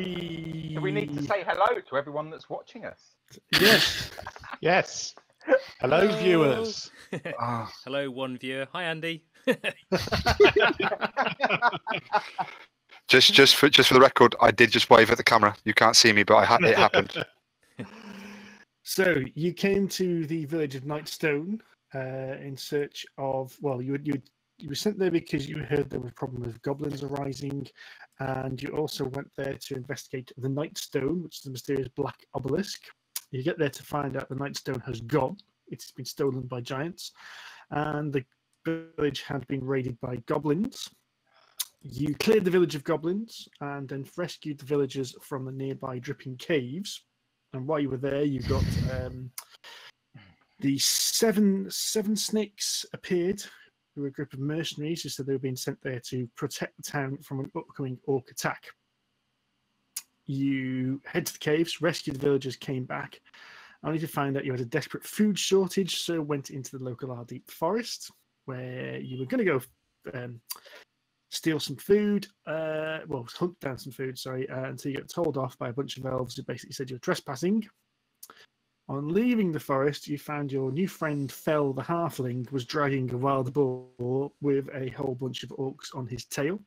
we need to say hello to everyone that's watching us. Yes. Yes. Hello, viewers. Hello, one viewer. Hi, Andy. Just for the record, I did just wave at the camera. You can't see me, but it happened. So you came to the village of Nightstone in search of. Well, you were sent there because you heard there was a problem with goblins arising, and you also went there to investigate the Nightstone, which is the mysterious black obelisk. You get there to find out the Nightstone has gone. It's been stolen by giants, and the village had been raided by goblins. You cleared the village of goblins and then rescued the villagers from the nearby dripping caves. And while you were there, you got the seven snakes appeared, who were a group of mercenaries who said they were being sent there to protect the town from an upcoming orc attack. You head to the caves, rescued the villagers, came back, only to find out you had a desperate food shortage, so went into the local Ardeep forest, where you were going to go steal some food, hunt down some food, until you got told off by a bunch of elves who basically said you're trespassing. On leaving the forest, you found your new friend Fell the Halfling was dragging a wild boar with a whole bunch of orcs on his tail.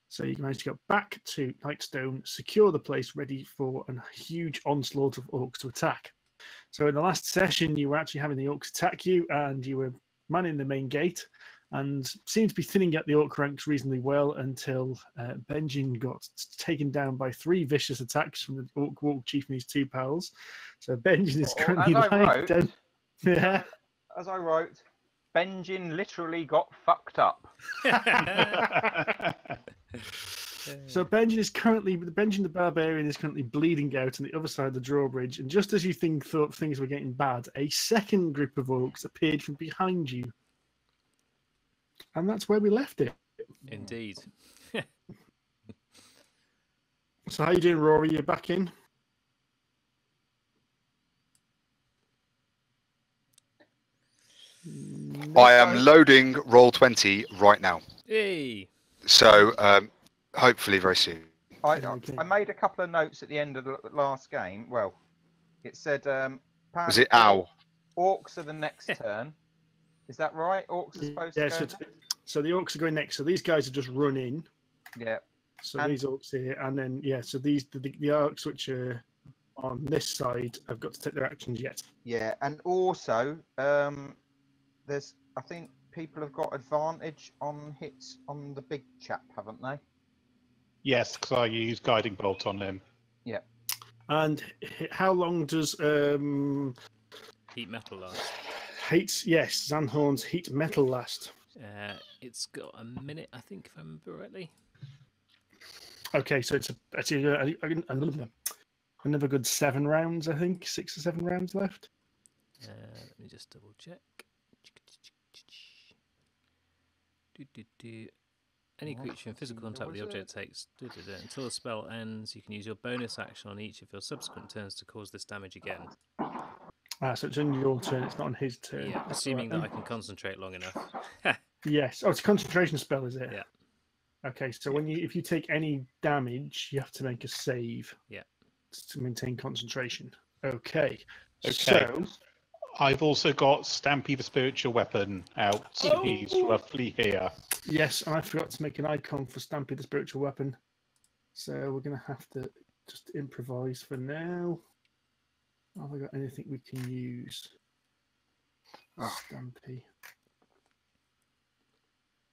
So you managed to go back to Nightstone, secure the place ready for a huge onslaught of orcs to attack. So in the last session, you were actually having the orcs attack you, and you were manning the main gate, and seemed to be thinning out the orc ranks reasonably well until Benjin got taken down by 3 vicious attacks from the orc walk chief and his 2 pals. So Benjin is currently lying down. Yeah. As I wrote, Benjin literally got fucked up. So Benjin the Barbarian is currently bleeding out on the other side of the drawbridge, and just as you thought things were getting bad, a second group of orcs appeared from behind you. And that's where we left it. Indeed. So how you doing, Rory? You back in? I am loading Roll20 right now. Hey. So hopefully very soon. I made a couple of notes at the end of the last game. Well, it said... was it ow? Orcs are the next turn. Is that right? Orcs are supposed to go so the orcs are going next. So these guys are just run in. Yeah. So these orcs here, and then so these the orcs which are on this side have got to take their actions yet. Yeah, and also there's I think people have got advantage on hits on the big chap, haven't they? Yes, because I use guiding bolt on him. Yeah. And how long does heat metal last? Zanhorn's heat metal last. It's got a minute, I think, if I remember rightly. Okay, so it's another good 7 rounds, I think. 6 or 7 rounds left. Let me just double check. Any creature in physical contact with the object takes... Until the spell ends, you can use your bonus action on each of your subsequent turns to cause this damage again. So it's on your turn, it's not on his turn. Yeah, assuming that I can concentrate long enough. Yes. Oh, it's a concentration spell, is it? Yeah. Okay, so if you take any damage, you have to make a save. Yeah. To maintain concentration. Okay. So I've also got Stampy the spiritual weapon out. Oh. He's roughly here. Yes, and I forgot to make an icon for Stampy the spiritual weapon. So we're going to have to just improvise for now. Have I got anything we can use? Stampy.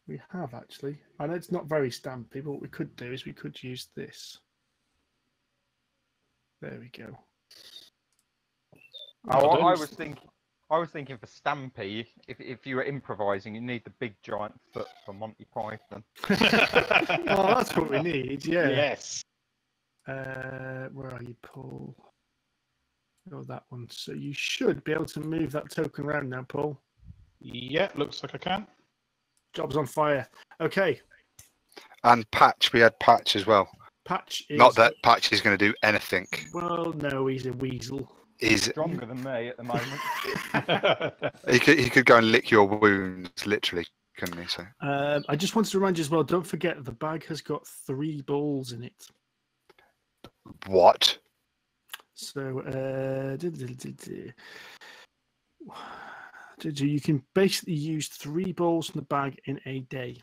We have, actually. I know it's not very stampy, but what we could do is we could use this. There we go. Oh, I was thinking for Stampy, if you were improvising, you need the big giant foot for Monty Python. Oh, that's what we need, yeah. Yes. Where are you, Paul? Oh, that one. So you should be able to move that token around now, Paul. Yeah, looks like I can. Job's on fire. Okay. And Patch, we had Patch as well. Patch is... Not that Patch is going to do anything. Well, no, he's a weasel. He's stronger than me at the moment. he could go and lick your wounds, literally, couldn't he? So. I just wanted to remind you as well, don't forget the bag has got 3 balls in it. What? So, you can basically use 3 balls from the bag in a day.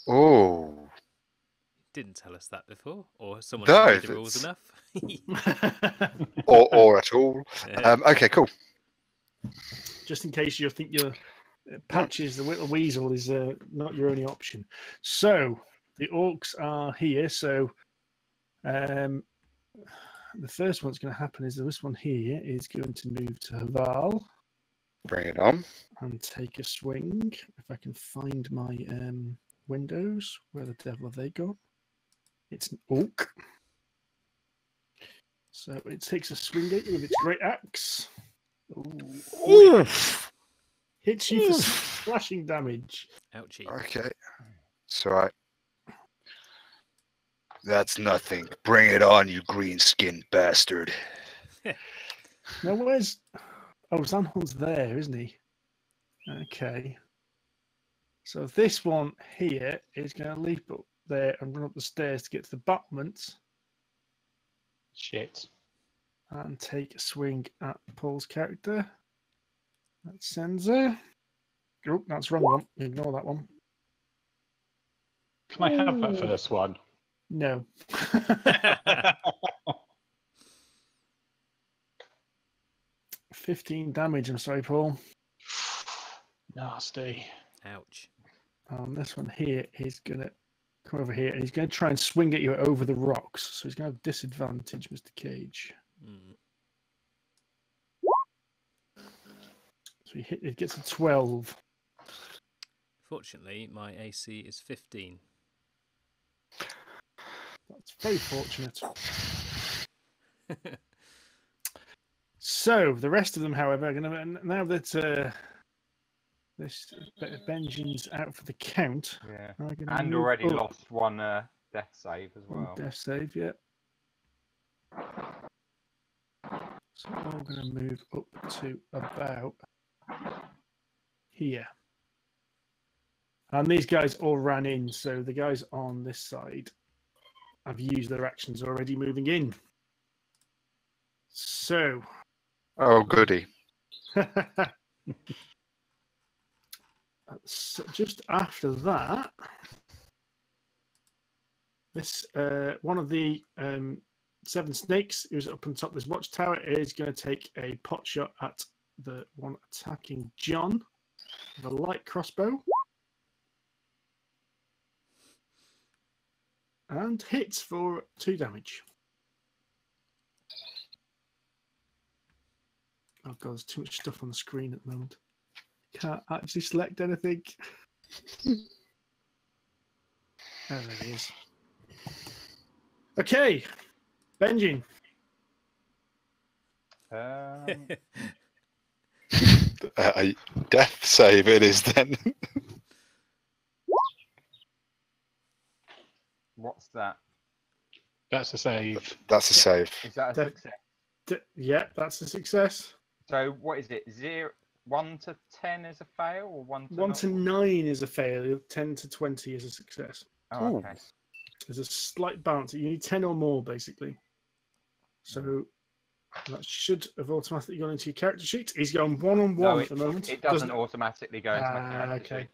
Oh. Didn't tell us that before, or someone No, didn't read the rules enough. or at all. Yeah. Okay, cool. Just in case you think your Patches, the little weasel, is not your only option. So, the orcs are here. So, the first one's going to happen is this one here is going to move to Haval. Bring it on. And take a swing. If I can find my windows, where the devil have they gone? It's an orc. So it takes a swing at you with its great axe. Ooh. Hits you for slashing damage. Ouchie. Okay. It's all right. That's nothing. Bring it on, you green-skinned bastard. Now where's... Oh, Zanhorn's there, isn't he? Okay. So this one here is going to leap up there and run up the stairs to get to the battlements. Shit. And take a swing at Paul's character. That's Cenza. Oh, that's the wrong one. Ignore that one. Can I have that first one? No. 15 damage, I'm sorry, Paul. Nasty. Ouch. This one here is going to come over here and he's going to try and swing at you over the rocks. So he's going to have disadvantage, Mr. Cage. So it gets a 12. Fortunately, my AC is 15. That's very fortunate. So the rest of them, however, are going to, now that this Benjin's out for the count, Yeah, and and already lost one death save as well. Death save, yeah. So we're going to move up to about here. And these guys all ran in, so the guys on this side have used their actions already moving in. So. Oh, goody. So just after that, this one of the 7 snakes who's up on top of this watchtower is going to take a pot shot at the one attacking John with a light crossbow. And hits for 2 damage. Oh god, there's too much stuff on the screen at the moment. Can't actually select anything. Oh, there it is. Okay, Benjin. Death save it is then. What's that? That's a save. That's a save. Is that a success? Yeah, that's a success. So what is it? 1 to 10 is a fail, or 1 to 1 to 9 is a fail. 10 to 20 is a success. Oh, okay. There's a slight balance. You need 10 or more, basically. So that should have automatically gone into your character sheet. He's going 1-on-1 at the moment. It doesn't automatically go into my character sheet.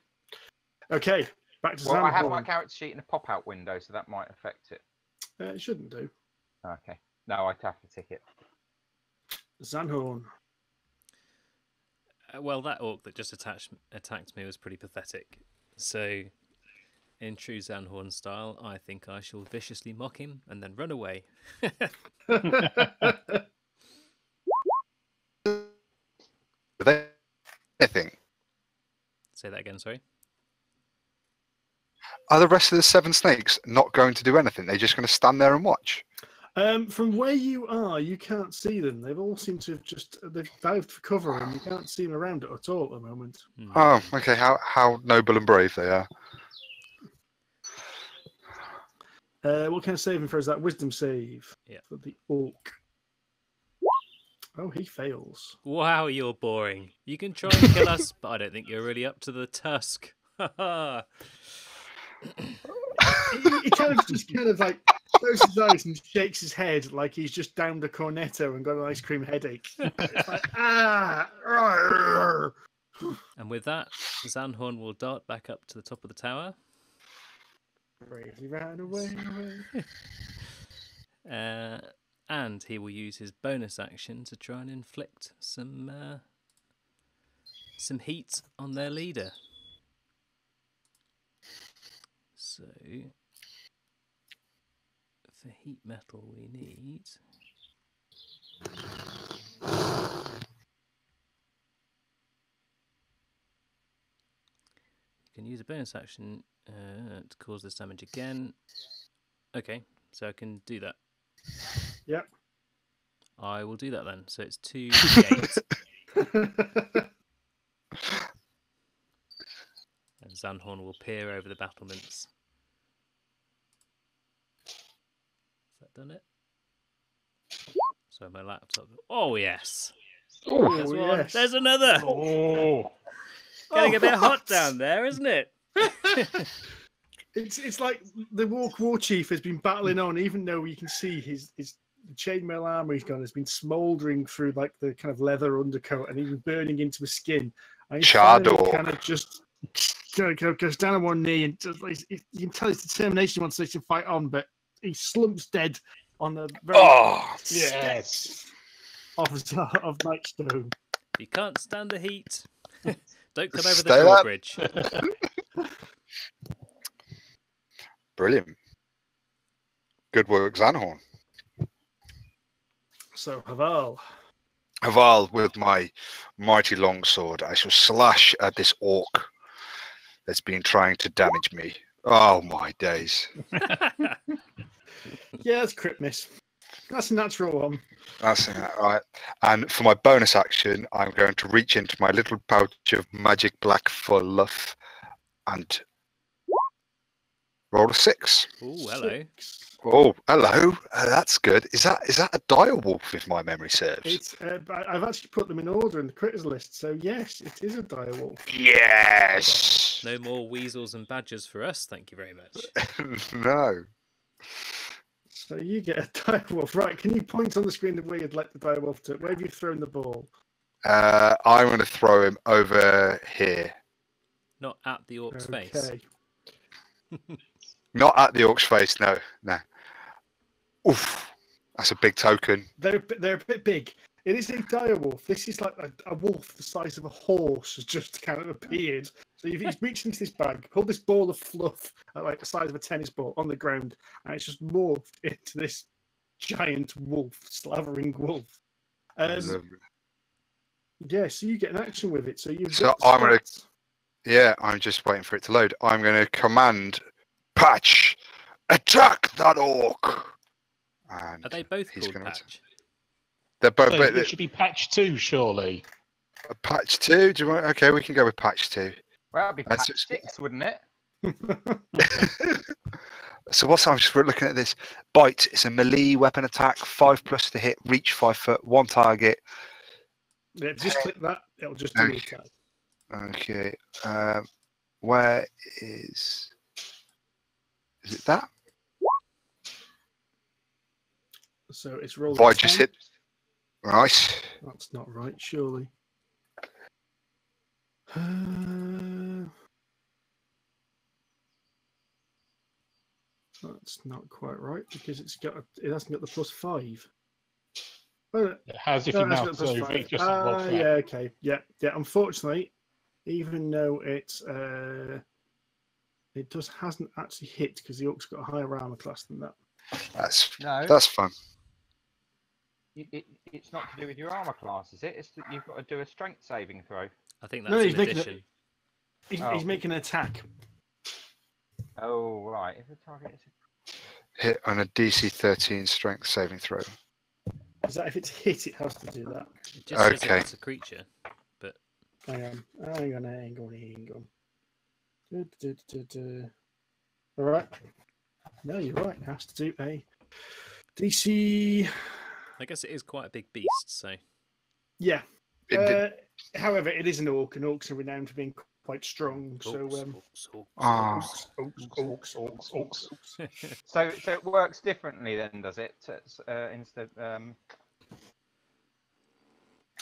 Okay, back to Well, Zanhorn. I have my character sheet in a pop-out window, so that might affect it. It shouldn't do. Okay. No, I'd have to tick it. Zanhorn. Well, that orc that just attacked me was pretty pathetic. So, in true Zanhorn style, I think I shall viciously mock him and then run away. Anything? Say that again, sorry. Are the rest of the 7 snakes not going to do anything? They're just going to stand there and watch? From where you are, you can't see them. They've all seemed to have they've dived for cover and you can't see them around it at all at the moment. Oh, okay. How noble and brave they are. What kind of saving throw is that? Wisdom save for the orc. Oh, he fails. Wow, you're boring. You can try and kill us, but I don't think you're really up to the task. He kind of like closes his eyes and shakes his head like he's just downed a cornetto and got an ice cream headache. It's like, And with that, Zanhorn will dart back up to the top of the tower. Bravely ran away. And he will use his bonus action to try and inflict some heat on their leader. So, for heat metal, we need. You can use a bonus action to cause this damage again. Okay, so I can do that. Yep. I will do that then. So it's 2d8. And Zanhorn will peer over the battlements. Has that done it? So my laptop. Oh yes. Oh, There's one. yes. There's another. Oh, Getting a bit hot down there, isn't it? It's like the war chief has been battling on, even though you can see his chainmail armor he's got has been smouldering through like the kind of leather undercoat and even burning into his skin. And he finally kind of just goes down on one knee and just, like, you can tell his determination he wants to fight on, but he slumps dead on the very yes. of Nightstone. If you can't stand the heat, don't come over Stay the up. drawbridge. Brilliant. Good work, Zanhorn. So Haval. Haval, with my mighty longsword, I shall slash at this orc that's been trying to damage me. Oh my days. Yeah, that's crit miss. That's a natural one. That's it, right. And for my bonus action, I'm going to reach into my little pouch of magic black fluff and roll a 6. Oh, hello. 6. Oh, hello. That's good. Is that a dire wolf, if my memory serves? It's I've actually put them in order in the critters list, so yes, it is a direwolf. Yes. No more weasels and badgers for us, thank you very much. No. So you get a direwolf. Right, can you point on the screen of where you'd like the direwolf to? Where have you thrown the ball? I'm going to throw him over here. Not at the orc's face. Not at the orc's face, no. Oof. That's a big token. They're a bit big. It is a direwolf. This is like a wolf the size of a horse has just kind of appeared. So he's reached into this bag, pulled this ball of fluff like the size of a tennis ball on the ground, and it's just morphed into this giant wolf, slavering wolf. Yeah, so you get an action with it. So you've got I'm going to... stats. Yeah, I'm just waiting for it to load. I'm going to command Patch, attack that orc. And Are they both he's called gonna Patch? they're both. So it should be patch 2, surely. Patch 2. Do you want? Okay, we can go with Patch 2. Well, that'd be That's patch 6, wouldn't it? So what's I'm just looking at this. Bite. It's a melee weapon attack. 5+ to hit. Reach 5 foot. 1 target. Yeah, just click that. It'll just do the attack. Okay. Where is it that? So it's rolled. If I just hit. Right. That's not right, surely. That's not quite right because it hasn't got the +5. It has if you No, it mouse hasn't got over the it. Just +5. roll flat. Yeah, okay, yeah. Unfortunately, even though it hasn't actually hit because the orc's got a higher armor class than that. That's fun. It's not to do with your armor class, is it? It's that you've got to do a strength saving throw. I think No, that's he's an making addition. He's making an attack. Oh, right. If the target is... Hit on a DC 13 strength saving throw. Is that if it's hit, it has to do that? It just says Okay. if it's a creature, but Hang on. All right. No, you're right. It has to do a DC. I guess it is quite a big beast, so Yeah. It- However, it is an orc, and orcs are renowned for being quite strong. So Ah. Orcs. So it works differently then, does it? Instead,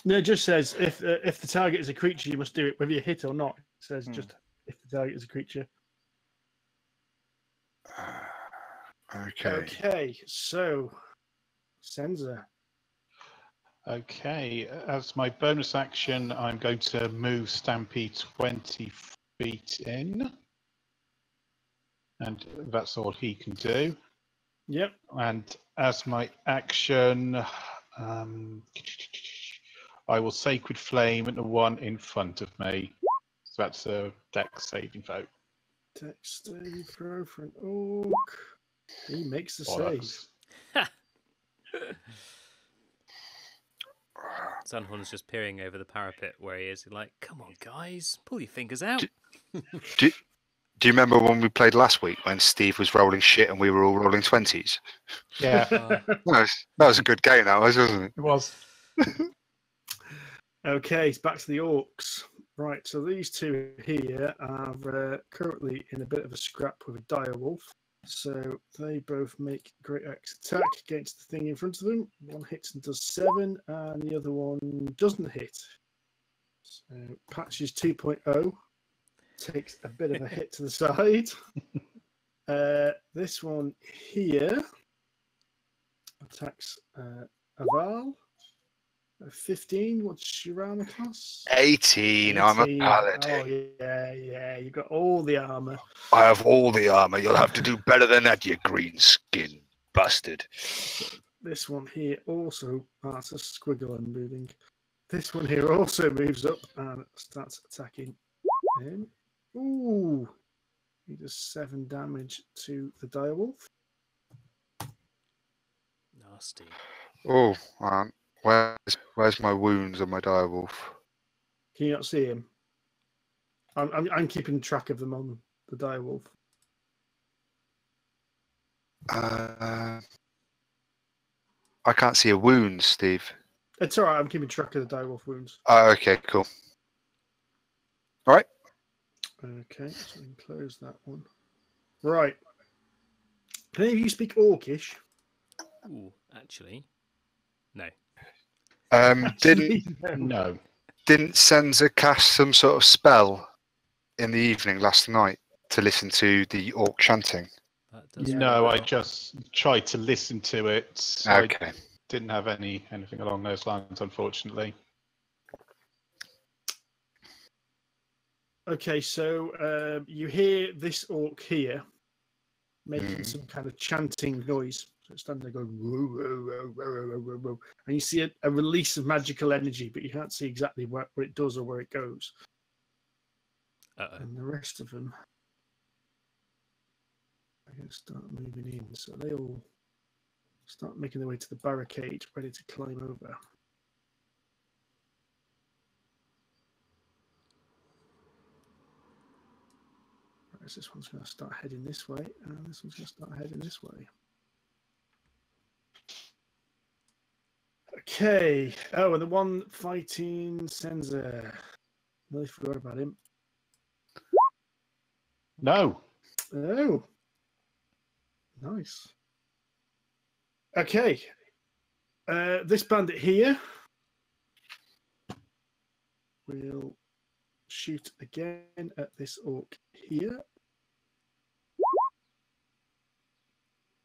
No, it just says if the target is a creature, you must do it whether you hit or not. It says just if the target is a creature. Okay. Okay, so Cenza. Okay, as my bonus action, I'm going to move Stampy 20 feet in. And that's all he can do. Yep. And as my action, I will Sacred Flame at the one in front of me. So that's a Dex saving throw. Dex saving throw for an orc. He makes the save. Zanhorn's just peering over the parapet where he is. He's like, come on, guys, pull your fingers out. Do you remember when we played last week when Steve was rolling shit and we were all rolling 20s? Yeah, That was a good game, that was, wasn't it? it was. Okay, it's back to the orcs. Right, so these two here are currently in a bit of a scrap with a direwolf. So they both make great axe attack against the thing in front of them. One hits and does 7, and the other one doesn't hit. So Patches 2.0 takes a bit of a hit to the side. This one here attacks Aval. 15. What's your armor class? 18. I'm a paladin. Oh yeah. You got all the armor. I have all the armor. You'll have to do better than that, you green skin bastard. This one here also. That's a squiggle I'm moving. This one here also moves up and starts attacking him. Ooh. He does 7 damage to the direwolf. Nasty. Oh, man. Where's my wounds on my direwolf? Can you not see him? I'm keeping track of them on the direwolf. I can't see a wound, Steve. It's all right. I'm keeping track of the direwolf wounds. Oh, okay, cool. All right. Okay, so we can close that one. Right. Can any of you speak Orcish? Ooh, actually, no. No. Didn't Cenza cast some sort of spell in the evening last night to listen to the orc chanting? That does No, I just tried to listen to it. So Okay. I didn't have anything along those lines, unfortunately. Okay, so you hear this orc here making some kind of chanting noise. So it's standing there going, woo, woo, woo, woo, woo, woo, woo. And you see a release of magical energy, but you can't see exactly what it does or where it goes. And the rest of them are going to start moving in. So they all start making their way to the barricade, ready to climb over. Right, this one's going to start heading this way, and this one's going to start heading this way. Okay. Oh, and the one fighting Cenza. Really forgot about him. No. Oh. Nice. Okay. This bandit here will shoot again at this orc here.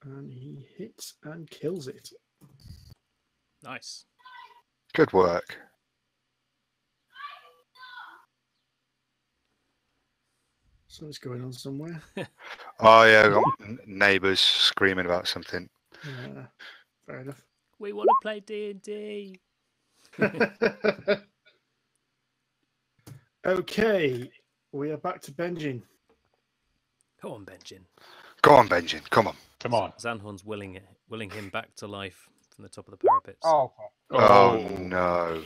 And he hits and kills it. Nice. Good work. Something's going on somewhere. Oh, yeah, I got neighbours screaming about something. Fair enough. We want to play D&D. Okay, we are back to Benjin. Come on, Benjin. Go on, Benjin. Come on. Come on. Zanhorn's willing him back to life from the top of the parapets. oh, Oh, no.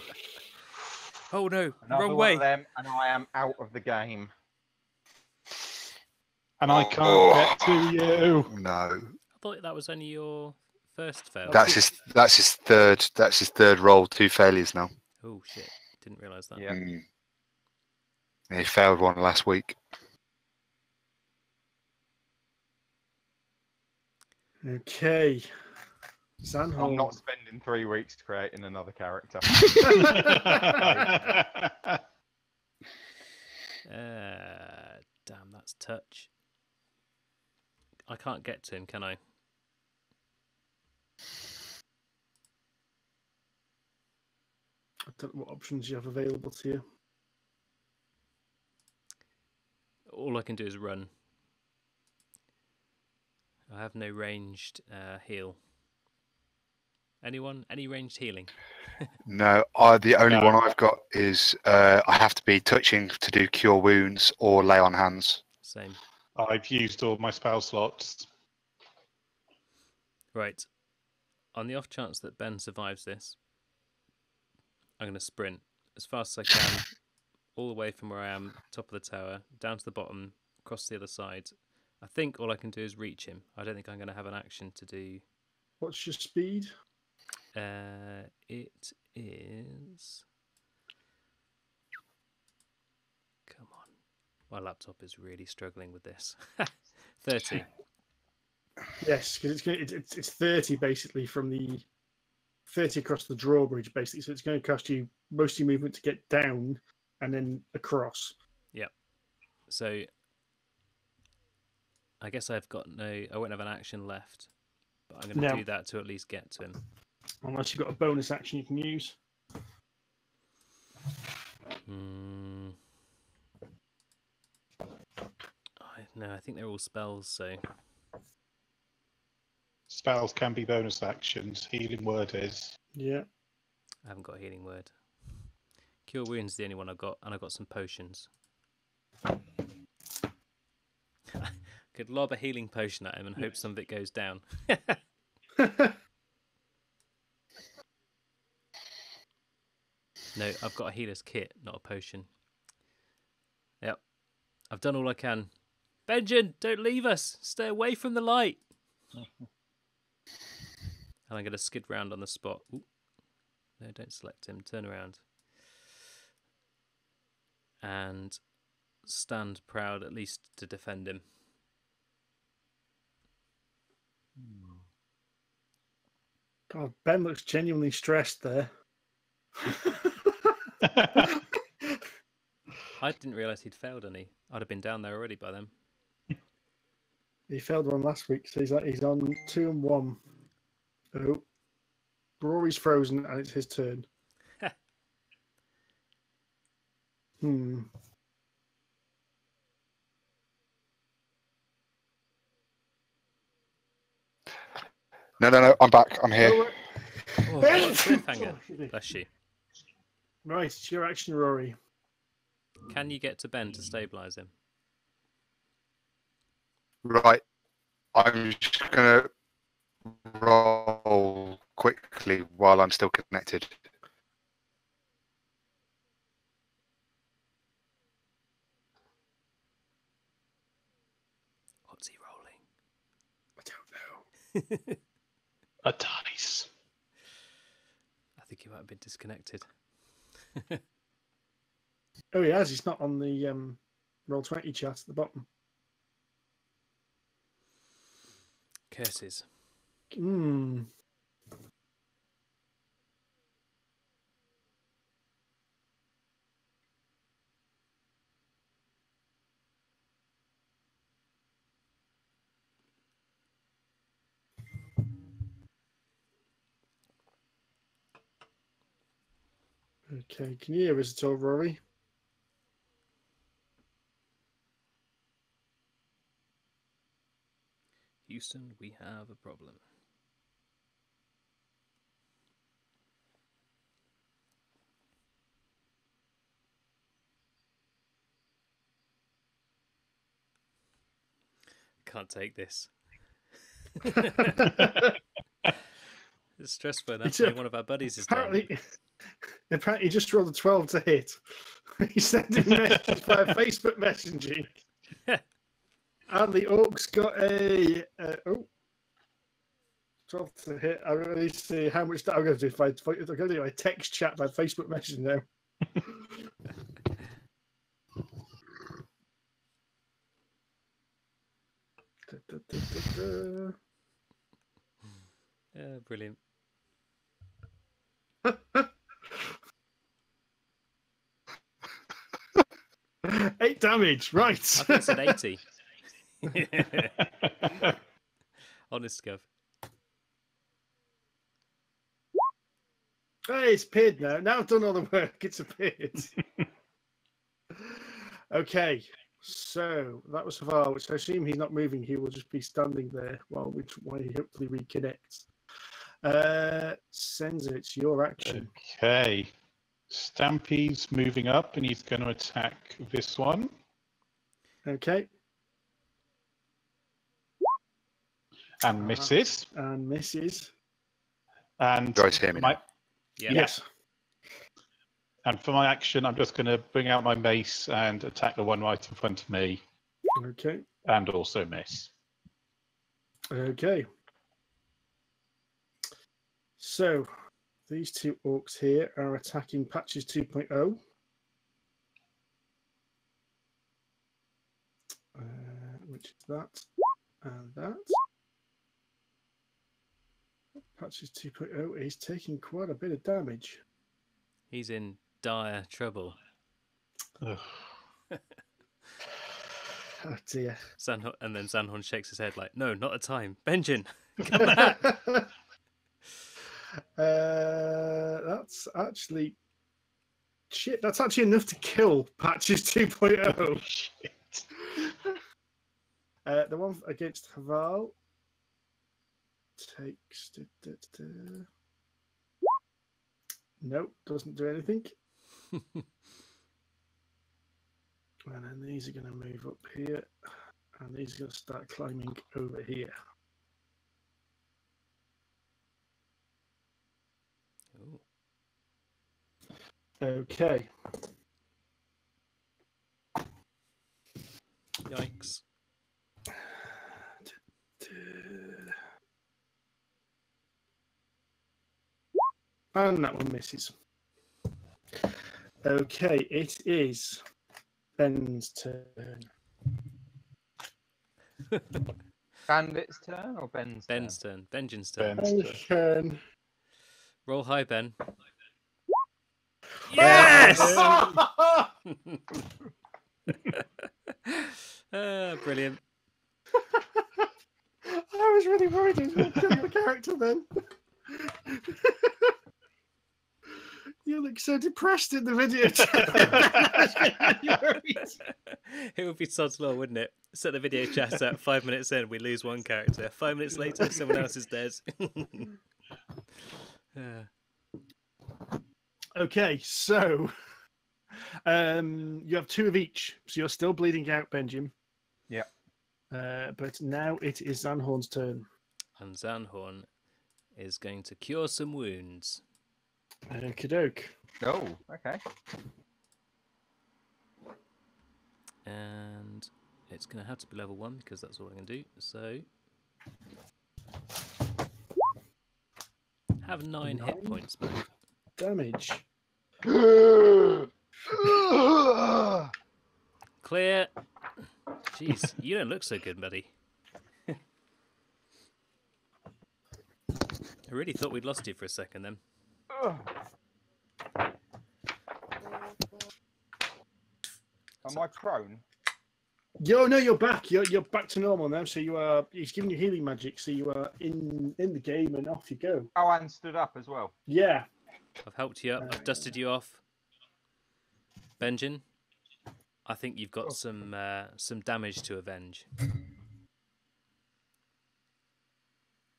Oh no, another wrong one way. of them, and I am out of the game. And I can't get to you. No. I thought that was only your first fail. That's his third roll, 2 failures now. Oh shit, didn't realise that. Yeah. He failed one last week. Okay. I'm Zanholm. not spending 3 weeks creating another character. Damn, that's touch. I can't get to him, can I? I don't know what options you have available to you. All I can do is run. I have no ranged heal. Anyone? Any ranged healing? No, the only one I've got is I have to be touching to do cure wounds or lay on hands. Same. I've used all my spell slots. Right. On the off chance that Ben survives this, I'm going to sprint as fast as I can, all the way from where I am, top of the tower, down to the bottom, across the other side. I think all I can do is reach him. I don't think I'm going to have an action to do. What's your speed? It is. Come on. My laptop is really struggling with this. 30. Yes, because it's 30 basically from the 30 across the drawbridge basically. So it's going to cost you most of your movement to get down and then across. Yep. So I guess I won't have an action left, but I'm going to do that to at least get to him. Unless you've got a bonus action you can use. No, I think they're all spells, so... Spells can be bonus actions. Healing word is. Yeah. I haven't got a healing word. Cure Wounds is the only one I've got, and I've got some potions. Could lob a healing potion at him and hope some of it goes down. No, I've got a healer's kit, not a potion. Yep. I've done all I can. Benjin, don't leave us. Stay away from the light. And I'm going to skid round on the spot. Ooh. No, don't select him. Turn around. And stand proud, at least to defend him. God, Ben looks genuinely stressed there. I didn't realise he'd failed any. I'd have been down there already by then. He failed one last week, so he's on 2 and 1. Oh, Rory's frozen, and it's his turn. No, I'm back. I'm here. Oh, cliffhanger. Bless you. Right, it's your action, Rory. Can you get to Ben to stabilise him? Right. I'm just going to roll quickly while I'm still connected. What's he rolling? I don't know. A dice. I think he might have been disconnected. Oh, he has. He's not on the Roll20 chat at the bottom. Curses. Okay, can you hear us at all, Rory? Houston, we have a problem. Can't take this. It's stressful enough when one of our buddies is down. Apparently, he just rolled a 12 to hit. He sent him messages via Facebook messaging. And the Orcs got a 12 to hit. I really see how much that I'm going to do. I'm going to do a text chat by Facebook messaging now. Brilliant. 8 damage, right. I thought it said 80. Honest Gov. Hey, it's appeared now. Now I've done all the work, it's appeared. Okay, so that was Havar, which I assume he's not moving. He will just be standing there while he hopefully reconnects. Cenza, it's your action. Okay. Stampy's moving up and he's going to attack this one. Okay. And misses. And misses. And Guys, hear me now. Yeah. Yes. And for my action, I'm just going to bring out my mace and attack the one right in front of me. Okay. And also miss. Okay. So, these 2 orcs here are attacking Patches 2.0. Which is that and that. Patches 2.0 is taking quite a bit of damage. He's in dire trouble. Ugh. Oh dear. And then Zanhorn shakes his head like, no, not a time. Benjin, come back. That's actually... Shit, that's actually enough to kill Patches 2.0. Shit. The one against Haval takes... Nope, doesn't do anything. And then these are going to move up here. And these are going to start climbing over here. Ooh. Okay. Yikes. And that one misses. Okay, it is Ben's turn. Bandit's turn or Ben's turn? Ben's turn. Benjin's turn. Ben's turn. Roll high, Ben. Yes! Brilliant. I was really worried he was going to kill your character then. You look so depressed in the video chat. It would be sod's law, wouldn't it? Set the video chat at 5 minutes in, we lose one character. 5 minutes later, someone else is dead. Okay, so you have 2 of each, so you're still bleeding out, Benjin. Yeah. But now it is Zanhorn's turn. And Zanhorn is going to cure some wounds. Okie doke. Oh, okay. And it's going to have to be level 1 because that's all I'm going to do. So, have 9 hit points back. Damage. Clear. Jeez, you don't look so good, buddy. I really thought we'd lost you for a second then. Am I prone? No, you're back. You're back to normal now. So you are. He's giving you healing magic, so you are in the game, and off you go. Oh, and stood up as well. Yeah. I've helped you up. I've dusted you off. Benjin, I think you've got some damage to avenge.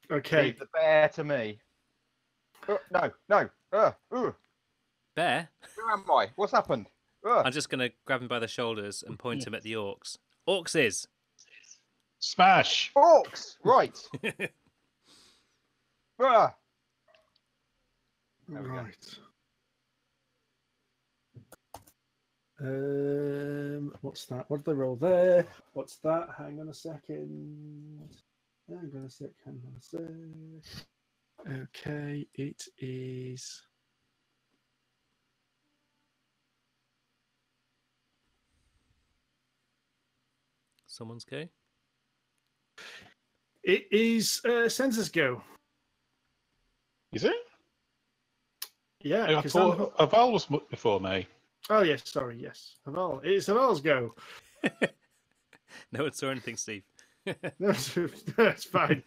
Okay. Leave the bear to me. No. Bear? Where am I? What's happened? I'm just going to grab him by the shoulders and point him at the orcs. Orcs is. Smash! Orcs! Right. There we go. Right. What's that? What did they roll there? What's that? Hang on a second. Hang on a sec. Okay, it is. Someone's go? It is Cenza's go. Is it? Yeah. I 'cause thought Aval was before me. Oh, yes. Sorry. Yes. Haval. It's Haval's go. No one saw anything, Steve. No, it's fine.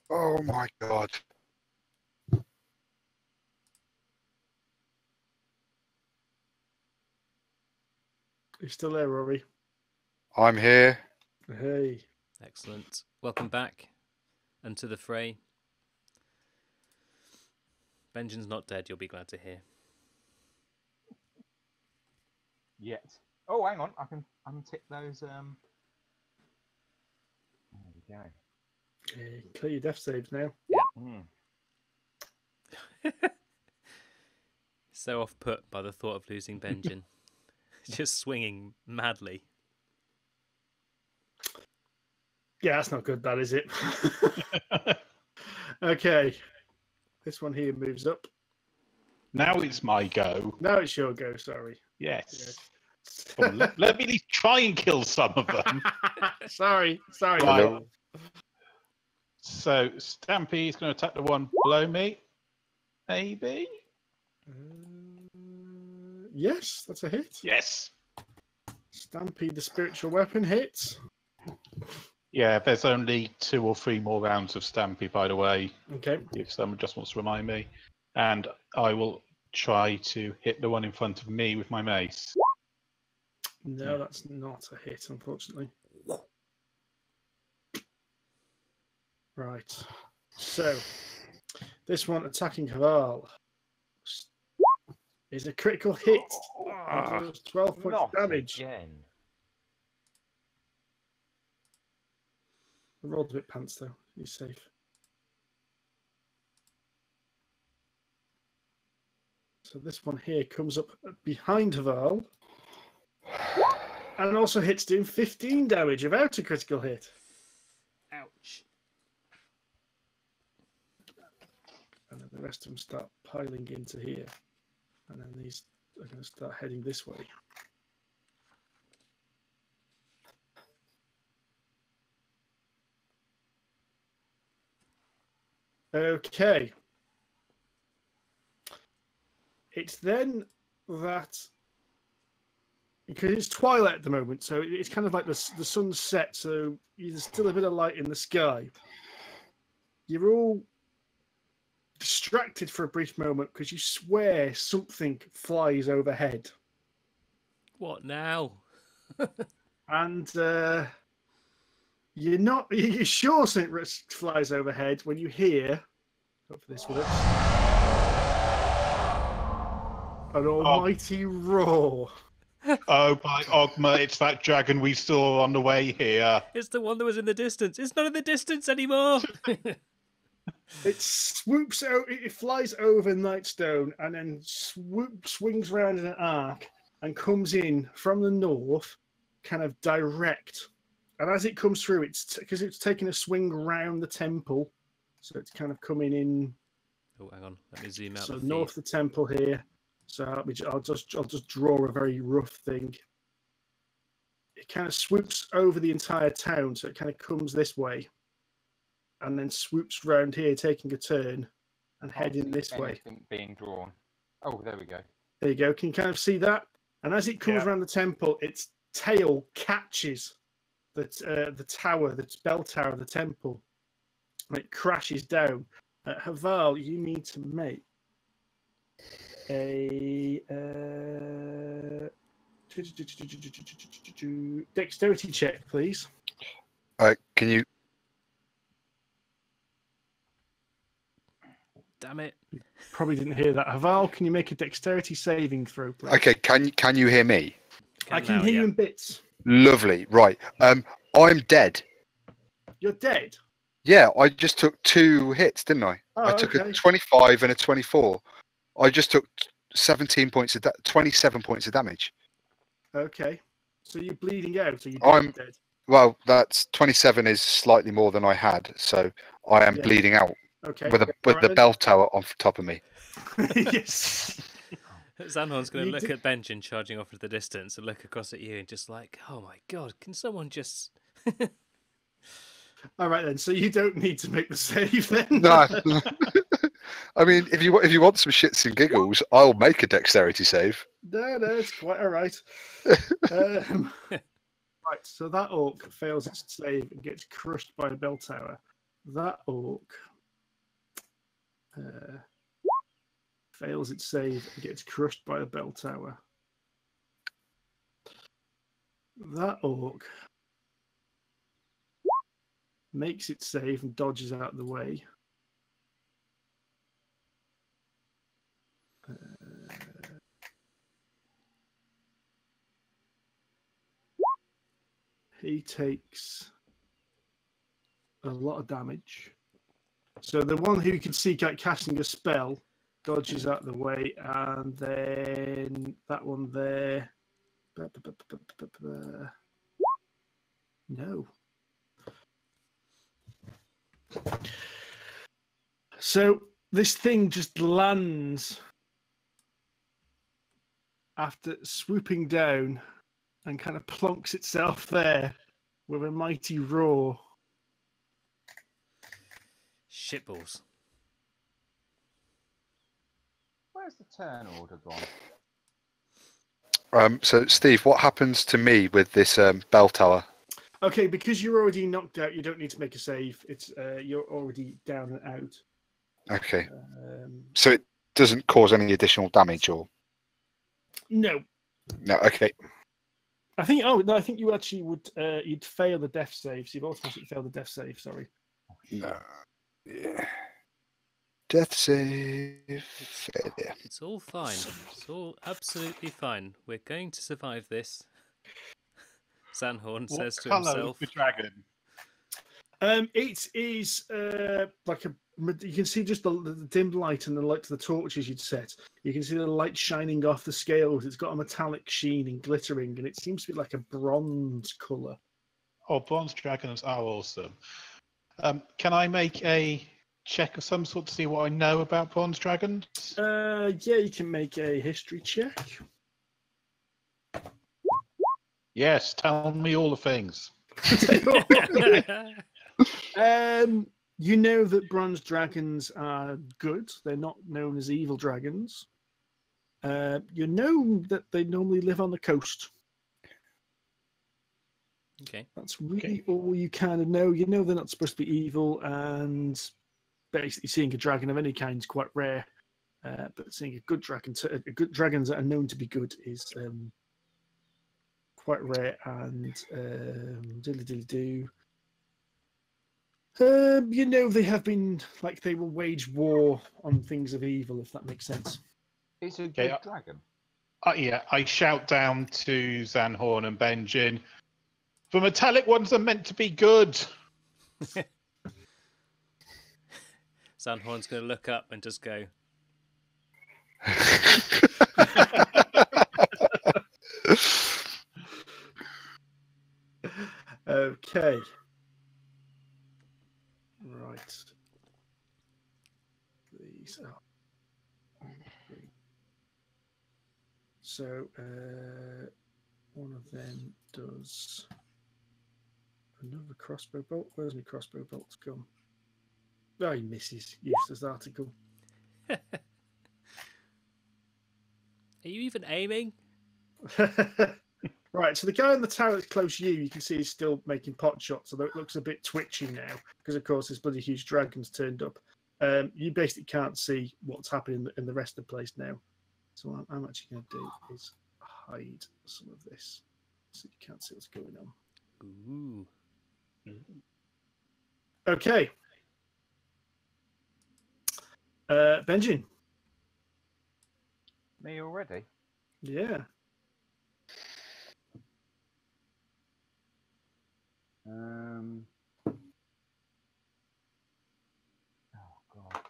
Oh my god. You're still there, Rory. I'm here. Hey. Excellent. Welcome back and to the fray. Benjin's not dead, you'll be glad to hear. Yet. Oh, hang on. I can untick those. There we go. Hey, clear your death saves now. Mm. So off put by the thought of losing Benjin. Just swinging madly. Yeah, that's not good, that is it? Okay. This one here moves up. Now it's my go. Now it's your go, sorry. Yes. Come on, let me at least try and kill some of them. Sorry. Right. Haval. So Stampy is going to attack the one below me. Maybe. Yes, that's a hit. Yes. Stampede, the spiritual weapon, hits. Yeah, there's only 2 or 3 more rounds of Stampy, by the way, Okay. if someone just wants to remind me. And I will try to hit the one in front of me with my mace. No, that's not a hit, unfortunately. Right. So, this one attacking Haval is a critical hit. And does 12 points of damage. Again. I rolled a bit pants, though. He's safe. So this one here comes up behind Haval. And also hits, doing 15 damage without a critical hit. Ouch. And then the rest of them start piling into here. And then these are going to start heading this way. Okay. It's then that, because it's twilight at the moment, so it's kind of like the sun's set, so there's still a bit of light in the sky. You're all distracted for a brief moment because you swear something flies overhead. What now? And you're sure something flies overhead when you hear, hopefully this works, an almighty roar. Oh, by Ogma, it's that dragon we saw on the way here. It's the one that was in the distance. It's not in the distance anymore. It swoops out, it flies over Nightstone and then swings round in an arc and comes in from the north, kind of direct. And as it comes through, because it's taking a swing round the temple, so it's kind of coming in. Oh, hang on. Let me zoom out. So the north of the temple here. So I'll just draw a very rough thing. It kind of swoops over the entire town, so it kind of comes this way, and then swoops round here, taking a turn and heading this way. Being drawn. Oh, there we go. There you go. Can you kind of see that? And as it comes around the temple, its tail catches the tower, the bell tower of the temple, and it crashes down. Haval, you need to make a dexterity check, please. Can you? Damn it. Probably didn't hear that. Haval, can you make a dexterity saving throw, please? Okay. Can you hear me? I can hear you in bits. Lovely. Right. I'm dead. You're dead. Yeah, I just took 2 hits, didn't I? Oh, I took okay. a 25 and a 24. I just took 27 points of damage. Okay. So you're bleeding out, or you're I'm- dead? Well, that's 27 is slightly more than I had, so I am Yeah. bleeding out Okay. with Alright the then. bell tower on top of me. Yes. Zanhorn's going to You look did- at Benjin charging off into the distance and look across at you and just like, oh my god, can someone just... All right then. So you don't need to make the save then. No. I mean, if you want some shits and giggles, I'll make a dexterity save. No, it's quite all right. Right, so that orc fails its save and gets crushed by a bell tower. That orc fails its save and gets crushed by a bell tower. That orc makes its save and dodges out of the way. He takes a lot of damage. So the one who can seek out casting a spell dodges out of the way, and then that one there. No. So this thing just lands after swooping down and kind of plonks itself there with a mighty roar. Shitballs. Where's the turn order gone? So, Steve, what happens to me with this bell tower? Okay, because you're already knocked out, you don't need to make a save. It's you're already down and out. Okay. So it doesn't cause any additional damage, or No. no? Okay. I think. Oh no, I think you actually would. You'd fail the death save. So you've automatically failed the death save. Sorry. No. Yeah. Death save. Failure. It's all fine. It's all absolutely fine. We're going to survive this. Sandhorn says to colour himself. is the dragon? It is like a. You can see just the dim light and the light of the torches you'd set. You can see the light shining off the scales. It's got a metallic sheen and glittering, and it seems to be like a bronze colour. Oh, bronze dragons are awesome. Can I make a check of some sort to see what I know about bronze dragons? Yeah, you can make a history check. Yes, tell me all the things. You know that bronze dragons are good. They're not known as evil dragons. You know that they normally live on the coast. Okay. That's really all you kind of know. You know they're not supposed to be evil, and basically seeing a dragon of any kind is quite rare. But seeing a good dragons that are known to be good is quite rare. And you know they have been like they will wage war on things of evil, if that makes sense. It's a good dragon. Yeah, I shout down to Zanhorn and Benjin. The metallic ones are meant to be good. Sandhorn's going to look up and just go. Okay. Right. These are. So, one of them does another crossbow bolt. Where's my crossbow bolt gone? Oh, he misses. Useless article. Are you even aiming? Right, so the guy in the tower that's close to you can see he's still making pot shots, although it looks a bit twitchy now, because of course this bloody huge dragon's turned up. You basically can't see what's happening in the rest of the place now. So what I'm actually going to do is hide some of this, so you can't see what's going on. Ooh. Okay. Benjin. Me already? Yeah. Oh God.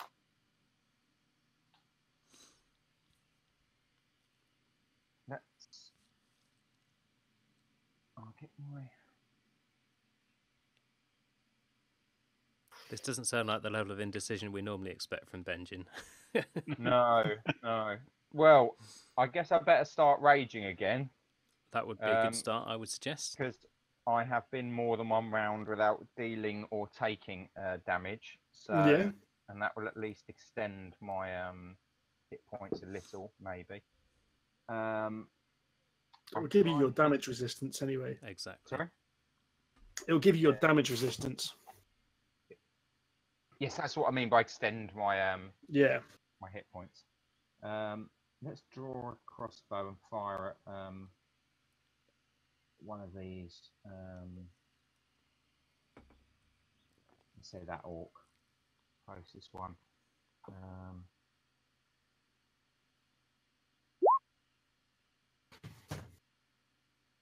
I'll get my. This doesn't sound like the level of indecision we normally expect from Benjin. No. Well, I guess I better start raging again. That would be a good start, I would suggest. Because I have been more than one round without dealing or taking damage. So, Yeah. and that will at least extend my hit points a little, maybe. It'll give you your damage resistance anyway. Exactly. Sorry? It'll give you your damage resistance. Yes, that's what I mean by extend my Yeah. my hit points. Let's draw a crossbow and fire at one of these. Let's say that orc, closest one.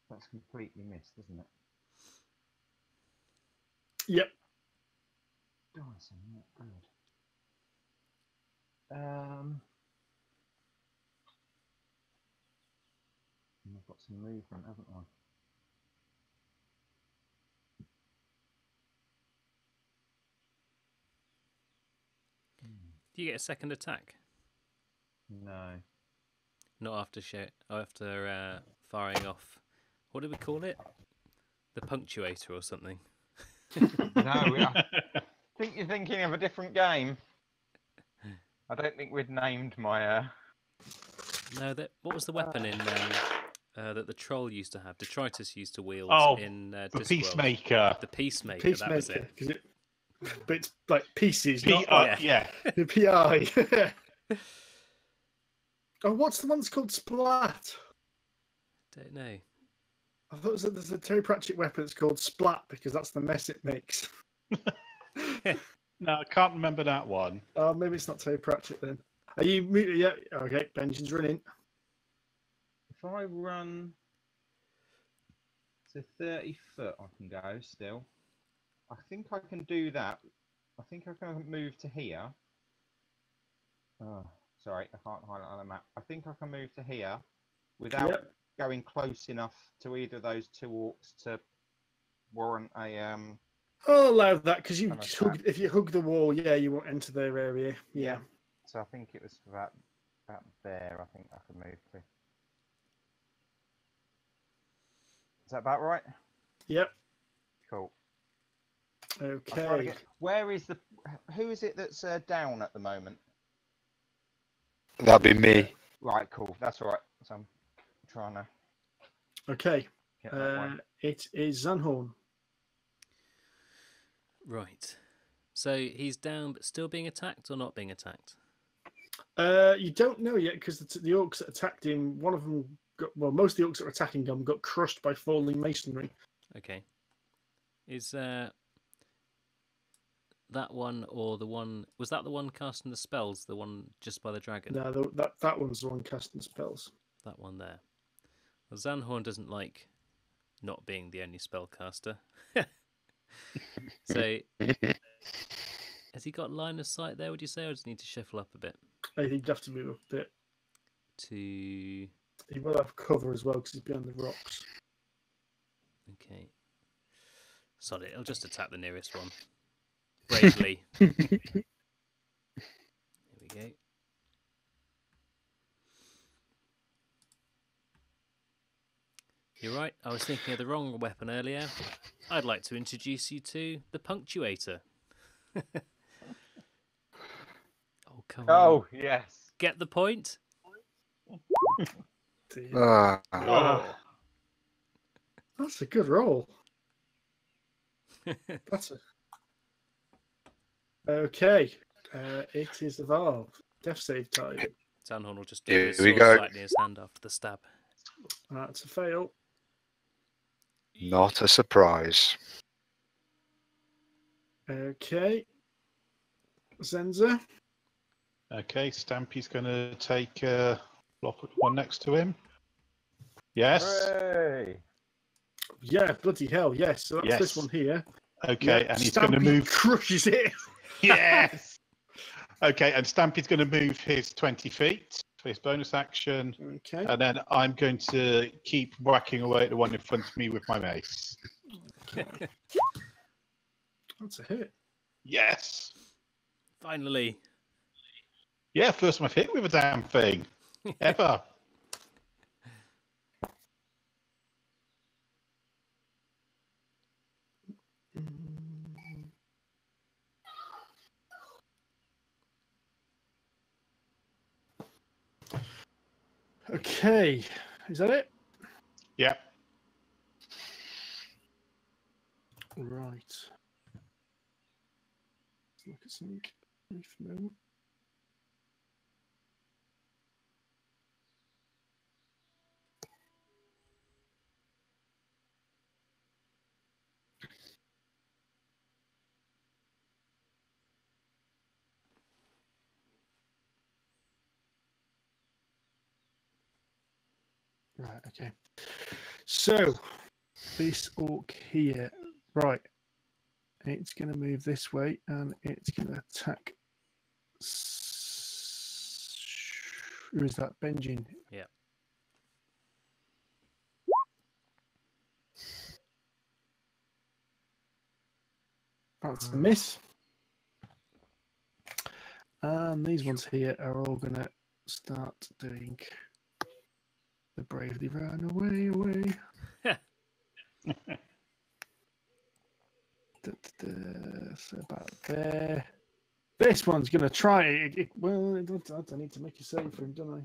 That's completely missed, isn't it? Yep. Dice are not good. I've got some movement, haven't I? Do you get a second attack? No. Not after firing off. What do we call it? The punctuator or something? No, I think you're thinking of a different game. I don't think we'd named my. No, what was the weapon in that the troll used to have? Detritus used to wield in the Discworld. Peacemaker. The Peacemaker. That was it. But it's like pieces, P- not like yeah. the PI. Oh, what's the one that's called Splat? Don't know. I thought there's a Terry Pratchett weapon that's called Splat because that's the mess it makes. No, I can't remember that one. Oh, maybe it's not Terry Pratchett then. Are you? Yeah. Okay, Benjin's running. If I run to 30 foot, I can go still. I think I can do that. I think I can move to here. Oh, sorry, I can't highlight on the map. I think I can move to here without going close enough to either of those two orcs to warrant a I'll allow that because you if you hug the wall, you won't enter their area. Yeah. So I think it was about there. I think I could move to. Is that about right? Yep. Cool. Okay. Where is who is it that's down at the moment? That'd be me. Right, cool. That's all right. So I'm trying to. Okay. Get that way. It is Zanhorn. Right. So he's down, but still being attacked or not being attacked? You don't know yet because the orcs that attacked him, one of them most of the orcs that were attacking him got crushed by falling masonry. Okay. Is that one or the one? Was that the one casting the spells? The one just by the dragon? No, that one's the one casting spells. That one there. Well, Zanhorn doesn't like not being the only spellcaster. So, has he got line of sight there, would you say, or does he need to shuffle up a bit? I think he'd have to move a bit. He will have cover as well because he's behind the rocks. Okay. Solid. He'll just attack the nearest one. Bravely. Here we go. You're right, I was thinking of the wrong weapon earlier. I'd like to introduce you to the punctuator. Oh, come on. Oh, yes. Get the point? That's a good roll. Okay. It is evolved. Death save time. Zanhorn will just do his sword slightly in his hand after the stab. That's a fail. Not a surprise. Okay. Cenza. Okay, Stampy's going to take block one next to him. Yes. Hooray! Yeah, bloody hell, yes. So that's this one here. Okay, and he's going to move. Crushes it. Yes. Okay, and Stampy's going to move his 20 feet for his bonus action. Okay. And then I'm going to keep whacking away at the one in front of me with my mace. Okay. That's a hit. Yes. Finally. Yeah, first time I've hit with a damn thing. Ever. Okay, is that it? Yeah. Right. Let's look at something. No. Right, okay. So, this orc here, right, it's going to move this way and it's going to attack. Who is that? Benjin. Yeah. That's a miss. And these ones here are all going to start doing the bravely run away. So about there. This one's going to try it. Well, I need to make a save for him, don't I?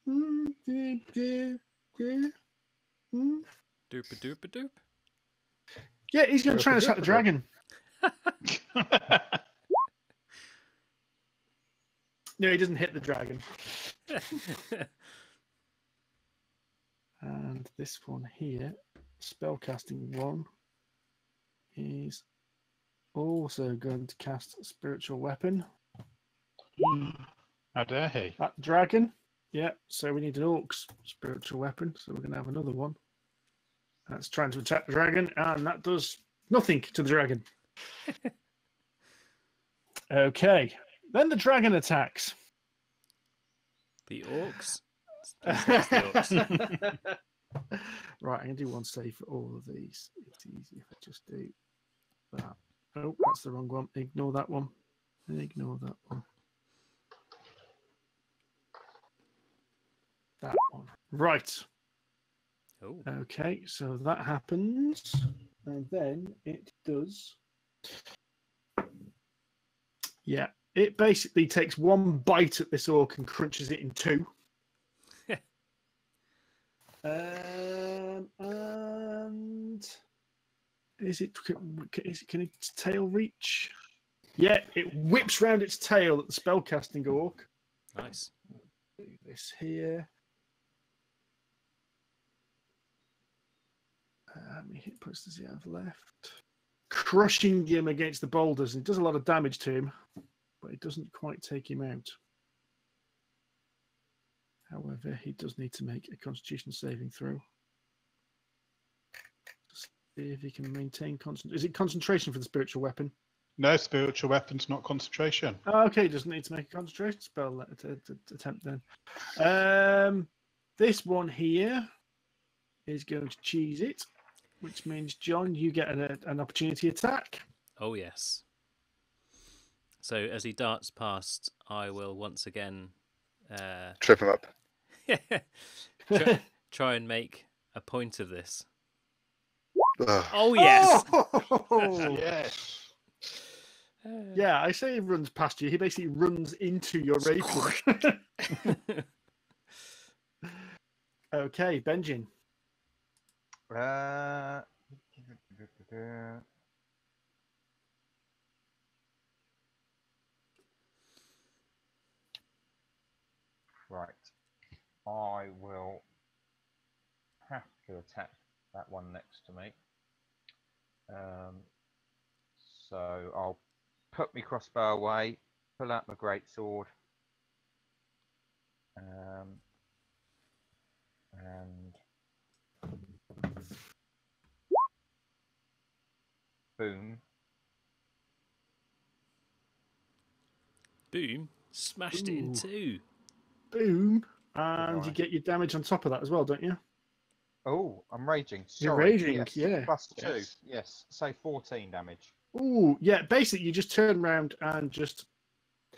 Doop a doop a doop. Yeah, he's going to try and attack the dragon. No, he doesn't hit the dragon. And this one here, spellcasting one, is also going to cast a spiritual weapon. How dare he? That dragon. Yeah, so we need an orc's spiritual weapon. So we're going to have another one. That's trying to attack the dragon, and that does nothing to the dragon. Okay, then the dragon attacks. The orcs. Please not the orcs. Right, I'm going to do one save for all of these. It's easy if I just do that. Oh, that's the wrong one. Ignore that one. Ignore that one. That one. Right. Oh. Okay, so that happens. And then it does. Yeah, it basically takes one bite at this orc and crunches it in two. And can its tail reach? Yeah, it whips round its tail at the spellcasting orc. Nice. Do this here. How many hit points does he have left? Crushing him against the boulders. It does a lot of damage to him, but it doesn't quite take him out. However, he does need to make a Constitution saving throw. See if he can maintain concentration. Is it concentration for the spiritual weapon? No, spiritual weapons, not concentration. Oh, okay, he doesn't need to make a concentration spell to attempt then. This one here is going to cheese it, which means, John, you get an opportunity attack. Oh, yes. So as he darts past, I will once again Trip him up. try and make a point of this. Ugh. Oh, yes. Oh! Yes. Yeah, I say he runs past you. He basically runs into your rapier. Okay, Benjin. Right. I will have to attack that one next to me. So I'll put my crossbow away, pull out my greatsword, and boom. Boom. Smashed it in Ooh. two. Boom. And you Right. get your damage on top of that as well, don't you? Oh, I'm raging. You're Sorry. raging, yes. yeah. Plus 2. Yes. Yes. Say 14 damage. Ooh, yeah. Basically, you just turn around and just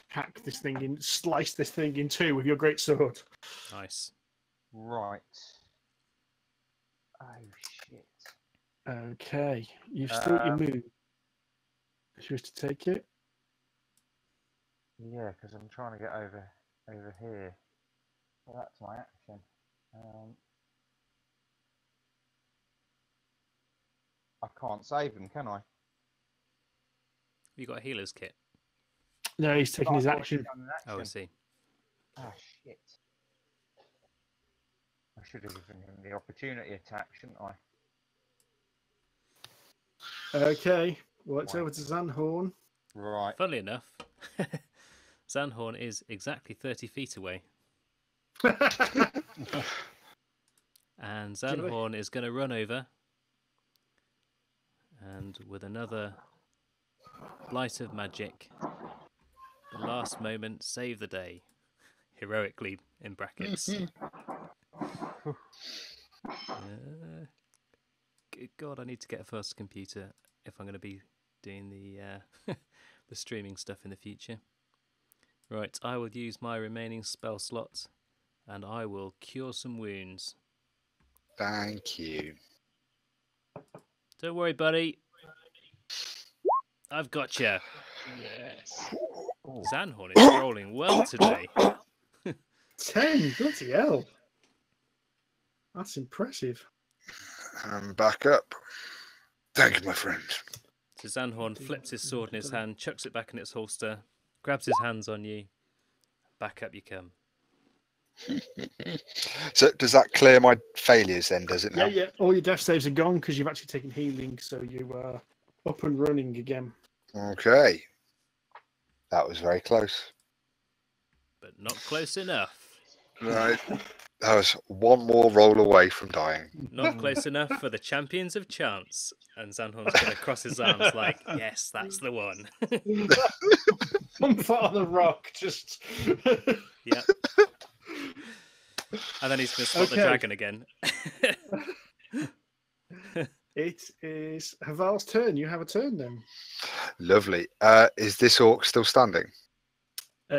hack this thing in, slice this thing in two with your great sword. Nice. Right. Oh, shit. Okay. You've still got your move. If you wish to take it. Yeah, because I'm trying to get over here. So that's my action. I can't save him, can I? You got a healer's kit. No, he's taking his Oh, I thought action. he'd done an Oh, I action. see. Ah, shit. I should have given him the opportunity attack, shouldn't I? Okay, well, it's Right. over to Zanhorn. Right. Funnily enough, Zanhorn is exactly 30 feet away. And Zanhorn is going to run over and with another Blight of Magic, the last moment, save the day. Heroically, in brackets. Good God, I need to get a first computer if I'm going to be doing the the streaming stuff in the future. Right, I will use my remaining spell slot and I will cure some wounds. Thank you. Don't worry, buddy. I've got you. Yes. Zanhorn is rolling well today. 10, bloody hell. That's impressive. I'm back up. Thank you, my friend. So Zanhorn flips his sword in his hand, chucks it back in its holster, grabs his hands on you. Back up you come. So does that clear my failures then, does it now? Yeah. All your death saves are gone because you've actually taken healing, so you are up and running again. Okay. That was very close. But not close enough. Right. That was one more roll away from dying. Not close enough for the champions of chance. And Zanhorn's going to cross his arms like, yes, that's the one. One foot on the rock, just... Yep. And then he's going to spot the dragon again. It is Haval's turn. You have a turn then. Lovely. Is this orc still standing?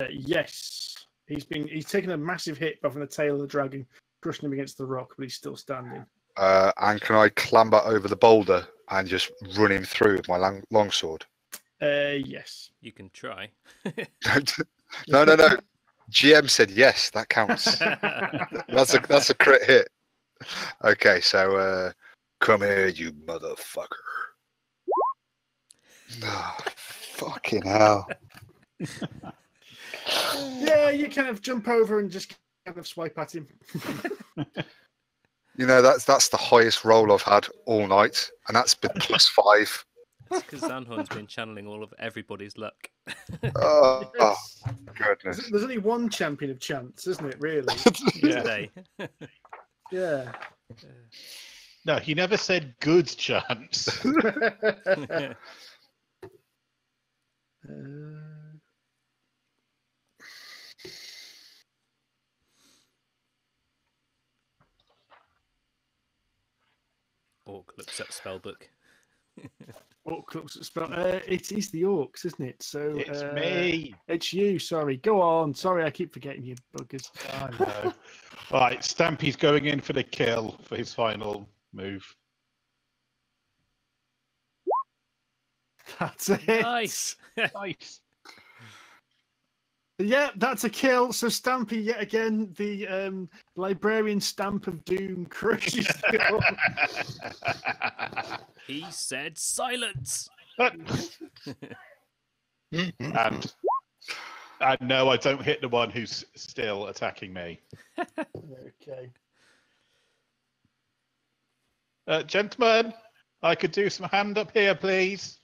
Yes. He's taken a massive hit from the tail of the dragon, crushing him against the rock, but he's still standing. And can I clamber over the boulder and just run him through with my longsword? Yes. You can try. No. GM said yes. That counts. That's a crit hit. Okay, so come here, you motherfucker. Oh, fucking hell. Yeah, you kind of jump over and just kind of swipe at him. You know, that's the highest roll I've had all night, and that's been +5. That's because Zanhorn's been channeling all of everybody's luck. Oh, Yes. goodness. There's only one champion of chance, isn't it, really? Yeah. Today. Yeah. No, he never said good chance. Orc looks up spellbook. Orc looks at spell. It is the orcs, isn't it? So It's me. It's you. Sorry. Go on. Sorry, I keep forgetting you, buggers. I know. Right, Stampy's going in for the kill for his final move. That's it. Nice. Nice. Yeah, that's a kill. So Stampy, yet again, the librarian stamp of doom crushes the orc. He said silence. And no, I don't hit the one who's still attacking me. Okay. Gentlemen, I could do some hand up here, please.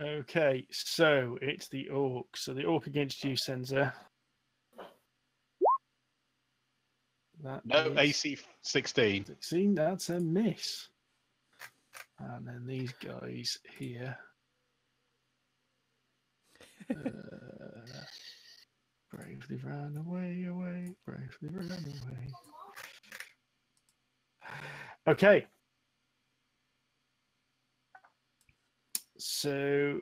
Okay, so it's the orc. So the orc against you, Cenza. That No, is AC 16. 16. That's a miss. And then these guys here. Bravely ran away, bravely ran away. Okay. So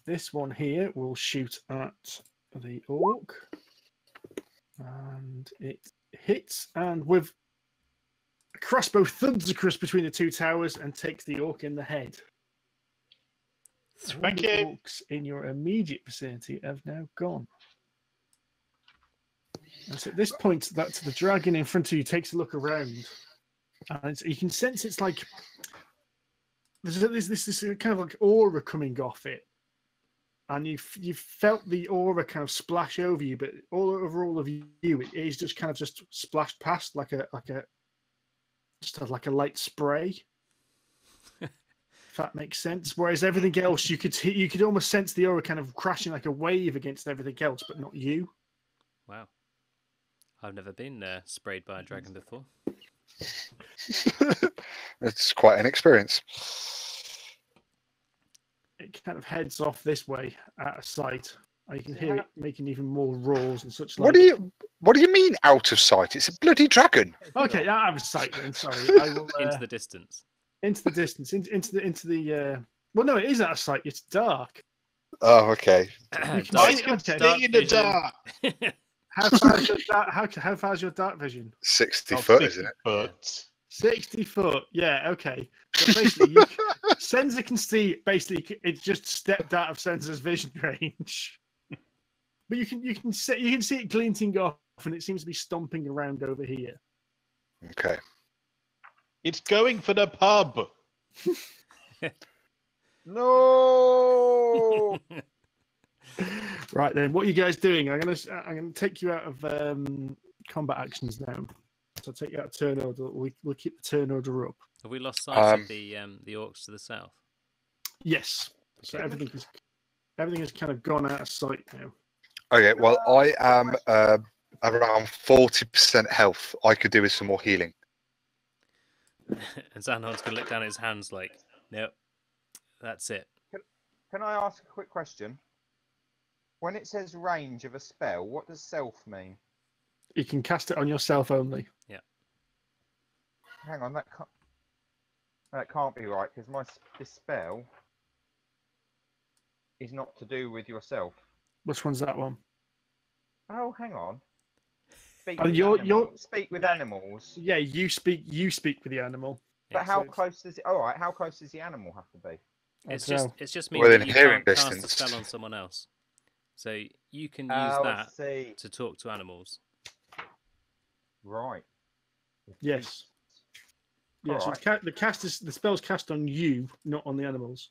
this one here will shoot at the orc. And it hits, and with a crossbow thuds across between the two towers and takes the orc in the head. Thank All the you. orcs in your immediate vicinity have now gone. It's at this point that the dragon in front of you takes a look around, and you can sense it's like there's this kind of like aura coming off it, and you've felt the aura kind of splash over you, but over all of you, it is just kind of just splashed past like a light spray. If that makes sense. Whereas everything else, you could almost sense the aura kind of crashing like a wave against everything else, but not you. Wow. I've never been sprayed by a dragon before. It's quite an experience. It kind of heads off this way out of sight. You can hear it making even more roars and such. Like. What do you mean out of sight? It's a bloody dragon. Okay, out of sight then. Sorry, I will, Into the distance. Into the distance. Into the. Well, no, it is out of sight. It's dark. Oh, okay. I can see in the dark. How far is your dark? How far is your dark vision? 60 foot, 60 isn't it? foot. 60 foot. Yeah. Okay. So basically, Cenza can see. Basically, it just stepped out of Cenza's vision range. But you can see it glinting off, and it seems to be stomping around over here. Okay. It's going for the pub. No. Right then, what are you guys doing? I'm gonna take you out of combat actions now. So I'll take you out of turn order. We'll keep the turn order up. Have we lost sight of the orcs to the south? Yes. So everything has kind of gone out of sight now. Okay. Well, I am around 40% health. I could do with some more healing. And Zanhorn's going to look down at his hands like, nope, that's it. Can I ask a quick question? When it says range of a spell, what does self mean? You can cast it on yourself only. Yeah. Hang on, that can't be right, because this spell is not to do with yourself. Which one's that one? Oh, hang on. Speak with animals. Yeah, you speak with the animal. But how close does it? All right, how close does the animal have to be? It's just means Within that you hearing can't cast a distance. spell on someone else. So you can use that to talk to animals. Right. Yes. Yeah. So the spell's cast on you, not on the animals.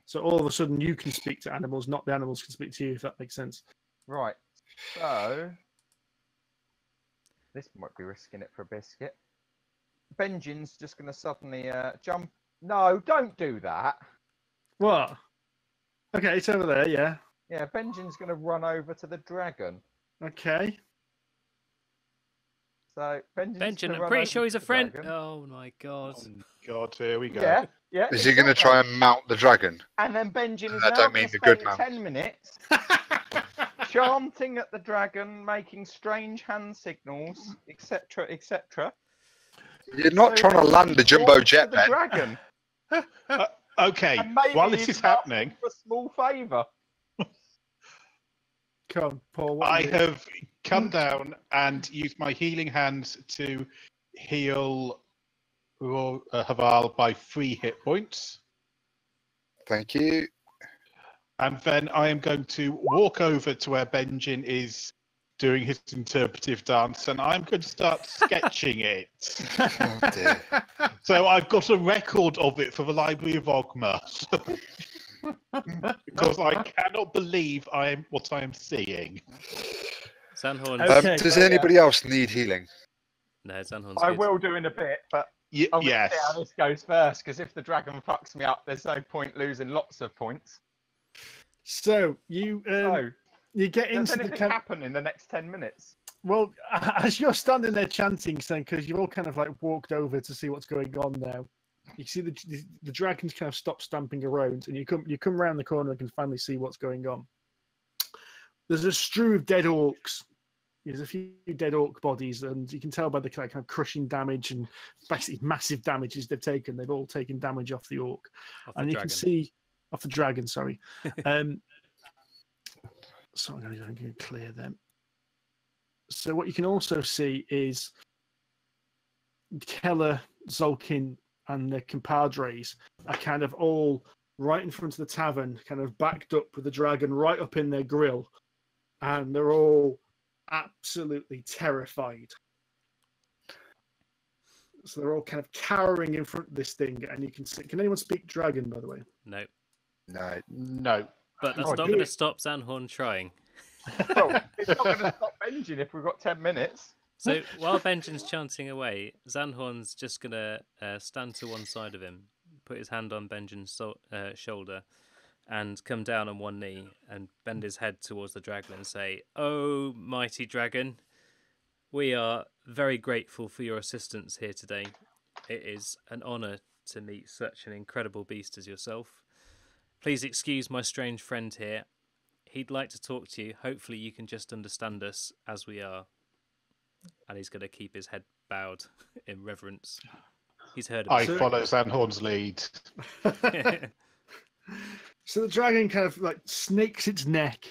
So all of a sudden you can speak to animals, not the animals can speak to you. If that makes sense. Right. So this might be risking it for a biscuit. Benjin's just going to suddenly jump. No, don't do that. What? Okay, it's over there. Yeah. Yeah, Benjin's going to run over to the dragon. Okay. So Benjin, I'm pretty sure he's a friend. Oh my god. Oh God, here we go. Yeah, yeah. Is he going to try and mount the dragon? And then Benjin is I now don't going mean to the good spend mount. 10 minutes chanting at the dragon, making strange hand signals, etc., etc. You're not trying to land the jumbo jet, the Ben. dragon. Okay, And maybe while this he's is happening, for a small favour. Come on, Paul. What I are you have come down and used my healing hands to heal Haval by 3 hit points. Thank you. And then I am going to walk over to where Benjin is doing his interpretive dance, and I'm going to start sketching it. Oh, dear. So I've got a record of it for the Library of Ogma. Because I cannot believe what I am seeing. Zanhorn. Okay. Does anybody else need healing? No, Zanhorn's I good. will do in a bit, but I'm going to Yes. see how this goes first, because if the dragon fucks me up, there's no point losing lots of points. So you you get Does into the anything camp. happen in the next 10 minutes? Well, as you're standing there chanting, saying, because you've all kind of like walked over to see what's going on now. You see the dragons kind of stop stamping around, and you come around the corner and can finally see what's going on. There's a strew of dead orcs. There's a few dead orc bodies, and you can tell by the kind of crushing damage and basically massive damages they've taken. They've all taken damage off the orc, and you can see off the dragon. Sorry. So I'm going to clear them. So what you can also see is Keller, Zolkin, and the compadres are kind of all right in front of the tavern, kind of backed up with the dragon right up in their grill, and they're all absolutely terrified. So they're all kind of cowering in front of this thing, and you can see. Can anyone speak dragon, by the way? No. No. No. But that's Oh, not dear. going to stop Zanhorn trying. Well, it's not going to stop Benjin if we've got 10 minutes. So while Benjin's chanting away, Zanhorn's just going to stand to one side of him, put his hand on Benjin's shoulder, and come down on one knee and bend his head towards the dragon and say, "Oh, mighty dragon, we are very grateful for your assistance here today. It is an honour to meet such an incredible beast as yourself. Please excuse my strange friend here. He'd like to talk to you. Hopefully you can just understand us as we are." And he's going to keep his head bowed in reverence. He's heard of I us. follow Zanhorn's lead. So the dragon kind of like snakes its neck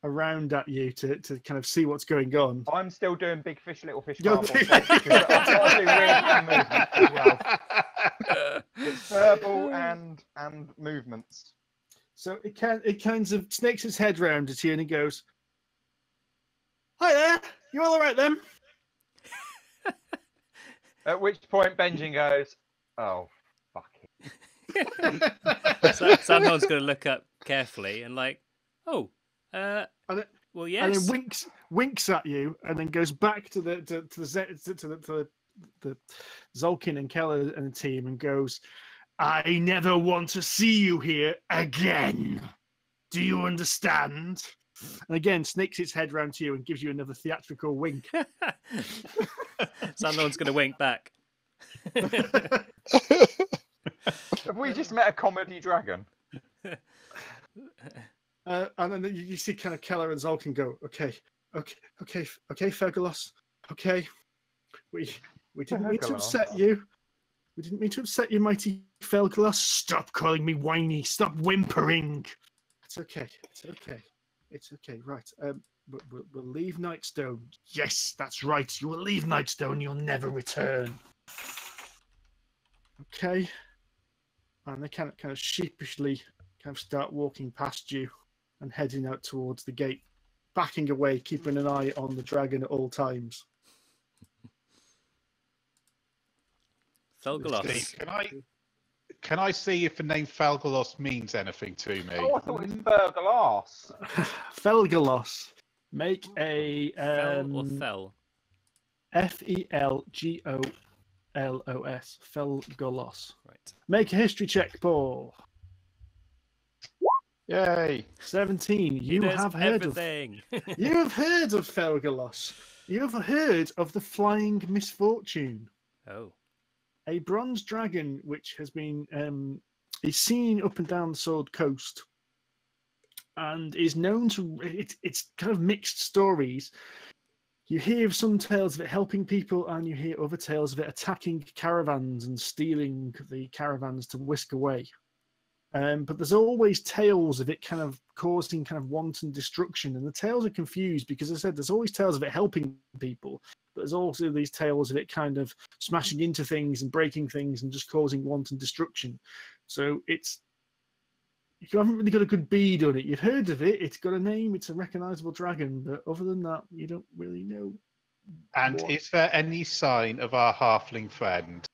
around at you to kind of see what's going on. I'm still doing big fish, little fish. You're marble doing- fish, because I've got to do weird hand movements as well. It's verbal and movements. So it kind of snakes its head round at you and it goes, "Hi there, you all right then?" At which point Benjin goes, "Oh, fuck it." Zanhorn's going to look up carefully and like, "Oh, And it- well, And yes." then winks at you, and then goes back to the Zolkin and Keller and the team, and goes, "I never want to see you here again. Do you understand?" And again, snakes its head round to you and gives you another theatrical wink. Zanhorn's going to wink back. Have we just met a comedy dragon? And then you see kind of Keller and Zolkin go, okay, Fergalos, okay. We didn't mean to Fergalos. upset you. We didn't mean to upset you, mighty Fergalos. Stop calling me whiny. Stop whimpering. It's okay. Right. We'll leave Nightstone. Yes, that's right. You will leave Nightstone. You'll never return. Okay. And they kind of sheepishly kind of start walking past you and heading out towards the gate, backing away, keeping an eye on the dragon at all times. Felgalos. Steve, can I see if the name Falgalos means anything to me? Oh, I thought it was Fergalos. Felgalos. Make a Fel or Thel? Felgolos. Felgalos. Right. Make a history check, Paul. Yay! 17. You He knows have heard everything. of. You have heard of Felgalos. You have heard of the Flying Misfortune, Oh. a bronze dragon which has been is seen up and down the Sword Coast, and is known to. It's kind of mixed stories. You hear some tales of it helping people, and you hear other tales of it attacking caravans and stealing the caravans to whisk away. But there's always tales of it kind of causing kind of wanton destruction, and the tales are confused because, as I said, there's always tales of it helping people, but there's also these tales of it kind of smashing into things and breaking things and just causing wanton destruction. So you haven't really got a good bead on it. You've heard of it. It's got a name. It's a recognizable dragon, but other than that, you don't really know. And what. is there any sign of our halfling friend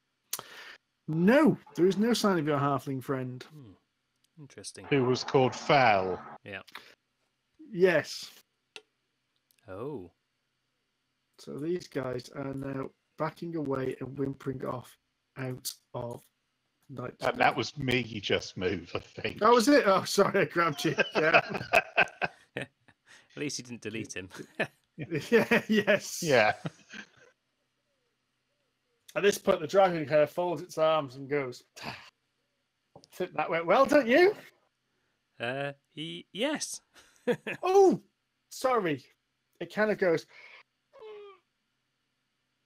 No, there is no sign of your halfling friend. Interesting. who was called Fal? Yeah. Yes. Oh. So these guys are now backing away and whimpering off out of night. And that was me you just moved, I think. That was it. Oh, sorry, I grabbed you. Yeah. At least you didn't delete him. Yeah. Yes. Yeah. At this point, the dragon kind of folds its arms and goes, "I think that went well, don't you?" Yes. Oh, sorry. It kind of goes,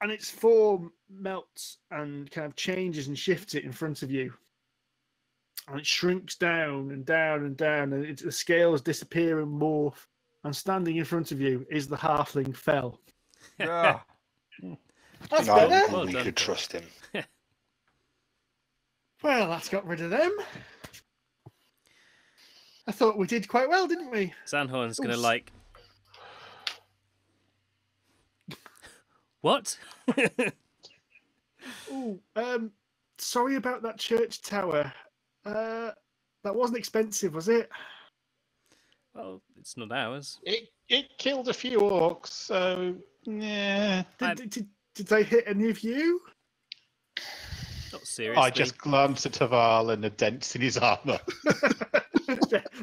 and its form melts and kind of changes and shifts it in front of you. And it shrinks down and down and down, and the scales disappear and morph. And standing in front of you is the halfling Fel. Yeah. That's No, better. Well we done, could Phil. trust him. Well, that's got rid of them. I thought we did quite well, didn't we? Zanhorn's going to Oops. like What? Oh, sorry about that church tower. That wasn't expensive, was it? Well, it's not ours. It killed a few orcs, so yeah. Did they hit any of you? Not seriously. I just glanced at Taval and the dents in his armour.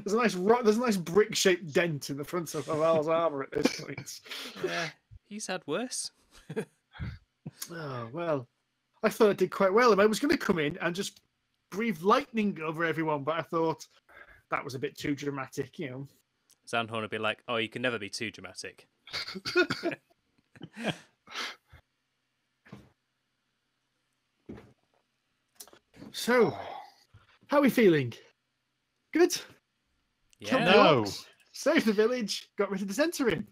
There's a nice brick-shaped dent in the front of Haval's armour at this point. Yeah, he's had worse. Oh well, I thought I did quite well, and I was going to come in and just breathe lightning over everyone, but I thought that was a bit too dramatic, you know. Zandhorn would be like, "Oh, you can never be too dramatic." So, how are we feeling? Good? Killed the Yeah. No. orcs, saved the village, got rid of the Centurion.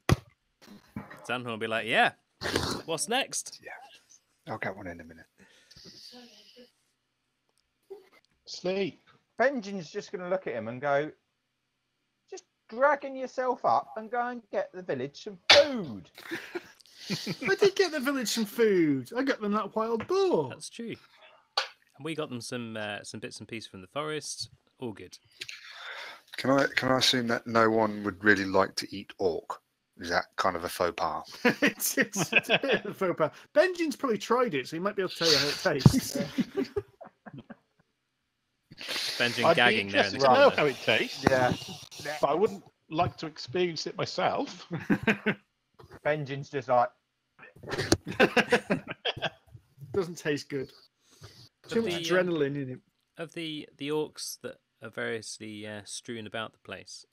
Zandhorn would be like, "Yeah. What's next?" I'll get one in a minute. Sleep. Benjin's just going to look at him and go, just dragging yourself up and go and get the village some food. I did get the village some food. I got them that wild boar. That's true. And we got them some bits and pieces from the forest. All good. Can I assume that no one would really like to eat orc? Is that kind of a faux pas? it's a bit of a faux pas. Benjin's probably tried it, so he might be able to tell you how it tastes. Benjin I'd be gagging there in interested the to know corner. how it tastes, Yeah. but I wouldn't like to experience it myself. Benjin's just like, Doesn't taste good. Too much the, adrenaline in it. Of the orcs that are variously strewn about the place,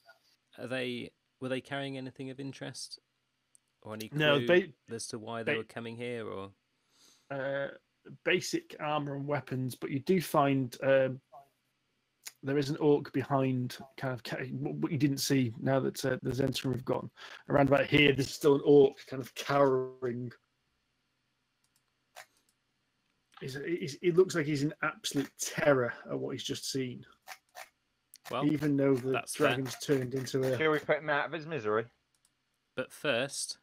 were they carrying anything of interest, or any clue No, as to why they were coming here? Or basic armor and weapons, but you do find there is an orc behind, kind of what you didn't see now that the Zentra have gone. Around about here, there's still an orc kind of cowering. It looks like he's in absolute terror at what he's just seen. well, Even though the that's fair. dragon's turned into a... shall we put him out of his misery? But first,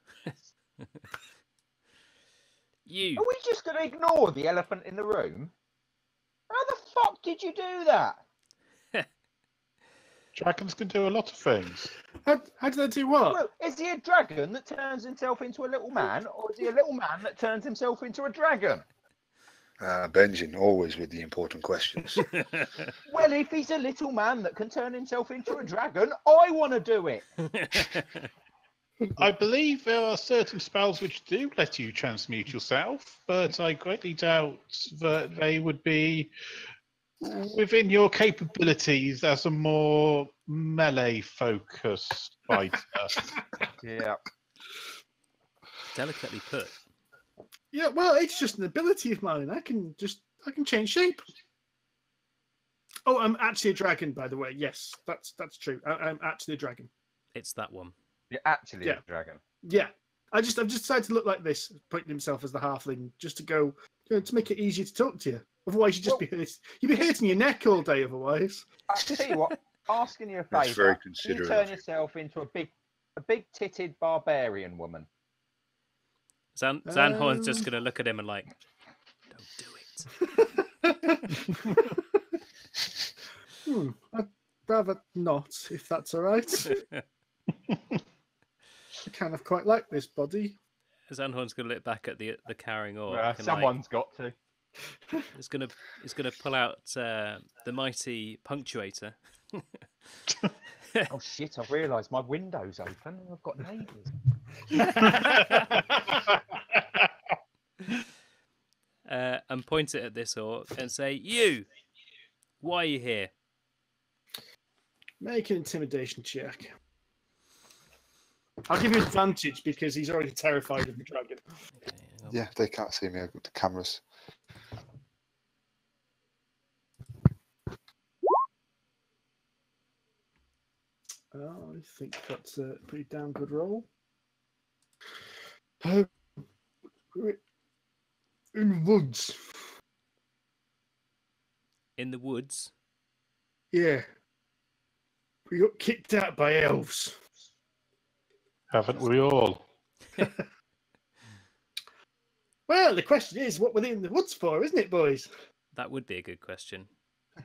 you. Are we just going to ignore the elephant in the room? How the fuck did you do that? Dragons can do a lot of things. How did I do what? Well, is he a dragon that turns himself into a little man, or is he a little man that turns himself into a dragon? Benjin, always with the important questions. Well, if he's a little man that can turn himself into a dragon, I want to do it. I believe there are certain spells which do let you transmute yourself, but I greatly doubt that they would be within your capabilities as a more melee-focused fighter. Yeah. Delicately put. Yeah, well, it's just an ability of mine. I can change shape. Oh, I'm actually a dragon, by the way. Yes, that's true. I'm actually a dragon. It's that one. You're actually Yeah. a dragon. Yeah, I've just decided to look like this, pointing himself as the halfling, just to go, to make it easier to talk to you. Otherwise, you'd be hurting your neck all day. Otherwise, I tell you what, asking you a That's favour. very You considerate turn of you. yourself into a big titted barbarian woman. Zandhorn's just going to look at him and like, don't do it. I'd rather not, if that's all right. I kind of quite like this body. Zandhorn's going to look back at the cowering orc. and, Someone's got to. like, it's going to pull out the mighty punctuator. Oh shit! I've realised my window's open and I've got neighbours. And point it at this orc and say, "You, why are you here?" Make an intimidation check. I'll give you advantage because he's already terrified of the dragon. Yeah, they can't see me. I've got the cameras. Oh, I think that's a pretty damn good roll. In woods. In the woods. Yeah. We got kicked out by elves. Haven't we all? Well, the question is, what were they in the woods for, isn't it, boys? That would be a good question.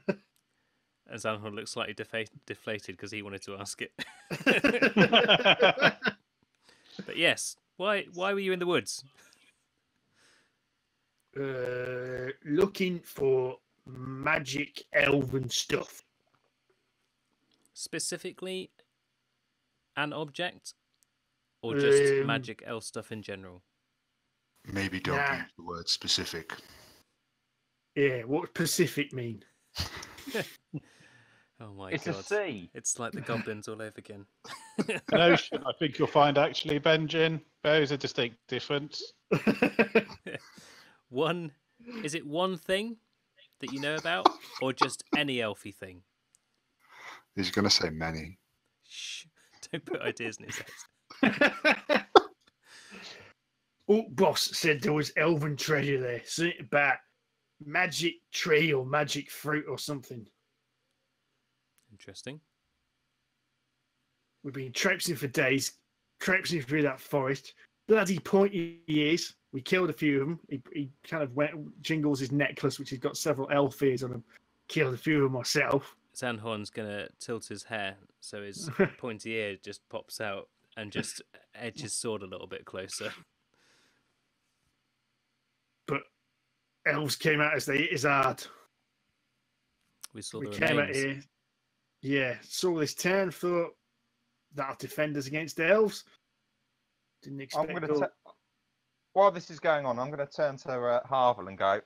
And Zanhorn looks slightly deflated because he wanted to ask it. But yes, why were you in the woods? Looking for magic elven stuff. Specifically, an object, or just Um, magic elf stuff in general? Maybe don't Nah. use the word specific. Yeah, what Pacific mean? Oh my It's god. a C. It's like the goblins all over again. No, I think you'll find actually, Benjin, there is a distinct difference. Is it one thing that you know about, or just any elfy thing? He's going to say many. Shh, don't put ideas in his head. Orc boss said there was elven treasure there. Something about magic tree or magic fruit or something. Interesting. We've been traipsing for days, traipsing through that forest. Bloody pointy ears. We killed a few of them. He kind of jingles his necklace, which has got several elf ears on him. Killed a few of them myself. Zanhorn's gonna tilt his hair so his pointy ear just pops out and just edges his sword a little bit closer. But elves came out as they hit his hard. We saw We the came out remains. here. Yeah, saw this town, thought that'll defend us against the elves. Didn't expect I'm going to. While this is going on, I'm going to turn to Harvel and go.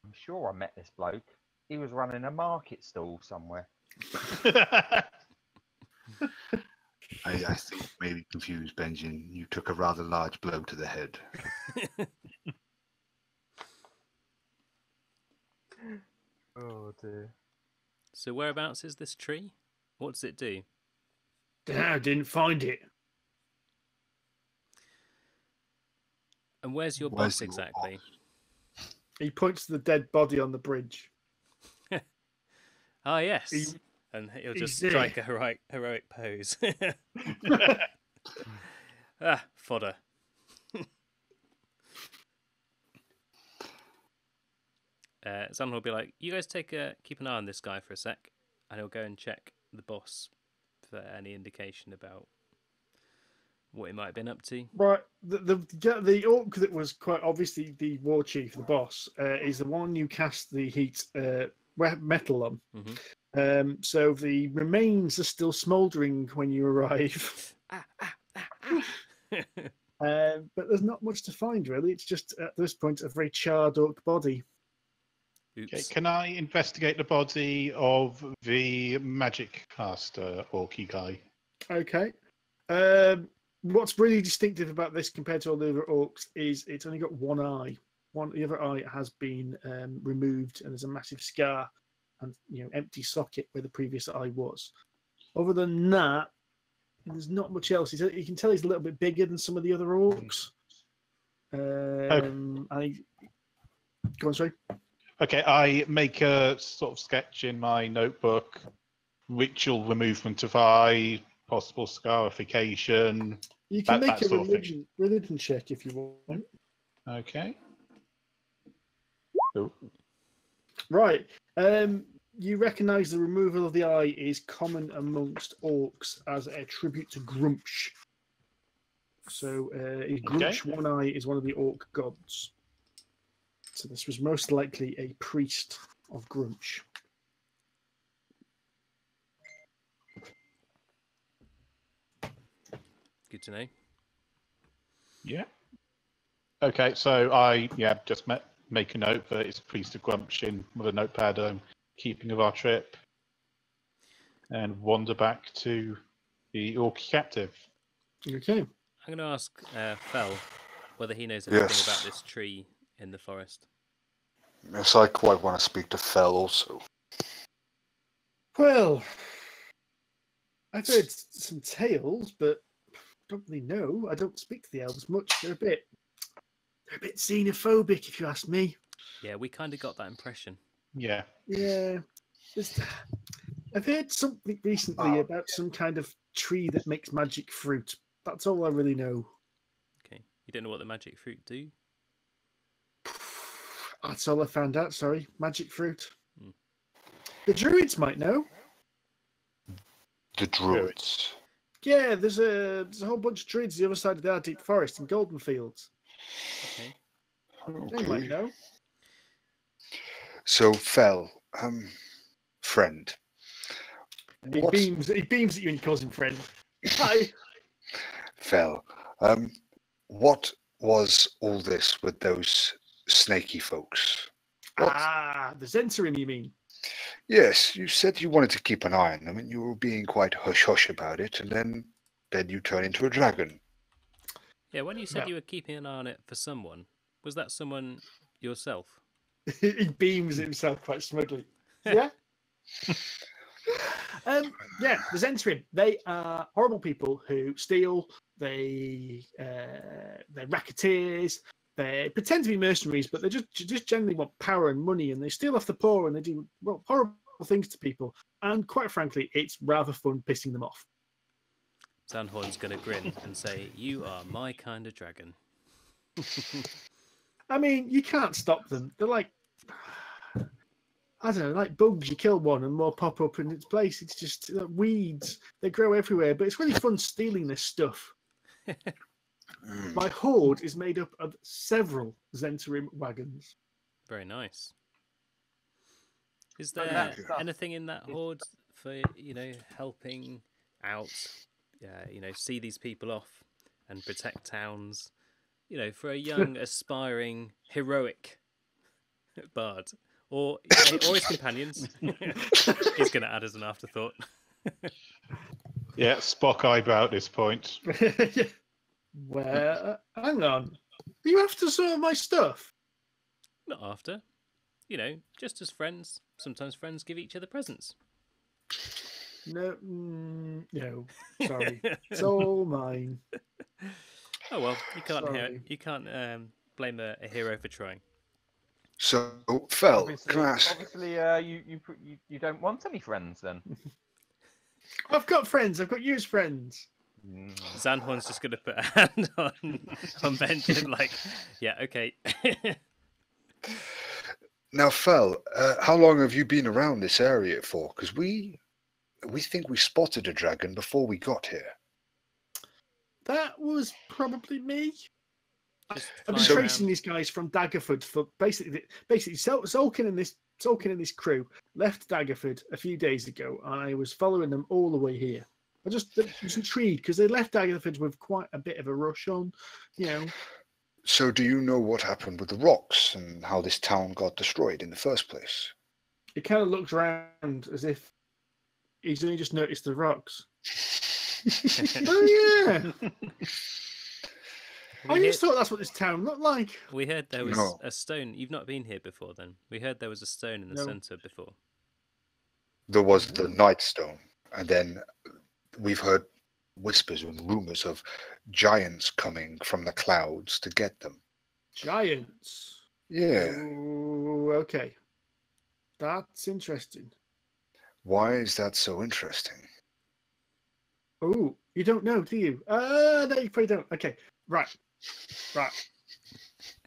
I'm sure I met this bloke. He was running a market stall somewhere. I think maybe confused, Benjin. You took a rather large blow to the head. Oh dear. So whereabouts is this tree? What does it do? Didn't find it. And where's your Where's boss your exactly? He points to the dead body on the bridge. Ah, yes. He- And he'll he's just there. strike a heroic pose. Ah, fodder. Someone will be like, "You guys keep an eye on this guy for a sec," and he'll go and check the boss for any indication about what he might have been up to. Right, the orc that was quite obviously the war chief, the boss, is the one you cast the heat metal on. Mm-hmm. So the remains are still smouldering when you arrive. But there's not much to find really. It's just at this point a very charred orc body. Oops. Okay, can I investigate the body of the magic caster orky guy? Okay. What's really distinctive about this compared to all the other orcs is it's only got one eye. The other eye has been removed, and there's a massive scar and empty socket where the previous eye was. Other than that, there's not much else. You can tell he's a little bit bigger than some of the other orcs. Go on, sorry. Okay, I make a sort of sketch in my notebook. Ritual removement of eye, possible scarification. You can make that a sort of thing. religion check if you want. Okay. Oh, Right. You recognise the removal of the eye is common amongst orcs as a tribute to Grumsh. So Grumsh, one eye, is one of the orc gods. So this was most likely a priest of Grumsh. Good to know. yeah. Okay, so I just make a note that it's Priest of Grumption with a notepad keeping of our trip, and wander back to the orc captive. Okay. I'm going to ask Fel whether he knows anything Yes. about this tree in the forest. Yes, I quite want to speak to Fel also. Well, I've heard some tales, but don't really know. I don't speak to the elves much. They're a bit xenophobic, if you ask me. Yeah, we kind of got that impression. Yeah. Yeah. I've heard something recently about some kind of tree that makes magic fruit. That's all I really know. Okay. You don't know what the magic fruit do? That's all I found out. Sorry, magic fruit. Hmm. The druids might know. The druids. Yeah, there's a whole bunch of druids the other side of the Arctic Forest in Golden Fields. Okay. They might Okay. know. So, Fel, friend. He What, beams at you and he calls him friend. Hi. Fel, what was all this with those snaky folks? What? Ah, the Zensarim, you mean? Yes, you said you wanted to keep an eye on them, and you were being quite hush-hush about it, and then you turn into a dragon. Yeah, when you said No. you were keeping an eye on it for someone, was that someone yourself? He beams at himself quite smugly. Yeah. Yeah, the Zensarim. They are horrible people who steal. They're racketeers. They pretend to be mercenaries, but they just generally want power and money, and they steal off the poor, and they do horrible things to people. And quite frankly, it's rather fun pissing them off. Sandhorn's going to grin and say, "You are my kind of dragon." I mean, you can't stop them. They're like, I don't know, like bugs. You kill one and more pop up in its place. It's just weeds. They grow everywhere, but it's really fun stealing this stuff. My horde is made up of several Zensarim wagons. Very nice. Is And there that stuff anything in that horde for helping out? See these people off and protect towns. For a young, aspiring, heroic bard, or his companions. He's going to add as an afterthought. Yeah, Spock eyebrow at this point. Well, hang on. Are you after some of my stuff? Not after. Just as friends. Sometimes friends give each other presents. No, no. Sorry, it's all mine. Oh well, you can't Sorry. you can't blame a hero for trying. So, Fel, Obviously, can I ask? obviously you don't want any friends then. I've got friends. I've got you as friends. Zanhorn's just going to put a hand on Benjin, like, yeah, okay. Now, Fel, how long have you been around this area for? Because we think we spotted a dragon before we got here. That was probably me. Just I've been flying tracing around. these guys from Daggerford for basically Sulkin and this crew left Daggerford a few days ago, and I was following them all the way here. I was intrigued because they left Daggerford with quite a bit of a rush on, So, do you know what happened with the rocks and how this town got destroyed in the first place? He kind of looks around as if he's only just noticed the rocks. Oh yeah. I just thought that's what this town looked like. We heard there was No. a stone. You've not been here before, then. We heard there was a stone in the No. centre before. There was the Nightstone, and then we've heard whispers and rumors of giants coming from the clouds to get them. Giants. Yeah. Ooh, okay. That's interesting. Why is that so interesting? Oh, you don't know, do you? No, you probably don't. Okay, right.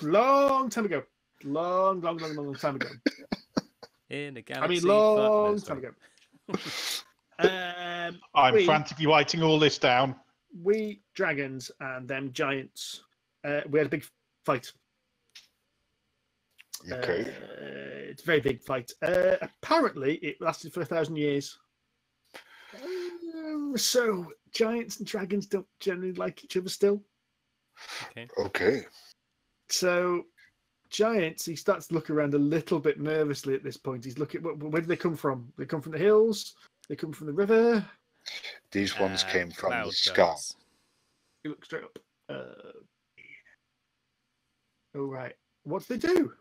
Long time ago. Long time ago. In a I galaxy. mean, long time ago. I'm we- frantically writing all this down. We dragons and them giants. We had a big fight. Okay. It's a very big fight. Apparently, it lasted for 1,000 years. So giants and dragons don't generally like each other still. Okay. Okay. So giants, he starts to look around a little bit nervously at this point. He's looking, where do they come from? They come from the hills. They come from the river. These ones came from Cloud the sky. giants. He looks straight up. All right. What do they do?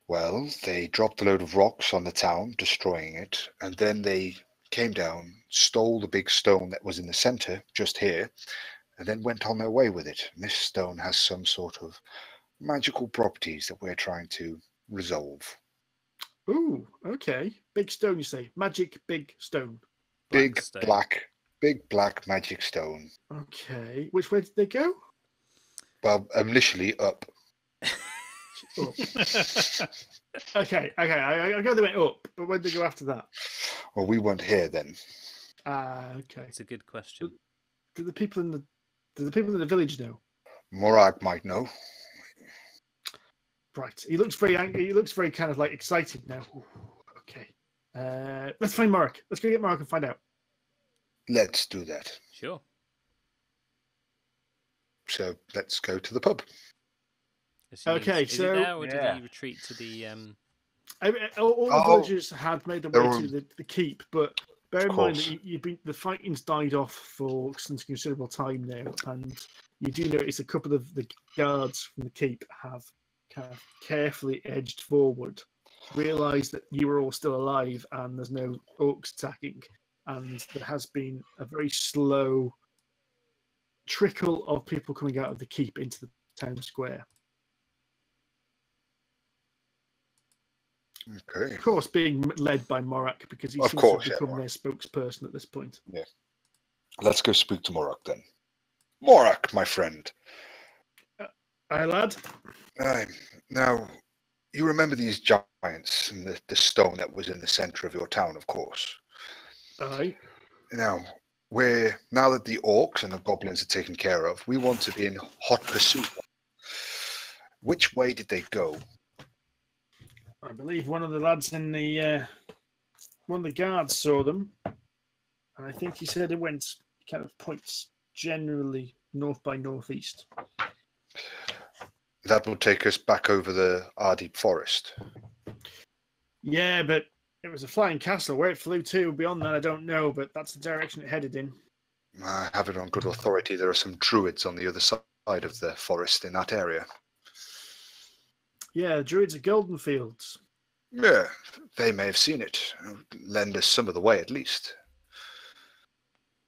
Well, they dropped a load of rocks on the town, destroying it, and then they came down, stole the big stone that was in the center, just here, and then went on their way with it. And this stone has some sort of magical properties that we're trying to resolve. Ooh, okay. Big stone, you say? Magic big stone. Big stone. black magic stone. Okay. Which way did they go? Well, initially up. Up. Okay. I go they went up, but when did they go after that? Well, we weren't here then. Okay. It's a good question. Do the people in the village know? Morag might know. Right. He looks very angry. He looks very kind of like excited now. Ooh, okay. Let's find Mark. Let's go get Mark and find out. Let's do that. Sure. So let's go to the pub. Okay, is he so- there, or Yeah. did he retreat to the? All the villagers had made their They're way all- to the keep, but bear in Of mind course. that the fighting's died off for some considerable time now, and you do notice a couple of the guards from the keep have kind of carefully edged forward, realise that you are all still alive and there's no orcs attacking, and there has been a very slow trickle of people coming out of the keep into the town square. Okay. Of course, being led by Morak because he Of seems course, to yeah, have become Morak. their spokesperson at this point. Let's go speak to Morag then. Morag, my friend. Aye, lad. Now, you remember these giants and the stone that was in the center of your town, of course. Aye. Now, now that the orcs and the goblins are taken care of, we want to be in hot pursuit. Which way did they go? I believe one of the lads in the one of the guards saw them, and I think he said it went kind of points generally north by northeast. That will take us back over the Ardeep forest. Yeah, but it was a flying castle. Where it flew to beyond that, I don't know, but that's the direction it headed in. I have it on good authority. There are some druids on the other side of the forest in that area. Yeah, the druids of Golden Fields. Yeah, they may have seen it. Lend us some of the way, at least.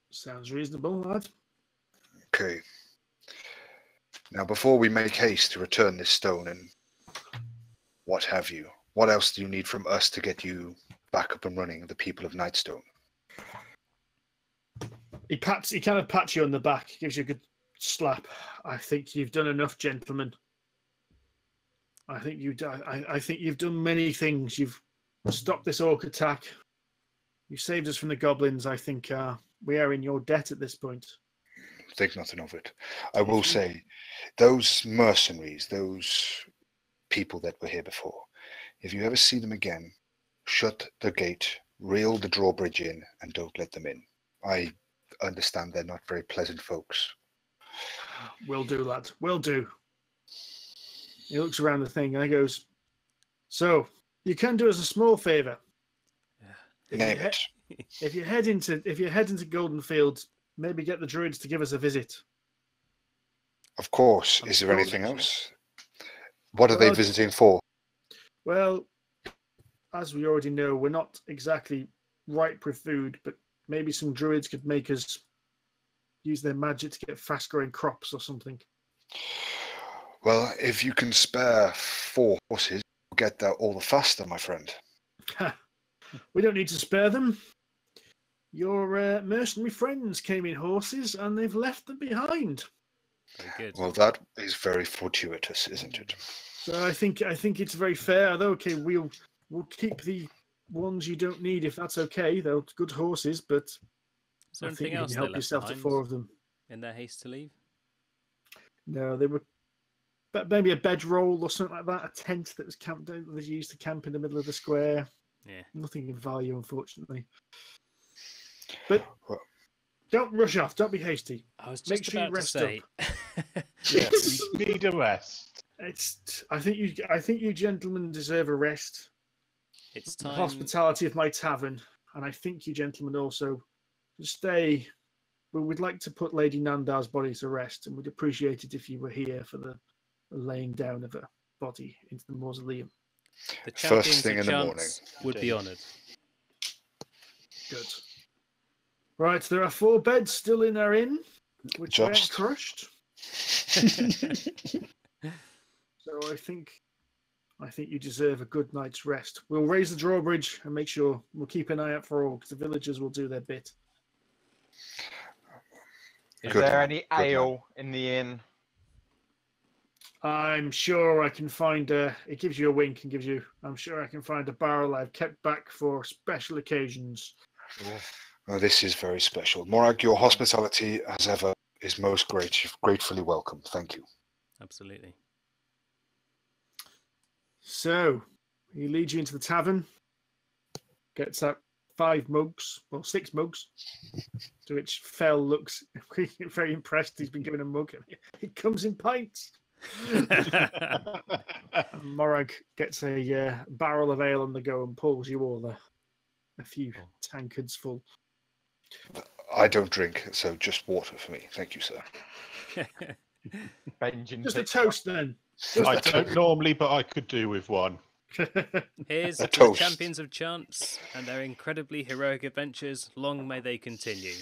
Sounds reasonable, lad. Okay. Now, before we make haste to return this stone and what have you, what else do you need from us to get you back up and running, the people of Nightstone? He kind of pats you on the back, gives you a good slap. I think you've done enough, gentlemen. I think you've done many things. You've stopped this orc attack. You saved us from the goblins. I think we are in your debt at this point. Think nothing of it. I will say, those mercenaries, those people that were here before, if you ever see them again, shut the gate, reel the drawbridge in, and don't let them in. I understand they're not very pleasant folks. Will do, lad. Will do. He looks around the thing and he goes, "So you can do us a small favour. Name it. If you head into Golden Fields, maybe get the druids to give us a visit." Of course. Of Is there course. anything else? What are they Well, visiting for? Well, as we already know, we're not exactly ripe with food, but maybe some druids could make us use their magic to get fast-growing crops or something. Well, if you can spare 4 horses, you'll get there all the faster, my friend. We don't need to spare them. Your mercenary friends came in horses, and they've left them behind. Very good. Well, that is very fortuitous, isn't it? So I think it's very fair. Although, okay, we'll keep the ones you don't need if that's okay. They're good horses, but Is there I think anything you else can they help left yourself to behind 4 of them. in their haste to leave? No, they were maybe a bedroll or something like that, a tent that was camped out that they used to camp in the middle of the square. Yeah. Nothing of value, unfortunately. But Well- don't rush off. Don't be hasty. I was Make just sure you about to rest say. Yes, we need a rest. I think you gentlemen deserve a rest. It's The time. hospitality of my tavern, and I think you gentlemen also stay. But we'd like to put Lady Nandar's body to rest, and we'd appreciate it if you were here for the laying down of her body into the mausoleum. The First champions thing of in the chance would be honoured. Good. Right, there are 4 beds still in our inn, which aren't Just. crushed. So I think you deserve a good night's rest. We'll raise the drawbridge and make sure we'll keep an eye out for all, because the villagers will do their bit. Is Good there man, any good man. ale in the inn? I'm sure I can find a. It gives you a wink and gives you. I'm sure I can find a barrel I've kept back for special occasions. Oh, this is very special. Morag, your hospitality, as ever, is most gratefully welcome. Thank you. Absolutely. So he leads you into the tavern. Gets out 5 mugs, well, 6 mugs. To which Fell looks very impressed. He's been given a mug. It comes in pints. Morag gets a barrel of ale on the go and pulls you all a few tankards full. I don't drink, so just water for me. Thank you, sir. Benjin Just a picks up. toast then. I don't normally, but I could do with one. Here's A to the toast. champions of chance and their incredibly heroic adventures. Long may they continue.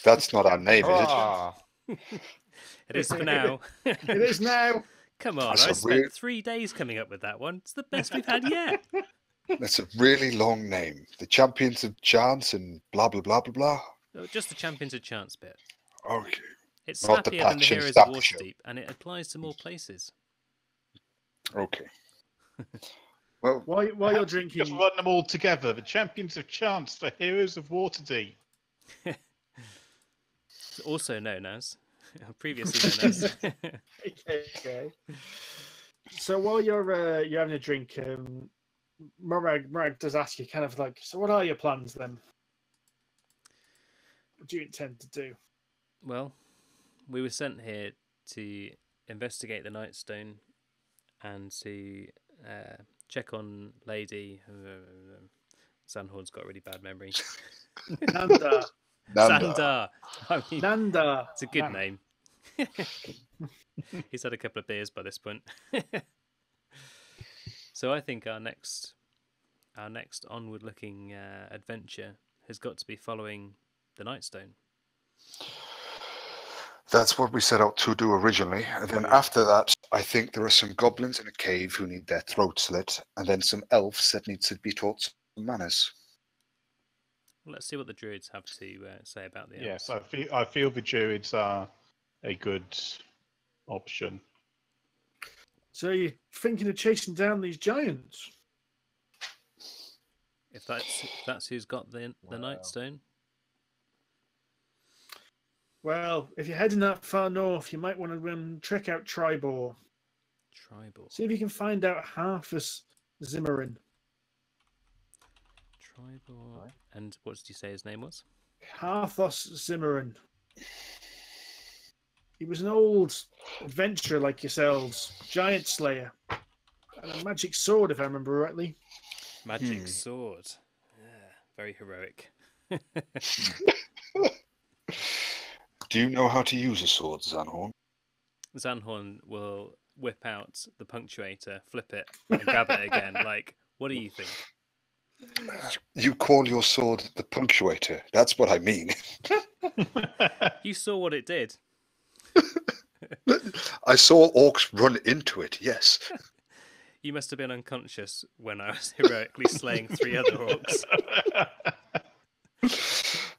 That's not our name, is it? Ah, It is for now. It is now. Come on, That's I a spent weird- 3 days coming up with that one. It's the best we've had yet. That's a really long name. The champions of chance and blah, blah, blah, blah, blah. No, just the champions of chance bit. Okay. It's Not the snappier than the patch and heroes of staff show. Waterdeep, and it applies to more places. Okay. Well, While you're drinking, Just run them all together. The champions of chance, the heroes of Waterdeep. Also known as, previously known as. okay. So while you're having a drink, Morag does ask you kind of like, so what are your plans then? What do you intend to do? Well, we were sent here to investigate the Nightstone and to check on Lady. Sandhorn's got a really bad memory. Nanda. Sandar. I mean, Nanda. it's a good name. He's had a couple of beers by this point. So I think our next onward-looking adventure has got to be following the Nightstone. that's what we set out to do originally. And then after that, I think there are some goblins in a cave who need their throats slit, and then some elves that need to be taught some manners. Well, let's see what the druids have to say about the elves. Yes, I feel the druids are a good option. So you're thinking of chasing down these giants? If that's who's got the Nightstone. Well, if you're heading that far north, you might want to check out Tribor. Tribal. See if you can find out half as Zimmerin. Tribal. And what did you say his name was? Harthos Zimmerin. He was an old adventurer like yourselves, giant slayer, and a magic sword, if I remember rightly. Magic sword. Yeah, very heroic. Do you know how to use a sword, Zanhorn? Zanhorn will whip out the punctuator, flip it, and grab it again. Like, what do you think? You call your sword the punctuator. That's what I mean. You saw what it did. I saw orcs run into it, yes. You must have been unconscious when I was heroically slaying 3 other orcs.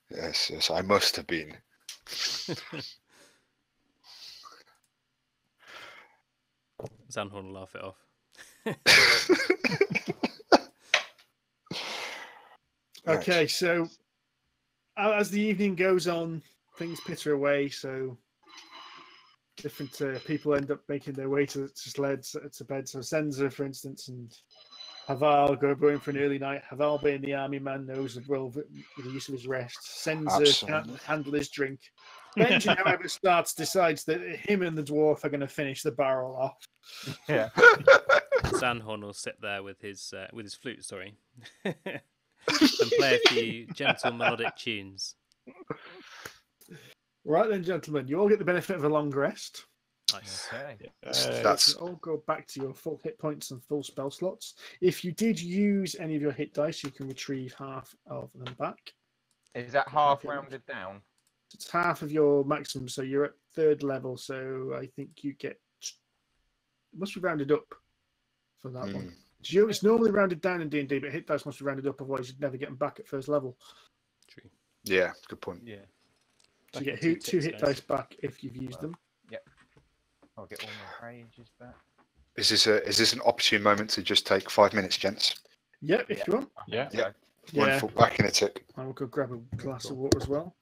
Yes, I must have been. Zanhorn will laugh it off. Okay, so as the evening goes on, things pitter away. So different people end up making their way to sleds to bed. So Cenza, for instance, and Haval going for an early night. Haval, being the army man, knows the use of his rest. Cenza Absolutely. can't handle his drink. Benjin, however, decides that him and the dwarf are going to finish the barrel off. yeah. Zanhorn will sit there with his flute, sorry, and play a few gentle melodic tunes. Right then, gentlemen, you all get the benefit of a long rest. Nice. Okay. That's You all go back to your full hit points and full spell slots. If you did use any of your hit dice, you can retrieve half of them back. Is that half rounded down? It's half of your maximum, so you're at 3rd level. So I think you get. It must be rounded up for that one. It's normally rounded down in D&D, but hit dice must be rounded up, otherwise you'd never get them back at 1st level. True. yeah, good point. Yeah. So you get 2 hit dice back if you've used them. I'll get all my rages back. Is this an opportune moment to just take 5 minutes, gents? Yep, if you want. Yeah. Yeah. Yeah. Wonderful. Back in a tick. I will go grab a glass of water as well.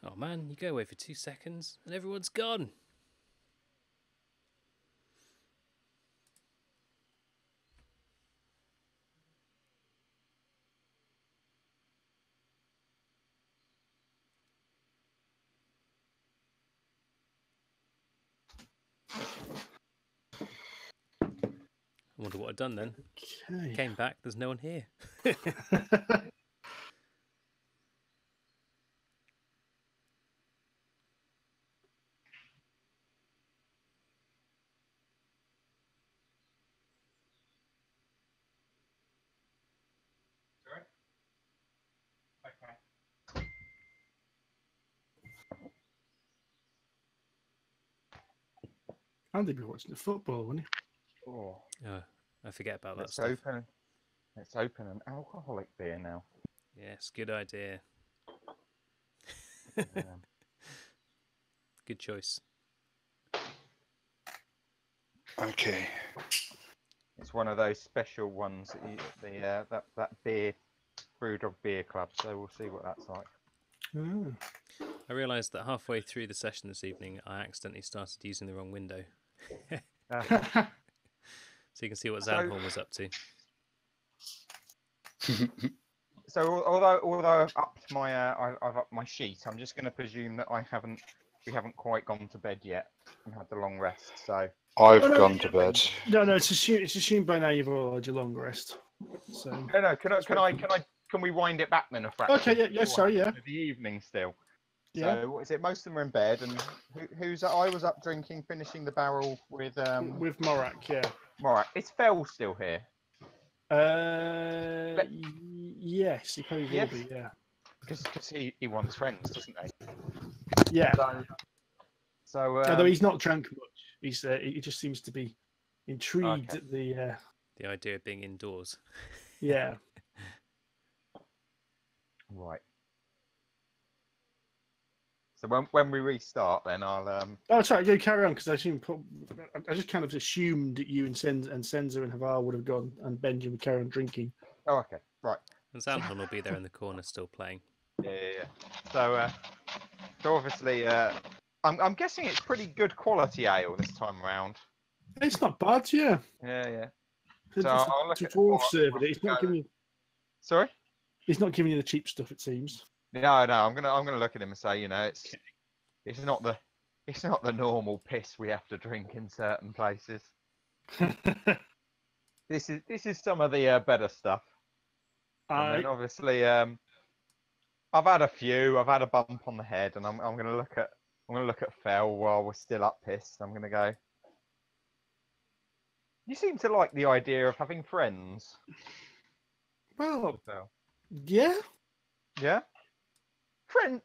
Oh man, you go away for 2 seconds and everyone's gone. I wonder what I'd done then. Okay. Came back, there's no one here. Okay. Andy be watching the football, wouldn't Oh, Oh, I forget about that let's stuff. open. Let's open an alcoholic beer now. Yes, good idea. Um, Good choice. Okay. it's one of those special ones that beer Brewdog Beer Club. So we'll see what that's like. you? I realised that halfway through the session this evening, I accidentally started using the wrong window. Oh. So you can see what So- Zanhorn was up to. So although I've upped my I've upped my sheet, I'm just going to presume that we haven't quite gone to bed yet and had the long rest. So I've Oh, no, gone to bed. No, it's assumed by now you've all had your long rest. So. no, can we wind it back then a fraction? Okay, yeah, sorry, yeah. The evening still. Yeah. So what is it? Most of them are in bed, and who's I was up drinking, finishing the barrel with With Morak, yeah. Morak. Is Fell still here? Yes, he probably will Yes. be, yeah. Because he wants friends, doesn't he? Yeah. So Although he's not drunk much, he just seems to be intrigued Okay. at the The idea of being indoors. yeah. right. So when we restart, then I'll Oh, sorry, go carry on because I just kind of assumed that you and Cenza and Havar would have gone, and Benjin would carry on drinking. Oh, okay, right. And Zanhorn will be there in the corner still playing. Yeah. So obviously, I'm guessing it's pretty good quality ale this time around. It's not bad, yeah. Yeah. It's So I'll look a at the dwarf quality serving once it. It's we not go giving then. you. Sorry. He's not giving you the cheap stuff. It seems. No, I'm gonna look at him and say, it's not the normal piss we have to drink in certain places. This is some of the better stuff. And then obviously, I've had a few. I've had a bump on the head, and I'm gonna look at Fel while we're still up pissed. I'm gonna go. You seem to like the idea of having friends. Well, Fel. yeah. Yeah.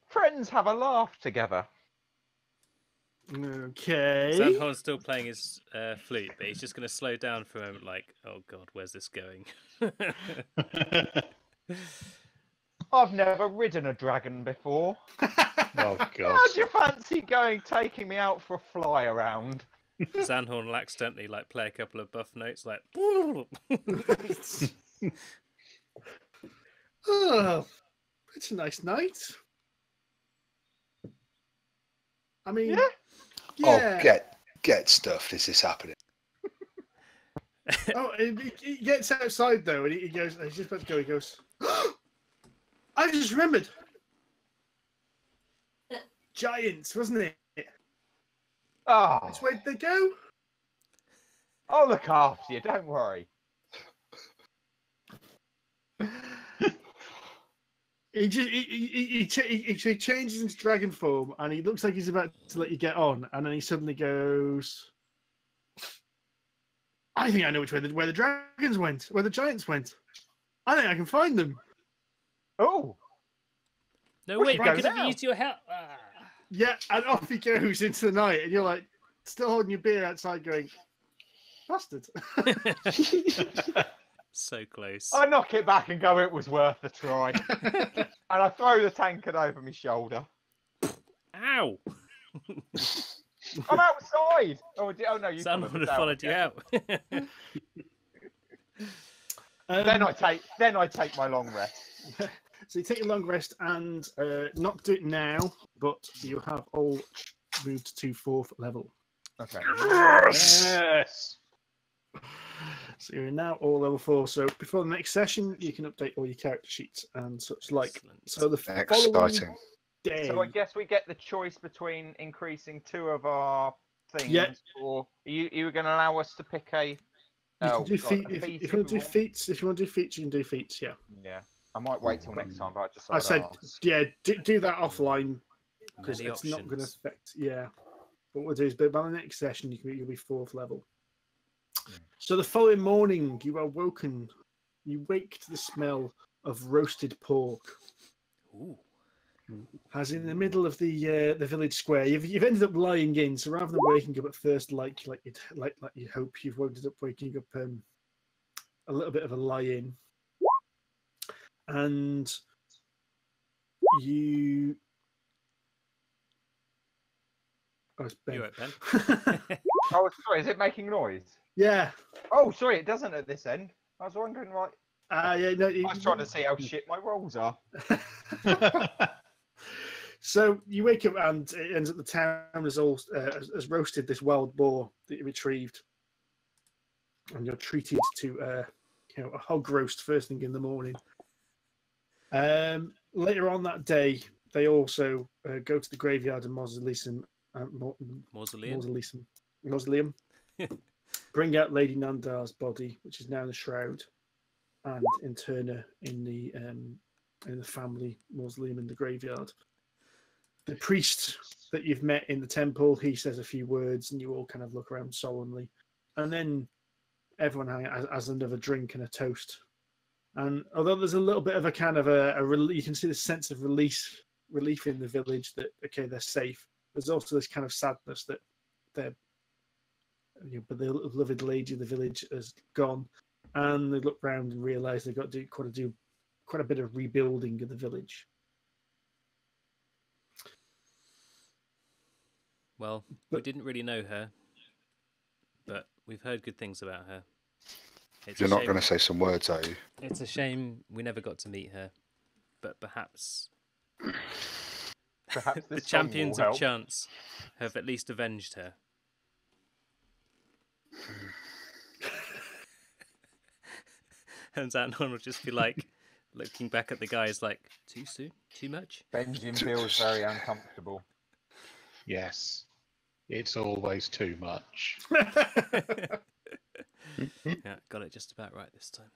Friends have a laugh together. Okay. Sandhorn's still playing his flute, but he's just going to slow down for a moment, like, oh god, where's this going? I've never ridden a dragon before. Oh God. How'd you fancy taking me out for a fly around? Sandhorn will accidentally like play a couple of buff notes, like. Oh, it's a nice night. I mean, yeah. Oh, get stuffed. Is this happening? Oh, he gets outside though, and he goes. He's just about to go. He goes. I just remembered. Giants, wasn't it? Oh, That's where they go. I'll look after you. Don't worry. He changes into dragon form, and he looks like he's about to let you get on, and then he suddenly goes. I think I know where the dragons went, where the giants went. I think I can find them. Oh. No, Where'd wait, you we go could have now? used your help. Ah. Yeah, and off he goes into the night, and you're like, still holding your beer outside, going, bastard. So close. I knock it back and go, it was worth a try. And I throw the tankard over my shoulder. Ow! I'm outside. Oh no, you Someone followed would us have followed you yeah. out. Then I take my long rest. So you take a long rest and not do it now, but you have all moved to 4th level. Okay. Yes. So you're now all level 4. So before the next session, you can update all your character sheets and such like. Excellent. So the following Exciting. day. So I guess we get the choice between increasing 2 of our things, Yeah. or you were going to allow us to pick a. You can Oh, do God, feat, a if feat you want to do we want. feats, you can do feats. Yeah. Yeah, I might wait till next time, but I just. I said, ask. yeah, do that offline because Many it's not going to options. affect. Yeah. What we'll do is, but by the next session, you'll be 4th level. So the following morning, you are woken. You wake to the smell of roasted pork. Ooh. As in the middle of the village square, you've ended up lying in. So rather than waking up at first, like you hope, you've ended up waking up a little bit of a lie-in, and you. Oh, it's Ben. You right, Ben? Oh, sorry. Is it making noise? Yeah. Oh, sorry. It doesn't at this end. I was wondering, like, Yeah. No. I was trying to see how shit my rolls are. So you wake up and it ends up the town has roasted this wild boar that you retrieved, and you're treated to a hog roast first thing in the morning. Later on that day, they also go to the graveyard and mausoleum, bring out Lady Nandar's body, which is now in the shroud, and intern her in the family mausoleum in the graveyard. The priest that you've met in the temple, he says a few words, and you all kind of look around solemnly, and then everyone has another drink and a toast. And although there's a little bit of a kind of you can see the sense of relief in the village that they're safe. There's also this kind of sadness that but the beloved lady of the village has gone, and they look around and realise they've got to do quite a bit of rebuilding of the village. Well, we didn't really know her, but we've heard good things about her. It's You're a not shame- going to say some words, are you? It's a shame we never got to meet her, but perhaps Perhaps the this song champions will of help. chance have at least avenged her. And Xandon will just be like, looking back at the guys like, too soon? Too much? Benjin feels very uncomfortable. Yes. It's always too much. Yeah, got it just about right this time.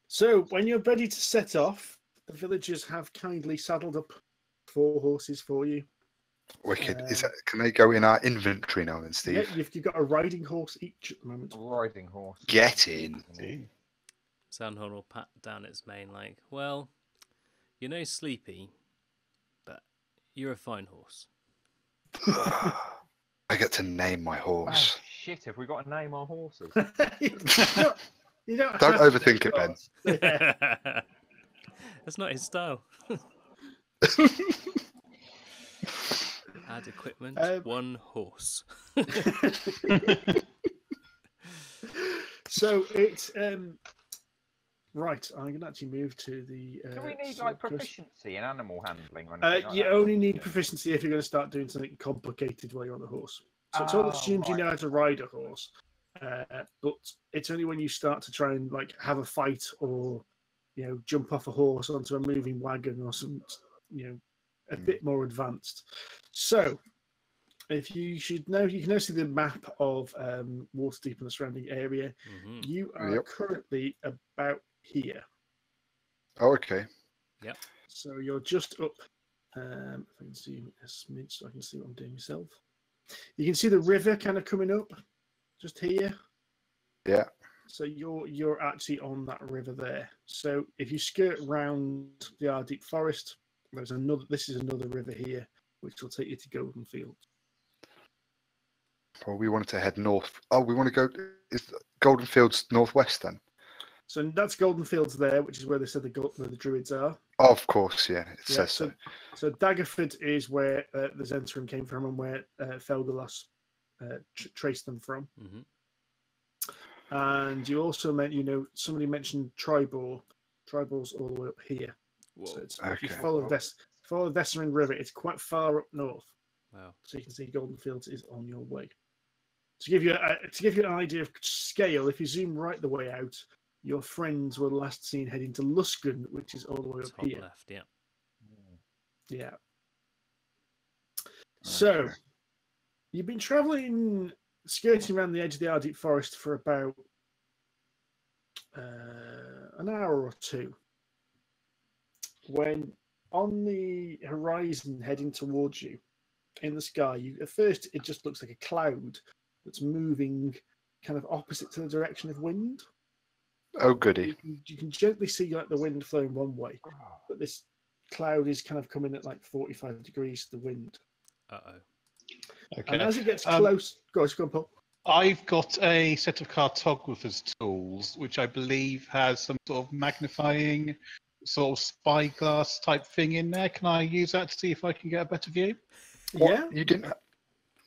So when you're ready to set off, the villagers have kindly saddled up 4 horses for you. Wicked. Can they go in our inventory now then, Yeah, Steve? you've got a riding horse each at the moment. Riding horse. Get in. Soundhorn will pat down its mane like, well, you know Sleepy, but you're a fine horse. I get to name my horse. Oh, shit, have we got to name our horses? You don't Don't have to, overthink it, but- Ben. Yeah. That's not his style. Add equipment, one horse. So it's right. I'm going to actually move to the. Do we need so like close- proficiency in animal handling? Or anything like You that? only need proficiency if you're going to start doing something complicated while you're on the horse. So it all assumes you know how to ride a horse, but it's only when you start to try and like have a fight or jump off a horse onto a moving wagon or some a bit more advanced. So if you should know, you can now see the map of Waterdeep and the surrounding area. Mhm. You are currently about here. Oh, okay. Yep. So you're just up. If I can see a smidge, so I can see what I'm doing myself. You can see the river kind of coming up, just here. Yeah. So you're actually on that river there. So if you skirt round the Ardeep Forest, there's another. This is another river here, which will take you to Golden Fields. Well, we wanted to head north. Oh, we want to go. Is Golden Fields northwest then? So that's Golden Fields there, which is where they said where the druids are. Oh, of course, yeah. It Yeah, says so. So Daggerford is where the Zentrum came from and where Felgalos traced them from. Mhm. And you also somebody mentioned Tribor. Tribor's all the way up here. Whoa. So it's, if you Okay. follow the Vesserin River, it's quite far up north. Wow. So you can see Golden Fields is on your way. To give you an idea of scale, if you zoom right the way out, your friends were last seen heading to Luskan, which is all the way up Top here. left, yeah. Yeah. So Okay. you've been travelling, skirting around the edge of the Ardeep Forest for about an hour or two. When on the horizon, heading towards you, in the sky, at first it just looks like a cloud that's moving kind of opposite to the direction of wind. Oh, goody. You can gently see like the wind flowing one way, but this cloud is kind of coming at like 45 degrees to the wind. Uh-oh. Okay. And as it gets close, go on, Paul. I've got a set of cartographer's tools, which I believe has some sort of magnifying, sort of spyglass type thing in there. Can I use that to see if I can get a better view? What? Yeah.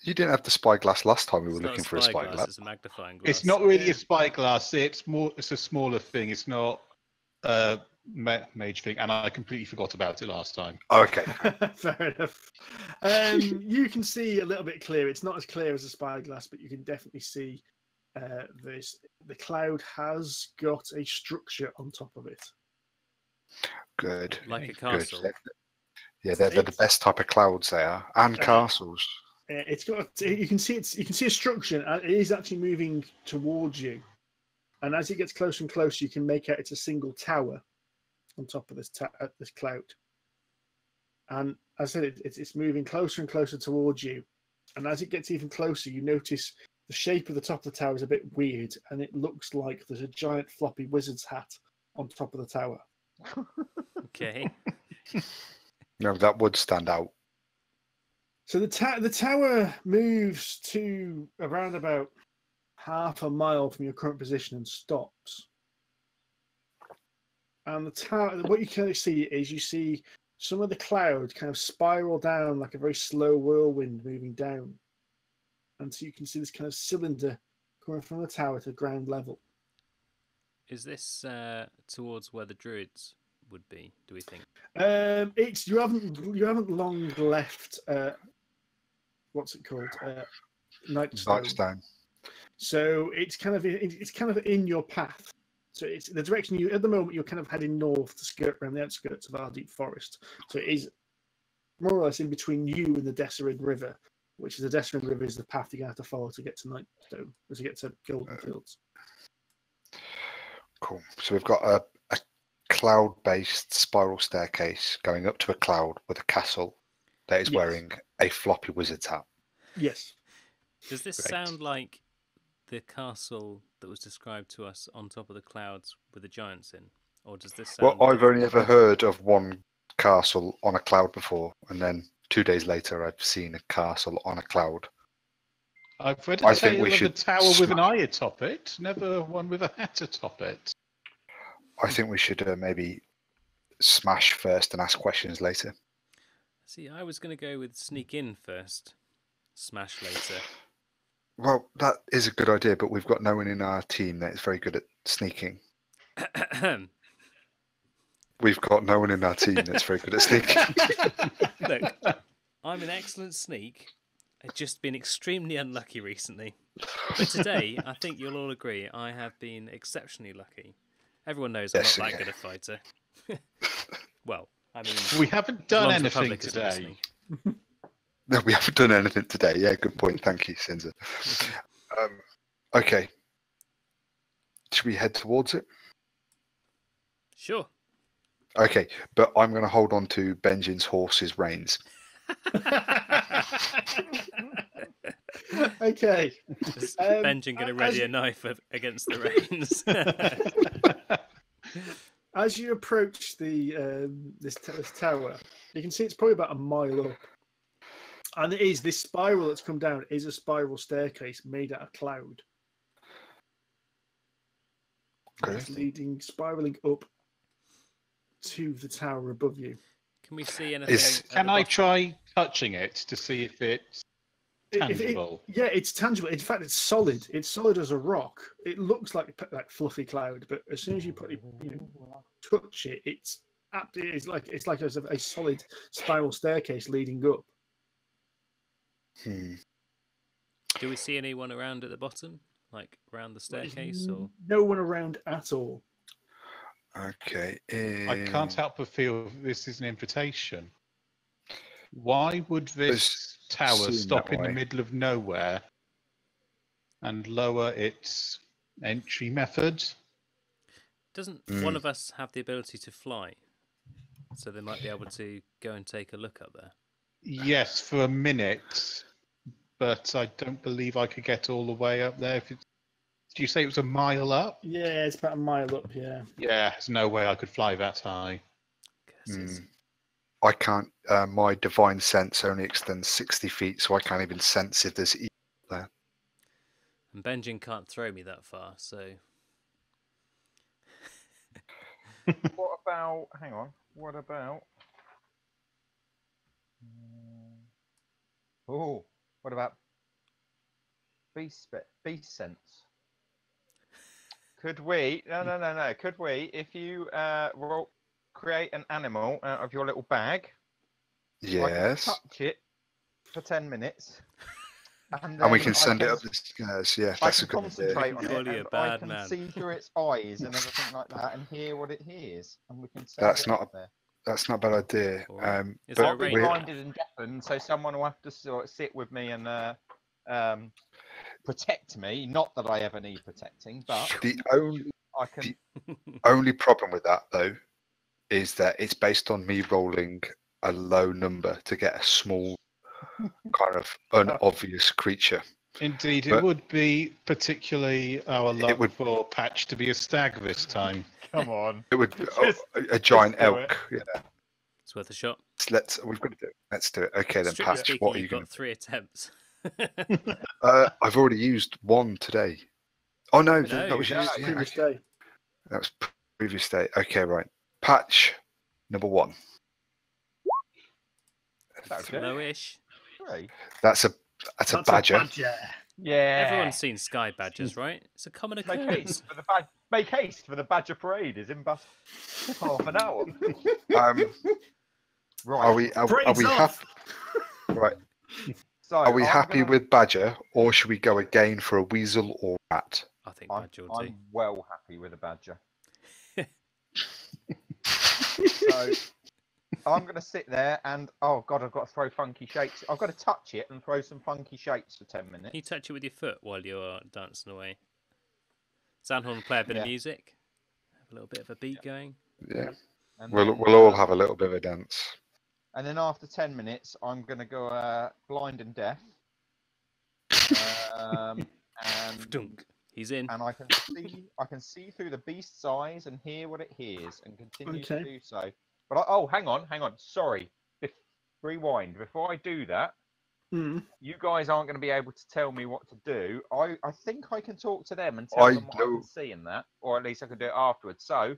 You didn't have the spyglass last time we were It's not looking for a spyglass. It's a magnifying glass. It's not really Yeah. a spyglass. It's a smaller thing. It's not a mage thing, and I completely forgot about it last time. Oh, okay. Fair enough. You can see a little bit clear. It's not as clear as a spyglass, but you can definitely see this. The cloud has got a structure on top of it. Good. Like a Good. castle. Yeah, they're the best type of clouds they are, and castles. It's got. You can see it's. You can see a structure. And it is actually moving towards you, and as it gets closer and closer, you can make out it's a single tower on top of this this cloud. And as I said, it's moving closer and closer towards you. And as it gets even closer, you notice the shape of the top of the tower is a bit weird, and it looks like there's a giant floppy wizard's hat on top of the tower. Okay. No, that would stand out. So the tower moves to around about half a mile from your current position and stops. And the tower, what you kind of see is you see some of the cloud kind of spiral down like a very slow whirlwind moving down. And so you can see this kind of cylinder coming from the tower to ground level. Is this towards where the druids would be, do we think? It's you haven't long left what's it called? Nightstone. Nightstone. So it's kind of in your path. So it's the direction you at the moment you're kind of heading north to skirt around the outskirts of Ardeep Forest. So it is more or less in between you and the Desserin River, which is the Desserin River is the path you're gonna have to follow to get to Nightstone, to get to Golden Fields. Cool. So we've got a cloud-based spiral staircase going up to a cloud with a castle that is Yes. wearing a floppy wizard's hat. Yes. Does this Great. sound like the castle that was described to us on top of the clouds with the giants in? Or does this Well, sound I've different? only ever heard of one castle on a cloud before, and then 2 days later, I've seen a castle on a cloud. I've read I a think tale we of a should tower with an eye atop it, never one with a hat atop it. I think we should maybe smash first and ask questions later. See, I was going to go with sneak in first, smash later. Well, that is a good idea, but we've got no one in our team that is very good at sneaking. We've got no one in our team that's very good at sneaking. Look, I'm an excellent sneak. I've just been extremely unlucky recently. But today, I think you'll all agree, I have been exceptionally lucky. Everyone knows I'm Yes, not that okay. good a fighter. Well, I mean, We haven't as done long as anything Republic isn't today. listening. No, we haven't done anything today. Yeah, good point. Thank you, Cenza. Okay. Should we head towards it? Sure. Okay, but I'm going to hold on to Benjin's horse's reins. Okay. Is Benjin going to ready a knife against the reins? As you approach the this tower, you can see it's probably about a mile up, and it is this spiral that's come down is a spiral staircase made out of cloud. Okay. It's leading, spiraling up to the tower above you. Can we see anything? Is- at Can the I bottom? try touching it to see if it's tangible? Yeah, it's tangible. In fact, it's solid. It's solid as a rock. It looks like fluffy cloud, but as soon as you touch it, it's like a solid spiral staircase leading up. Hmm. Do we see anyone around at the bottom? Like around the staircase? There's Or no one around at all. Okay. I can't help but feel this is an invitation. Why would this tower seen stop that in the way. middle of nowhere and lower its entry method? doesn't one of us have the ability to fly? So they might be able to go and take a look up there. Yes, for a minute, but I don't believe I could get all the way up there. Did you say it was a mile up? Yeah, it's about a mile up. Yeah. Yeah, there's no way I could fly that high. Curses. I can't. My divine sense only extends 60 feet, so I can't even sense if there's evil there. And Benjin can't throw me that far, so What about? Hang on. What about? Oh, what about beast sense? Could we? No. Could we? If you create an animal out of your little bag, I can Yes. touch it for 10 minutes, And we then can I send it can- up the stairs. Yeah, I that's a can good idea. concentrate on Call it, you a and I bad can man. see through its eyes and everything like that, and hear what it hears, and we can send That's it not up there. That's not a bad idea. All right. Is But there a I'll be range? blinded and deafened, so someone will have to sort of sit with me and protect me. Not that I ever need protecting, but the I can. only problem with that, though, is that it's based on me rolling a low number to get a small, kind of unobvious creature. Indeed, But- it would be particularly our luck would- for Patch to be a stag this time. Come on. It would Just- a giant do elk. Yeah. It's worth a shot. We've got to do it. Let's do it. Okay, then, Strictly Patch. speaking, What are you you've going got 3 attempts. to? I've already used one today. Oh no, No, that was no, used. you Yeah, Previous okay. day. That was previous day. Okay, right. Patch number 1. That's it. Lowish. Great. That's a badger. Yeah. Everyone's seen sky badgers, right? It's a common Make occurrence. haste for the make haste for the Badger Parade is in bus half an hour. Right. Are we Brains happy? off. Right. So Are we I'm happy gonna- with badger, or should we go again for a weasel or rat? I think I'm, badger will do. I'm well happy with a badger. So I'm going to sit there and oh god, I've got to throw funky shapes. I've got to touch it and throw some funky shapes for 10 minutes. Can you touch it with your foot while you're dancing away? Soundhorn, play a bit of Yeah. music. Have a little bit of a beat going. Yeah. And We'll then, all have a little bit of a dance. And then after 10 minutes, I'm going to go blind and deaf. and Dunk. He's in. I can see through the beast's eyes and hear what it hears, and continue to do so. But oh, hang on. Sorry. Rewind. Before I do that, you guys aren't going to be able to tell me what to do. I think I can talk to them and tell them what I can see in that, or at least I can do it afterwards. So,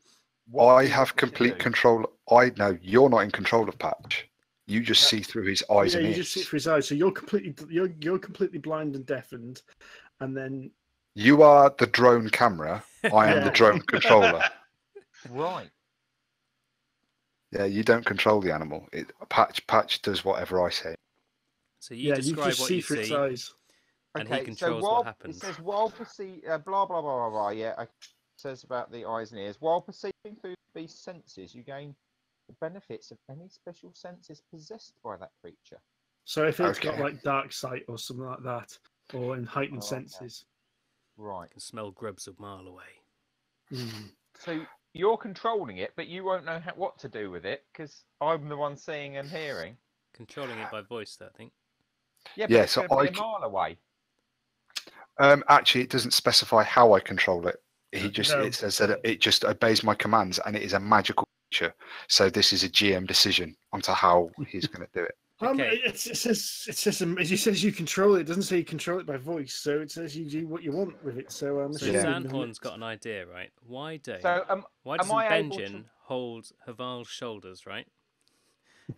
I have complete control. I know you're not in control of Patch. You just see through his eyes and ears. You just see through his eyes. So you're completely blind and deafened, and then you are the drone camera. I am the drone controller. Right. Yeah, you don't control the animal. Patch does whatever I say. So you describe what you through see, its eyes. and he controls what happens. It says while perceiving, blah blah blah blah blah. Yeah, it says about the eyes and ears. While perceiving through these senses, you gain the benefits of any special senses possessed by that creature. So if it's got like dark sight or something like that, or in heightened senses, right? You can smell grubs a mile away. So you're controlling it, but you won't know what to do with it because I'm the one seeing and hearing. Controlling it by voice, I think. Yeah, but it's going to be a mile away. Actually, it doesn't specify how I control it. It says that it just obeys my commands, and it is a magical creature. So this is a GM decision onto how he's going to do it. Okay. It says you control it. It doesn't say you control it by voice, so it says you do what you want with it. So Sandhorn's got an idea, right? Why doesn't Benjin hold Haval's shoulders, right?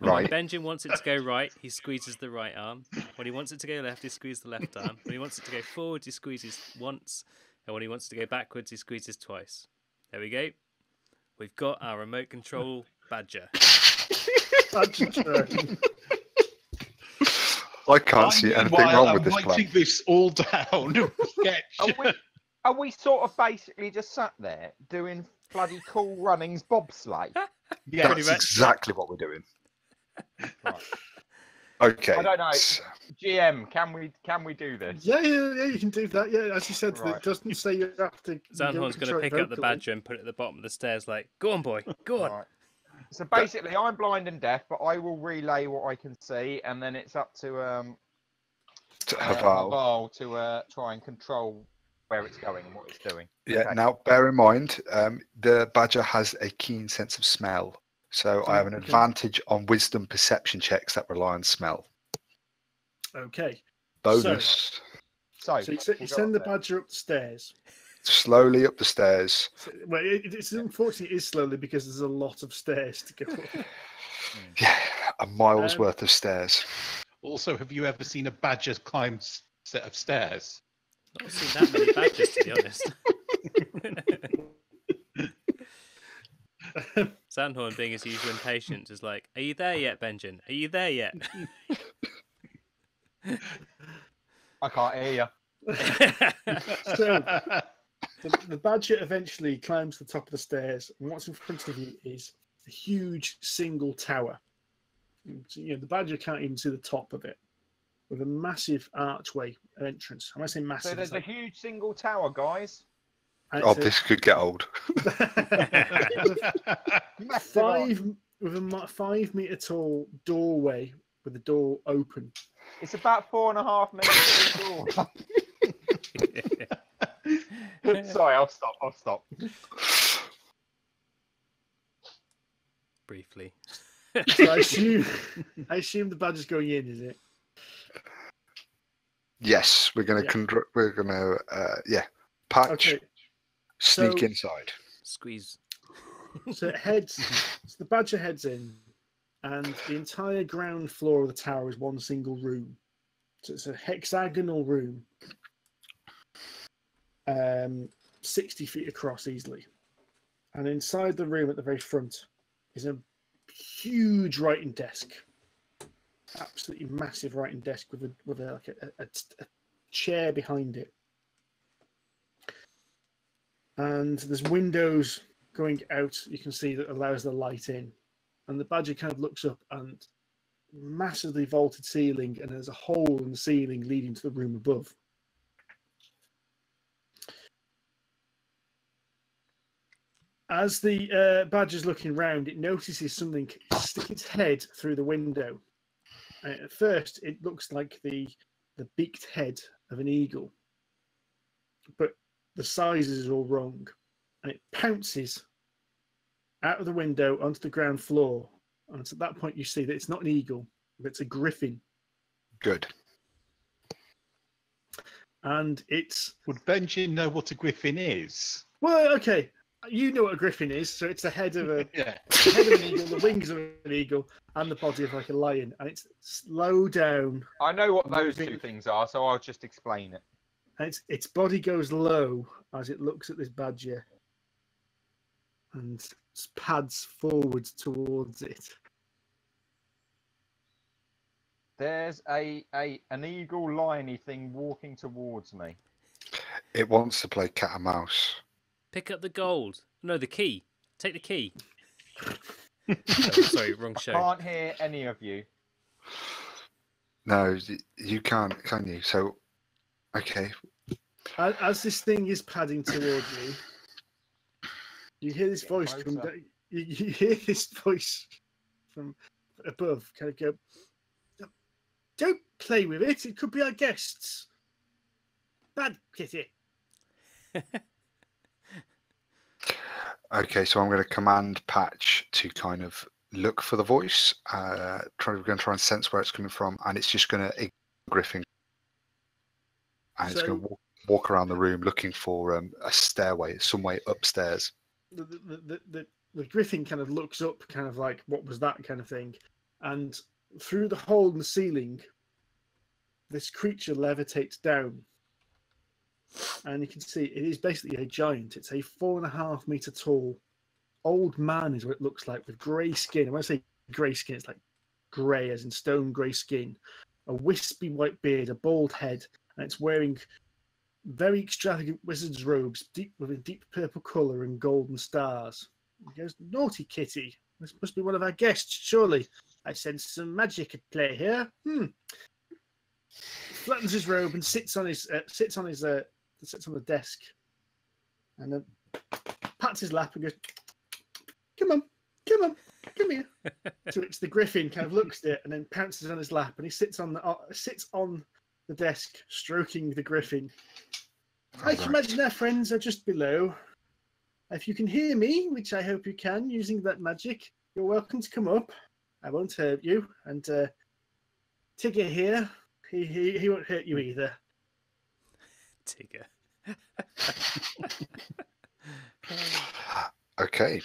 Right. When Benjin wants it to go right, he squeezes the right arm. When he wants it to go left, he squeezes the left arm. When he wants it to go forward, he squeezes once. And when he wants to go backwards, he squeezes twice. There we go. We've got our remote control badger. I can't see anything wrong with this plan. I'm writing this all down. Are we sort of basically just sat there doing bloody Cool Runnings bobsleigh? Yeah, that's exactly what we're doing. Right. Okay. I don't know. GM, can we do this? Yeah, you can do that. Yeah, as you said, it doesn't say you have to. Zanhorn's going to pick up the badger and put it at the bottom of the stairs like, go on, boy, go on. Right. So basically, I'm blind and deaf, but I will relay what I can see, and then it's up to Haval to try and control where it's going and what it's doing. Yeah. Okay. Now, bear in mind, the badger has a keen sense of smell, so I have an advantage on wisdom perception checks that rely on smell. Okay. Bonus. So you send the badger up the stairs. Slowly up the stairs. Well, it's unfortunately it is slowly because there's a lot of stairs to go up. Yeah, a mile's worth of stairs. Also, have you ever seen a badger climb set of stairs? Not seen that many badgers, to be honest. Sandhorn, being his usual impatient, is like, "Are you there yet, Benjin? Are you there yet?" I can't hear you. So the badger eventually climbs to the top of the stairs, and what's in front of you is a huge single tower. So, the badger can't even see the top of it, with a massive archway entrance. When I say massive, so there's a huge single tower, guys. Oh, this could get old. With a 5 meter tall doorway with the door open. It's about 4.5 minutes to the door. Sorry, I'll stop. Briefly. So I assume the badger's going in, is it? Yes, we're gonna patch. Okay. Sneak inside. Squeeze. So the badger heads in, and the entire ground floor of the tower is one single room. So it's a hexagonal room, 60 feet across easily. And inside the room at the very front is a huge writing desk, absolutely massive writing desk with a chair behind it. And there's windows going out, you can see, that allows the light in. And the badger kind of looks up, and massively vaulted ceiling, and there's a hole in the ceiling leading to the room above. As the badger's looking round, it notices something stick its head through the window. At first, it looks like the beaked head of an eagle. but the sizes are all wrong, and it pounces out of the window onto the ground floor. And it's at that point you see that it's not an eagle, but it's a griffin. Good. And it's Would Benjin know what a griffin is? well, okay. You know what a griffin is, so it's the head of a Yeah. the head of an eagle, the wings of an eagle, and the body of like a lion, and it's slow down. I know what those Moving. two things are, so I'll just explain it. And its body goes low as it looks at this badger, and pads forward towards it. There's an eagle liony thing walking towards me. It wants to play cat and mouse. Pick up the gold. No, the key. Take the key. Oh, sorry, wrong show. Can't hear any of you. No, you can't, can you? So, okay. As this thing is padding towards you hear this Get voice closer. come down. You hear this voice from above, kind of go, "Don't play with it. It could be our guests. Bad kitty." Okay, so I'm going to command Patch to kind of look for the voice. We're going to try and sense where it's coming from, and it's just going to ignore Griffin. And it's going to walk around the room looking for a stairway, some way upstairs. The griffin kind of looks up, kind of like, "What was that?" kind of thing, and through the hole in the ceiling, this creature levitates down, and you can see it is basically a giant. It's a 4.5 meter tall old man, is what it looks like, with grey skin. And when I say grey skin, it's like grey, as in stone grey skin, a wispy white beard, a bald head, and it's wearing very extravagant wizard's robes, with a deep purple colour and golden stars. He goes, "Naughty kitty, this must be one of our guests, surely. I sense some magic at play here." Flattens his robe and sits on the desk, and then pats his lap and goes, come here." To which the griffin kind of looks at it and then pounces on his lap, and he sits on the desk, stroking the griffin. "I can imagine our friends are just below. If you can hear me, which I hope you can, using that magic, you're welcome to come up. I won't hurt you. And Tigger here, he won't hurt you either." Tigger. Okay.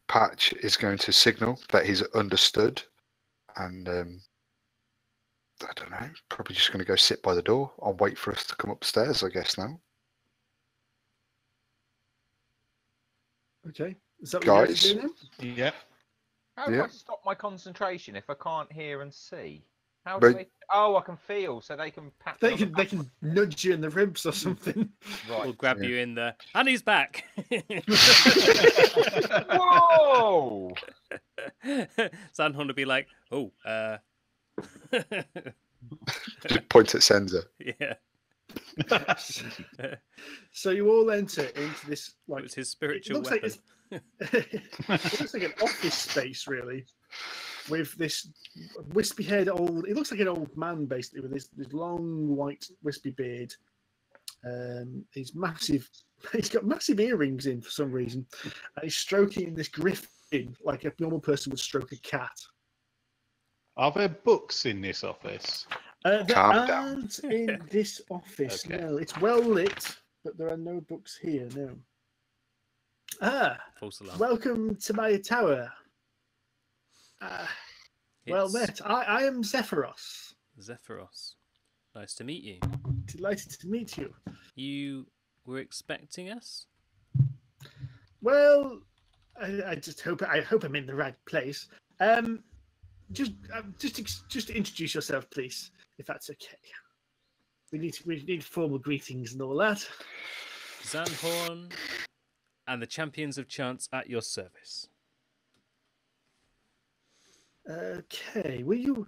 Patch is going to signal that he's understood, and I don't know, probably just going to go sit by the door. I'll wait for us to come upstairs, I guess, now. Okay. Is that what Guys. you're going to do now? Yeah. How do Yeah. I stop my concentration if I can't hear and see? How But- do they? Oh, I can feel, so they can pat. me They on the can back. nudge you in the ribs or something. We'll Right. grab Yeah. you in the... And he's back! Whoa! Sandhorn would be like, "Oh, Just point at Cenza. yeah." So you all enter into this, It like, was his it spiritual looks weapon. like it looks like an office space, really, with this wispy-haired old. It looks like an old man, basically, with this long white wispy beard. He's massive. He's got massive earrings in for some reason, and he's stroking this griffin like a normal person would stroke a cat. Are there books in this office? There Calm down. aren't in this office. Okay. No, it's well lit, but there are no books here. No. False alarm. Welcome to my tower. Well It's met. I am Zephyros. Zephyros. Nice to meet you. Delighted to meet you. You were expecting us? Well, I just hope I'm in the right place. Just introduce yourself, please, if that's okay. We need formal greetings and all that. Sandhorn and the champions of chance at your service. Okay. Were you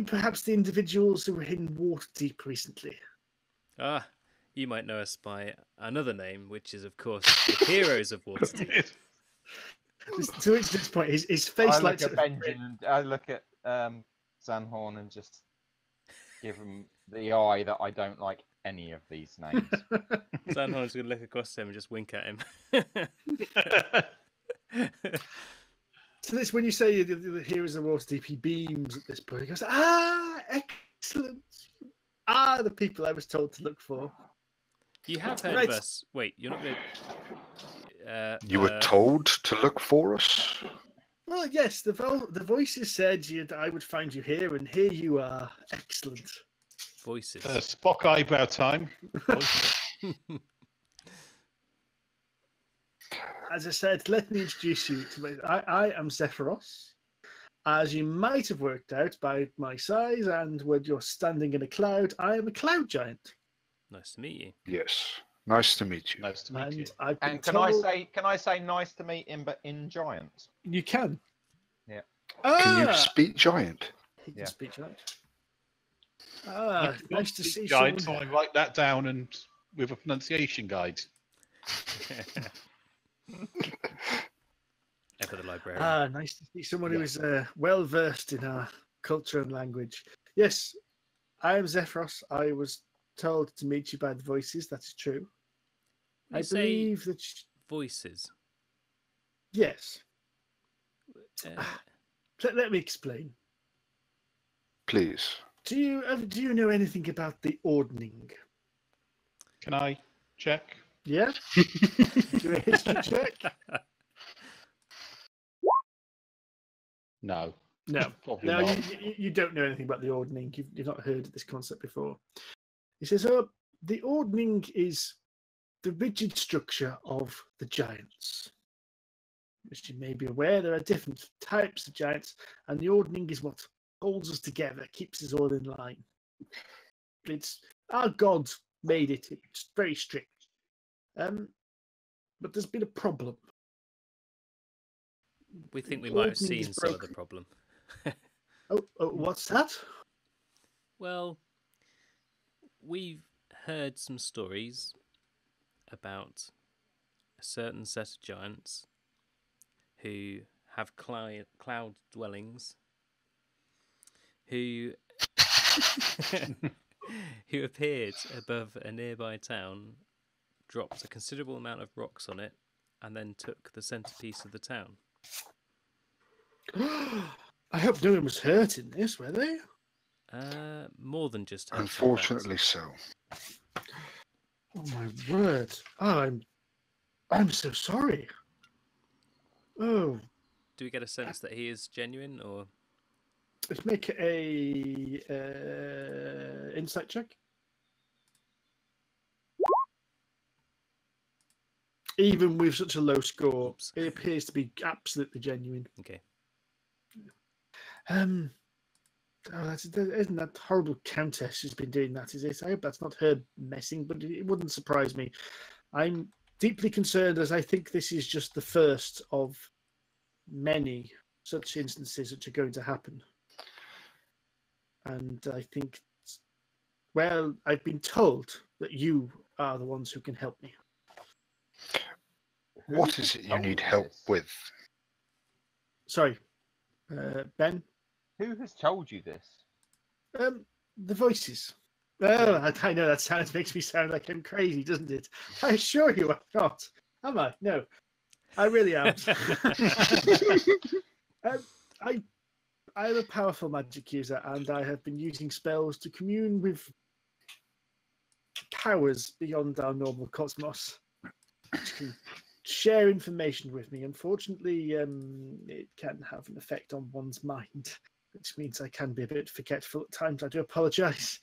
perhaps the individuals who were in Waterdeep recently? Ah, you might know us by another name, which is, of course, the Heroes of Waterdeep. To which this point, his face I look lights at up. Benjin and I look at Zanhorn and just give him the eye that I don't like any of these names. Sandhorn's going to look across him and just wink at him. So this, when you say the heroes of Waterdeep, he beams at this point. He goes, "Ah, excellent! Ah, the people I was told to look for." You have heard Right. of us. Wait, you're not going to... You were told to look for us? Well, yes, the voices said I would find you here, and here you are. Excellent. Voices. Spock eyebrow time. As I said, let me introduce you to I am Zephyros. As you might have worked out by my size and when you're standing in a cloud, I am a cloud giant. Nice to meet you. Yes. Nice to meet you. Nice to meet you. And I've been And can told... I say nice to meet him, but in giant? You can. Yeah. Can you Ah! speak giant? He can Yeah. speak giant. Ah, nice to see Guide, someone. so I write that down and with a pronunciation guide. Ever the librarian. Ah, nice to see someone who is well versed in our culture and language. Yes, I am Zephyros. I was told to meet you by the voices. That is true. You I say believe that. voices. Yes. Uh, Let me explain. Please. Do you know anything about the ordning? Can I check? Yeah. Do a history check. No. No. Probably No, not. you don't know anything about the ordning. You've not heard of this concept before. He says, "Oh, the ordning is the rigid structure of the giants. As you may be aware, there are different types of giants, and the ordning is what holds us together, keeps us all in line. It's our God made it. It's very strict. But there's been a problem. we think we The might have ordning is seen some of the broken. problem. Oh, what's that? Well, we've heard some stories about a certain set of giants who have cloud dwellings, who who appeared above a nearby town, dropped a considerable amount of rocks on it, and then took the centerpiece of the town. I hope no one was hurt in this, were they? More than just hurt, in fact. Unfortunately so. Oh my word! Oh, I'm so sorry. Oh, Do we get a sense that he is genuine, or let's make a insight check. Even with such a low score, Oops. it appears to be absolutely genuine. okay? Oh, isn't that horrible countess who's been doing that? Is it? I hope that's not her messing, but it wouldn't surprise me. I'm deeply concerned, as I think this is just the first of many such instances which are going to happen. And I think, well, I've been told that you are the ones who can help me. What is it you need help with? Sorry, Ben. Who has told you this? The voices. Oh, I know that makes me sound like I'm crazy, doesn't it? I assure you I'm not. Am I? No, I really am. I'm a powerful magic user, and I have been using spells to commune with powers beyond our normal cosmos, which can share information with me. Unfortunately, it can have an effect on one's mind, which means I can be a bit forgetful at times. I do apologise.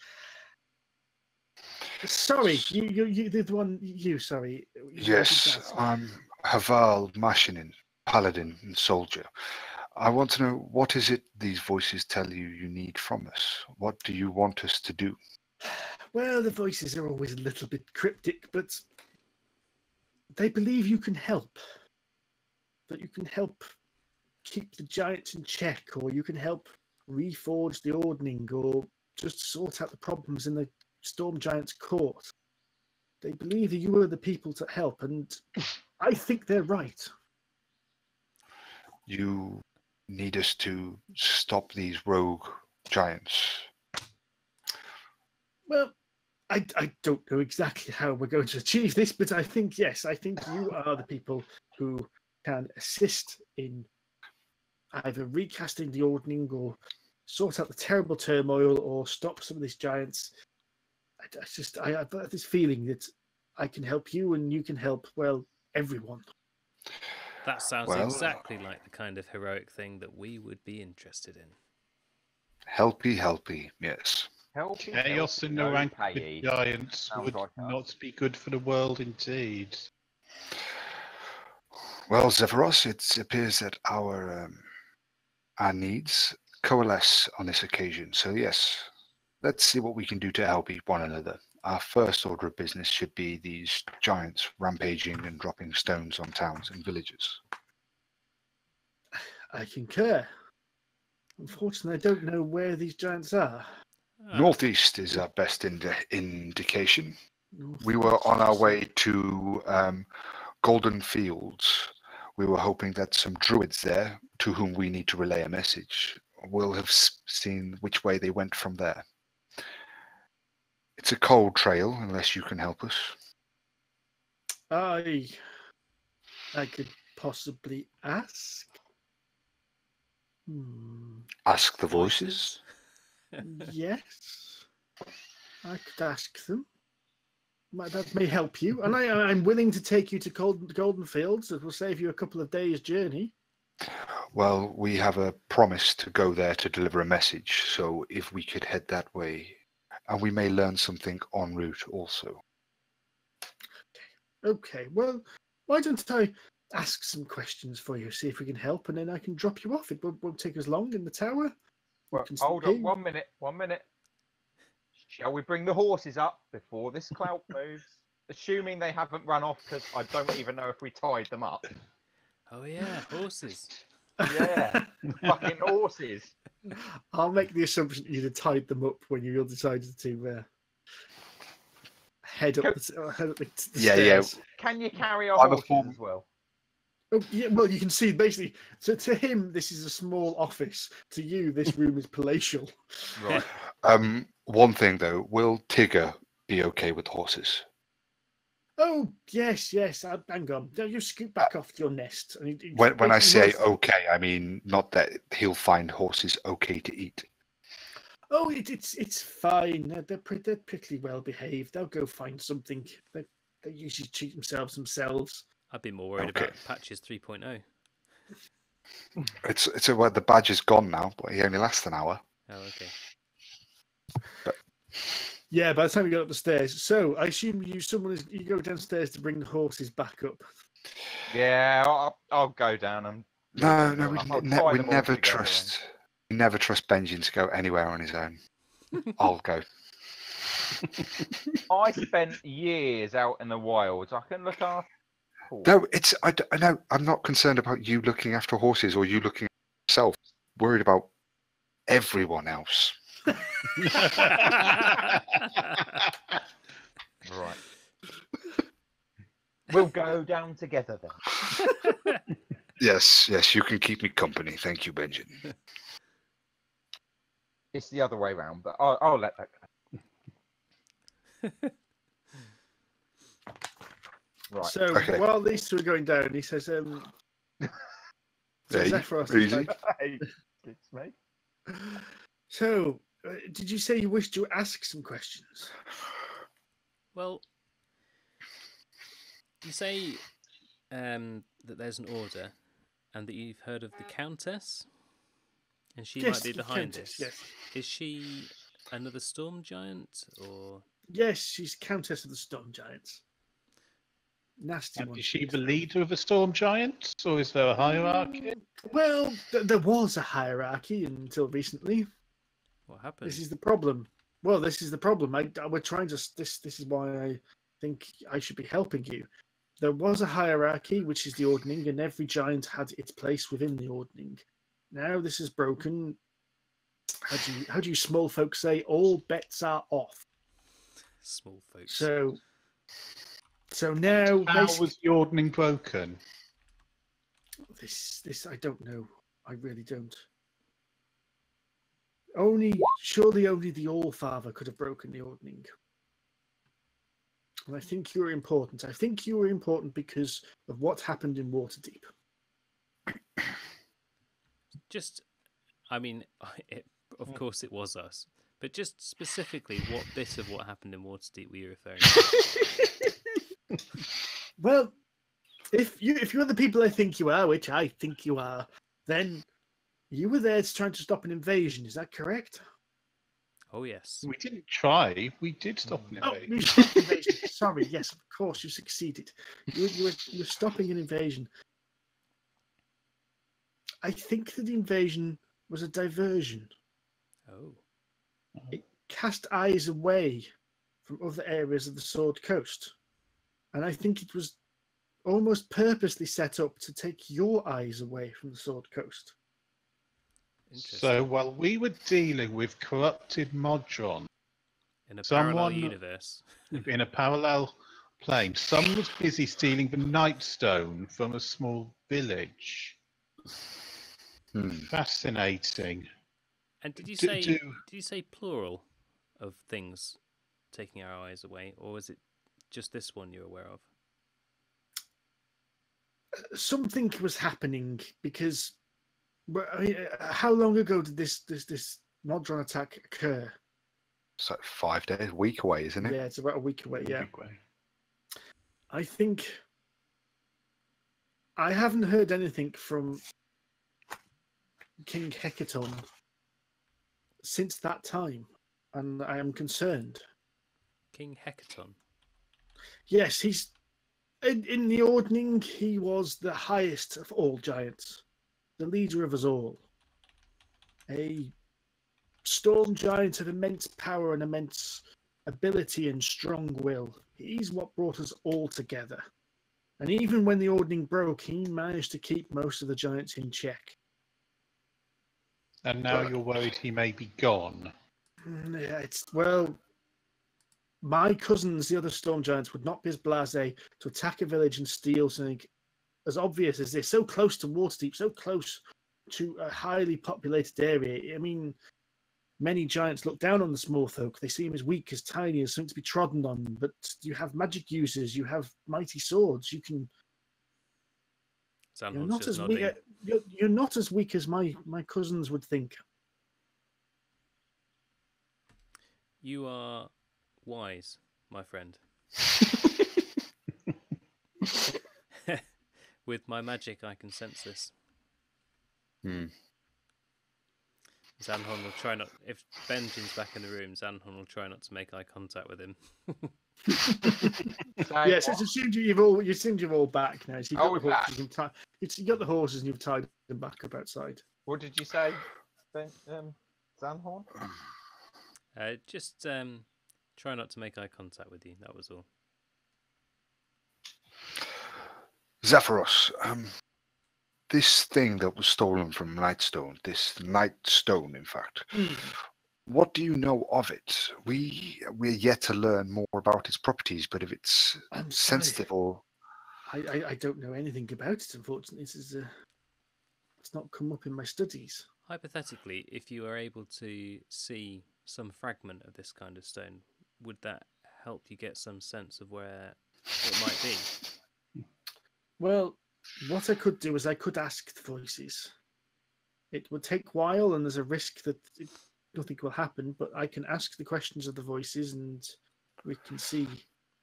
Sorry, you the one you. Sorry. Yes, I'm Haval Mashinin, paladin and soldier. I want to know, what is it these voices tell you you need from us? What do you want us to do? Well, the voices are always a little bit cryptic, but they believe you can help. That you can help keep the giants in check, or you can help reforge the ordning, or just sort out the problems in the Storm Giant's court. They believe that you are the people to help, and I think they're right. You need us to stop these rogue giants. Well, I don't know exactly how we're going to achieve this, but I think, yes, I think you are the people who can assist in either recasting the Ordning or sort out the terrible turmoil or stop some of these giants. I have this feeling that I can help you and you can help, well, everyone. That sounds Well, exactly like the kind of heroic thing that we would be interested in. helpy, yes. Healthy, Chaos healthy, in the no rank of payee. the giants Sounds would like us. not be good for the world indeed. Well, Zephyros, it appears that our needs coalesce on this occasion. So yes, let's see what we can do to help one another. Our first order of business should be these giants rampaging and dropping stones on towns and villages. I concur. Unfortunately, I don't know where these giants are. Ah, Northeast is our best indication. North- We were on our way to Golden Fields. We were hoping that some druids there, to whom we need to relay a message, will have seen which way they went from there. It's a cold trail, unless you can help us. I could possibly ask. Ask the voices. Yes, I could ask them. That may help you, and I'm willing to take you to Golden Fields. It will save you a couple of days' journey. Well, we have a promise to go there to deliver a message, so if we could head that way, and we may learn something en route also. Okay, well, why don't I ask some questions for you, see if we can help, and then I can drop you off. It won't take us long in the tower. Well, hold on, 1 minute. Shall we bring the horses up before this cloud moves? Assuming they haven't run off, because I don't even know if we tied them up. oh yeah, horses. Yeah, fucking horses. I'll make the assumption you'd have tied them up when you decided to head up the stairs. Yeah. Can you carry our I'm a horses as well? Oh, yeah, well, you can see basically. So to him, this is a small office. To you, this room is palatial. Right. One thing though, will Tigger be okay with horses? Oh yes. Hang on. You scoot back off your nest. When I say okay, I mean not that he'll find horses okay to eat. Oh, it's fine. They're pretty well behaved. They'll go find something. They usually treat themselves. I'd be more worried Okay. about Patches 3.0. It's well, the badge is gone now, but he only lasts an hour. Oh, okay. Yeah, by the time you go up the stairs. So I assume you go downstairs to bring the horses back up. Yeah, I'll go down and. No, I'll we tie them all never together trust. We never trust Benjin to go anywhere on his own. I'll go. I spent years out in the wilds. I can look after. No, I know. I'm not concerned about you looking after horses or you looking after yourself. Worried about everyone else. Right. We'll go down together then. Yes, you can keep me company. Thank you, Benjin. It's the other way around, but I'll let that go. Right. So Okay. while these two are going down, he says, Hey, Zephyros is easy. like, Hey, it's me. so did you say you wished to ask some questions? Well, you say that there's an order and that you've heard of the Countess, and she Yes, might be the behind Countess, this. yes. Is she another storm giant, or Yes, she's Countess of the Storm Giants. Nasty And one. is she the leader of the storm giants, or is there a hierarchy? Well, there was a hierarchy until recently. what happened? This is the problem. Well, this is the problem. We're trying to. This is why I think I should be helping you. There was a hierarchy, which is the Ordning, and every giant had its place within the Ordning. Now this is broken. How do you small folk say? All bets are off. Small folks. So now How basically, was the ordning broken? this I don't know. I really don't. surely only the All-Father could have broken the Ordning. And I think you were important. I think you were important because of what happened in Waterdeep. Just, I mean, of course it was us, but just specifically, what bit of what happened in Waterdeep were you referring to? Well, if you're the people I think you are, which I think you are, then you were there trying to stop an invasion. Is that correct? Oh yes. We didn't try. We did stop an Oh, invasion. you stopped an invasion. Sorry, yes, of course, you succeeded. You were stopping an invasion. I think that the invasion was a diversion. Oh. It cast eyes away from other areas of the Sword Coast. And I think it was almost purposely set up to take your eyes away from the Sword Coast. So while we were dealing with corrupted Modron in a parallel someone- universe, in a parallel plane, someone was busy stealing the Nightstone from a small village. Fascinating. and did you Do- say do- did you say plural of things taking our eyes away, or was it just this one you're aware of? Something was happening because how long ago did this Modron attack occur? It's like 5 days, a week away, isn't it? Yeah, it's about a week away. Yeah, Big way. I think I haven't heard anything from King Hecaton since that time, and I am concerned. King Hecaton. Yes, he's in the Ordning. He was the highest of all giants, the leader of us all, a storm giant of immense power and immense ability and strong will. He's what brought us all together. And even when the Ordning broke, he managed to keep most of the giants in check. And now you're worried he may be gone. Yeah, my cousins, the other storm giants, would not be as blasé to attack a village and steal something as obvious as this, so close to Waterdeep, so close to a highly populated area. I mean, many giants look down on the small folk. They see him as weak, as tiny, as something to be trodden on. But you have magic users, you have mighty swords. You can. You're not as weak. You're not as weak as my cousins would think. You are wise, my friend. With my magic, I can sense this. Zanhorn will try not. If Benjin's back in the room, Zanhorn will try not to make eye contact with him. Yes, it's assumed you've all back now. So you've got, back. you got the horses and you've tied them back up outside. What did you say, Zanhorn? Just try not to make eye contact with you. That was all. Zephyros, this thing that was stolen from Nightstone, this Nightstone, in fact, what do you know of it? We're yet to learn more about its properties, but if it's sensitive or... I don't know anything about it, unfortunately. It's not come up in my studies. Hypothetically, if you are able to see some fragment of this kind of stone, would that help you get some sense of where it might be? Well, what I could do is I could ask the voices. It would take a while, and there's a risk that nothing will happen, but I can ask the questions of the voices, and we can see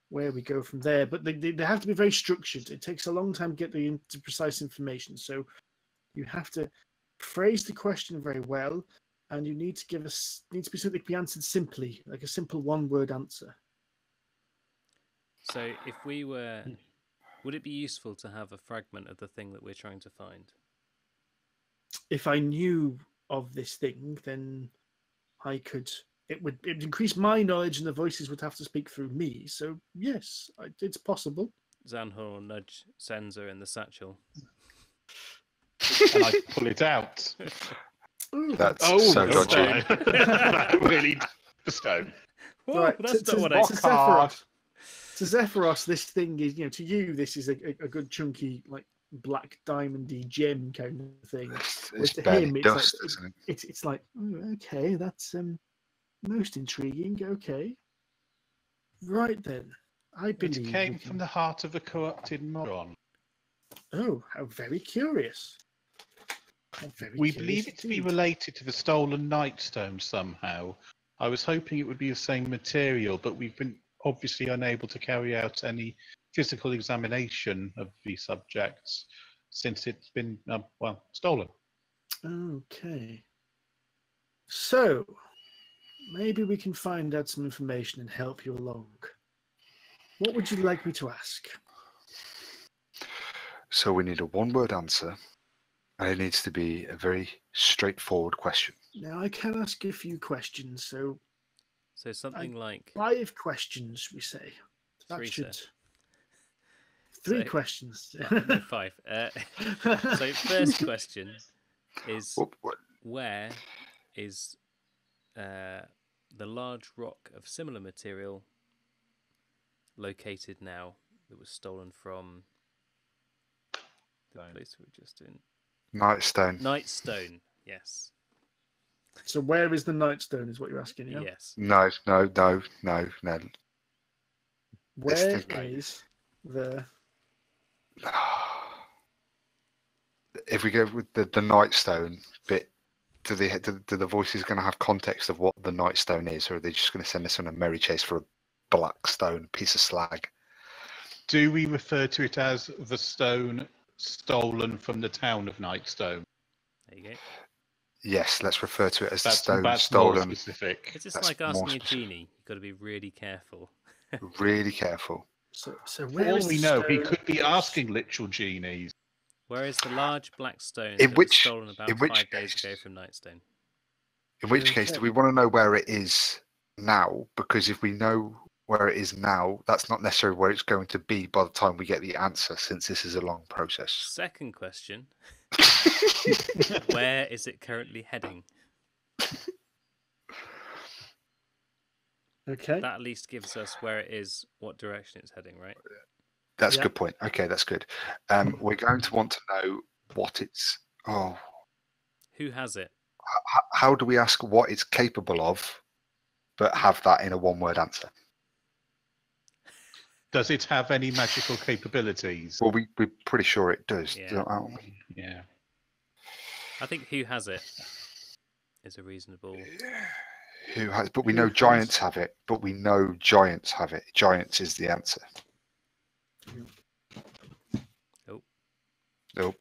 where we go from there. But they have to be very structured. It takes a long time to get the precise information, so you have to phrase the question very well, and you need to be something that can be answered simply, like a simple one-word answer. So if we were... Would it be useful to have a fragment of the thing that we're trying to find? If I knew of this thing, then I could. It would increase my knowledge, and the voices would have to speak through me. So yes, it's possible. Zanhor will nudge Cenza in the satchel. And I pull it out. Ooh, That's so the dodgy. stone. That really the stone. Whoa, right, that's not what I rock hard. To Zephyros, this thing is, to you, this is a good chunky, like, black diamondy gem kind of thing. Whereas It's to barely him, dust, isn't it? it's like, "Oh, okay, that's most intriguing. Okay, right then, I It believe came we from can... the heart of a corrupted moron. Oh, how very curious. How very We curious believe it to be indeed. related to the stolen Nightstone somehow. I was hoping it would be the same material, but we've been obviously unable to carry out any physical examination of the subjects since it's been, stolen. Okay. So, maybe we can find out some information and help you along. What would you like me to ask? So we need a one-word answer, and it needs to be a very straightforward question. Now, I can ask a few questions, so So something like 5 questions, we say. That 3, should... sir. 3 So- questions. No, 5. So first question is, What? where is the large rock of similar material located now that was stolen from the place we were just in? Nightstone. Nightstone, yes. So where is the Nightstone is what you're asking, yeah? Yes. No. Where thing. is the... If we go with the Nightstone bit, do the voices going to have context of what the Nightstone is, or are they just going to send us on a merry chase for a black stone piece of slag? Do we refer to it as the stone stolen from the town of Nightstone? There you go. Yes, let's refer to it as the stone That's more stolen. specific. It's just That's like more asking a specific. genie. You've got to be really careful. Really careful. So For where all is we the know, he stone? could be asking literal genies. Where is the large black stone In that which- was stolen about in which 5 days case- ago from Nightstone? In which case, do we want to know where it is now? Because if we know where it is now, that's not necessarily where it's going to be by the time we get the answer, since this is a long process. Second question, where is it currently heading? Okay. That at least gives us where it is, what direction it's heading, right? That's a Yeah. good point. Okay, that's good. We're going to want to know what it's. Oh, Who has it? how do we ask what it's capable of, but have that in a one-word answer? Does it have any magical capabilities? Well, we're pretty sure it does, Yeah. aren't we? Yeah. I think who has it is a reasonable. Who has? But we Who know has- giants have it. But we know giants have it. Giants is the answer. Nope. Nope.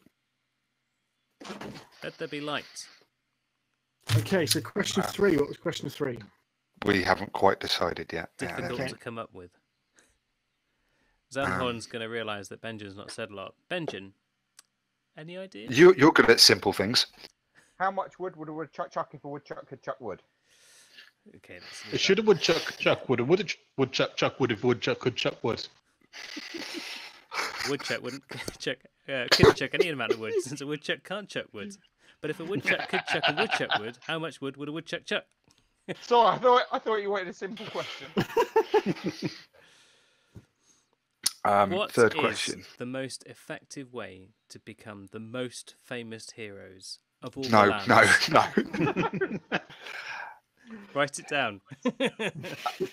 Let there be light. Okay, so question 3. What was question 3? We haven't quite decided yet. Yeah, Difficult Okay. to come up with. Zanhorn's going to realise that Benjin's not said a lot. Benjin, any idea? you're good at simple things. How much wood would a woodchuck chuck if a woodchuck could chuck wood? Okay, let's It should a woodchuck chuck wood. A woodchuck chuck wood if a woodchuck could chuck wood. Woodchuck wouldn't couldn't chuck any amount of wood since a woodchuck can't chuck wood. But if a woodchuck could chuck a woodchuck wood, how much wood would a woodchuck chuck? Sorry, I thought you wanted a simple question. What Third is question. the most effective way to become the most famous heroes of all the No, lands? no. Write it down.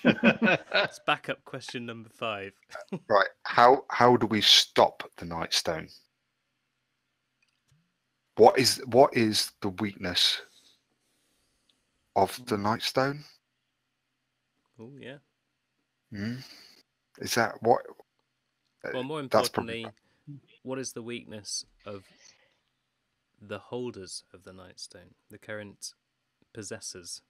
It's backup question number 5. Right. How do we stop the Nightstone? What is the weakness of the Nightstone? Oh yeah. Is that what? Well, more That's probably importantly, what is the weakness of the holders of the Nightstone, the current possessors?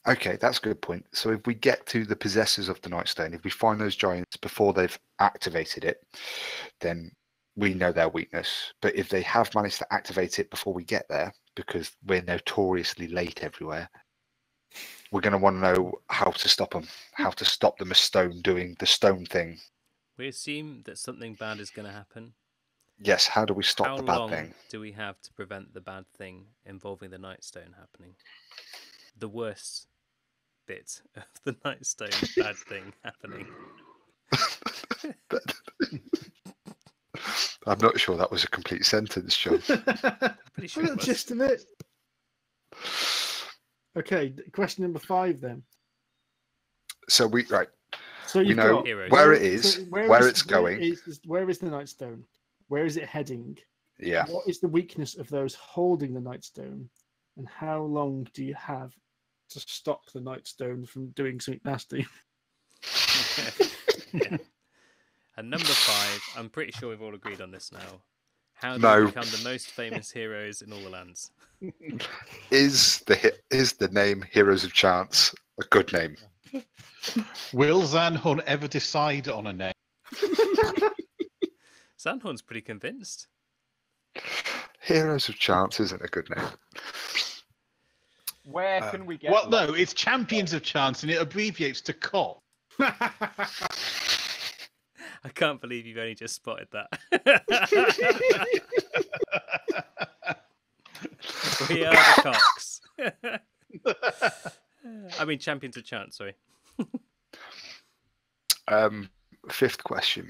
Okay, that's a good point. So if we get to the possessors of the Nightstone, if we find those giants before they've activated it, then we know their weakness. But if they have managed to activate it before we get there, because we're notoriously late everywhere, we're going to want to know how to stop them, how to stop the stone doing the stone thing. We assume that something bad is going to happen. Yes, how do we stop How the bad long thing? do we have to prevent the bad thing involving the Nightstone happening? The worst bit of the Nightstone bad thing happening. I'm not sure that was a complete sentence, John. Pretty sure The it was. gist of it. Okay, question number 5 then. So right. So We you've know got Heroes. where it is, so where it's going. Where is the Nightstone? Where is it heading? Yeah. What is the weakness of those holding the Nightstone? And how long do you have to stop the Nightstone from doing something nasty? Yeah. And number 5, I'm pretty sure we've all agreed on this now. How do No. we become the most famous heroes in all the lands? Is the name Heroes of Chance a good name? Will Zanhorn ever decide on a name? Sandhorn's pretty convinced. Heroes of Chance isn't a good name. Where can we get? Well, no, it's Champions of Chance, and it abbreviates to COP. I can't believe you've only just spotted that. We are the cocks. I mean, Champions of Chance, sorry. 5th question.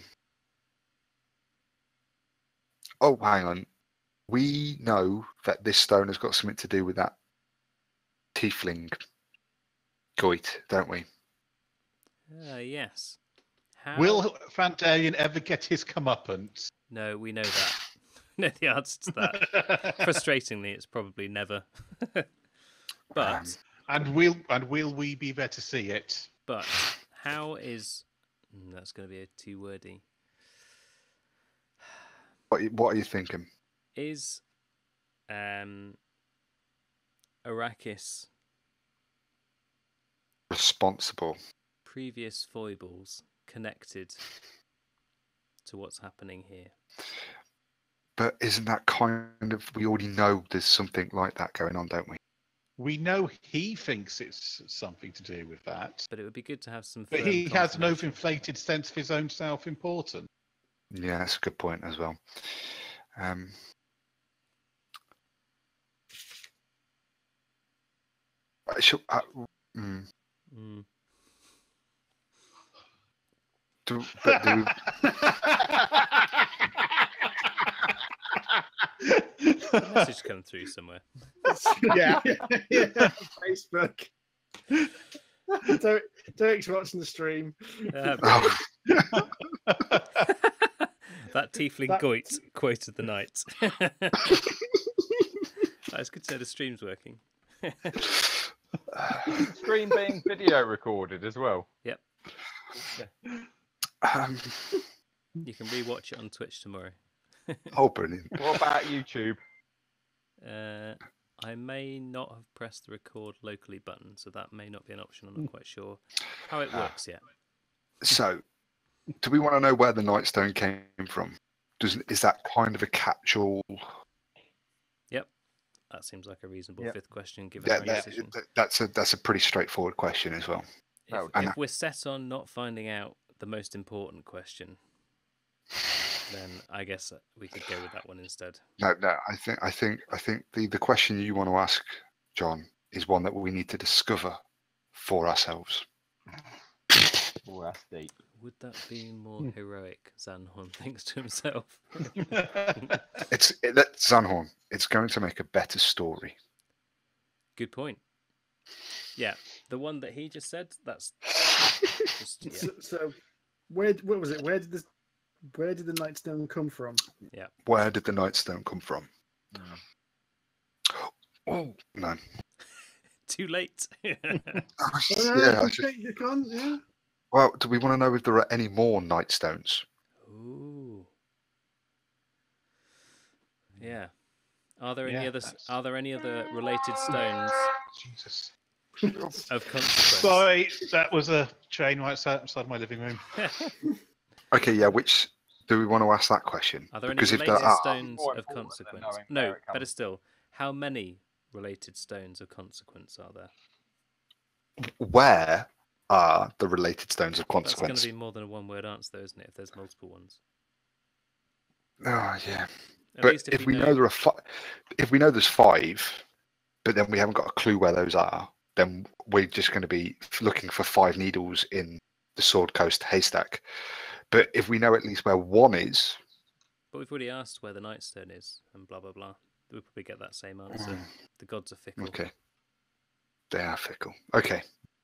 Oh, hang on. We know that this stone has got something to do with that tiefling goit, don't we? Yes. How... Will Fandarian ever get his comeuppance? No, we know that. No, the answer to that. Frustratingly, it's probably never. But And will we be there to see it? but how is that's going to be too wordy. What are you thinking? Is Arrakis Responsible. previous foibles connected to what's happening here? But isn't that kind of, we already know there's something like that going on, don't we? We know he thinks it's something to do with that, But it would be good to have some. but firm he has an confirmation. overinflated sense of his own self-importance. Yeah, that's a good point as well. Mm. Do we, Message come through somewhere. yeah. Facebook. Derek's watching the stream. oh, That tiefling That- goit quoted the night. It's good to know the stream's working. Screen being video recorded as well. Yep. um, You can rewatch it on Twitch tomorrow. oh, brilliant. What about YouTube? I may not have pressed the record locally button, so that may not be an option. I'm not quite sure how it works yet. So, do we want to know where the Nightstone came from? Is that kind of a catch-all? Yep. That seems like a reasonable Yep. 5th question given Yeah, our indecision. that's a pretty straightforward question as well. If we're set on not finding out the most important question, then I guess we could go with that one instead. No. I think the question you want to ask, John, is one that we need to discover for ourselves. Oh, that's deep. Would that be more heroic? Zanhorn thinks to himself. That's Zanhorn. It's going to make a better story. Good point. Yeah, the one that he just said. That's just, yeah. So where was it? Where did the Nightstone come from? Where did the Nightstone come from? Oh no! Too late. Yeah. You can't, yeah. Well, do we want to know if there are any more Nightstones? Ooh. Yeah. Are there any Yeah, other? that's- Are there any other related stones Jesus. of consequence? Sorry, that was a train right outside my living room. Okay, yeah. Which do we want to ask that question? Are there any Because if related there are, stones More of important than consequence? knowing No, where it better comes still. How many related stones of consequence are there? where are the related stones of That's going consequence? to be more than a one-word answer, though, isn't it? If there's multiple ones. Oh yeah. At But least if we know there are if we know there's 5, but then we haven't got a clue where those are, then we're just going to be looking for 5 needles in the Sword Coast haystack. But if we know at least where one is, But we've already asked where the Nightstone is, and blah blah blah. We'll probably get that same answer. The gods are fickle. okay, they are fickle. Okay,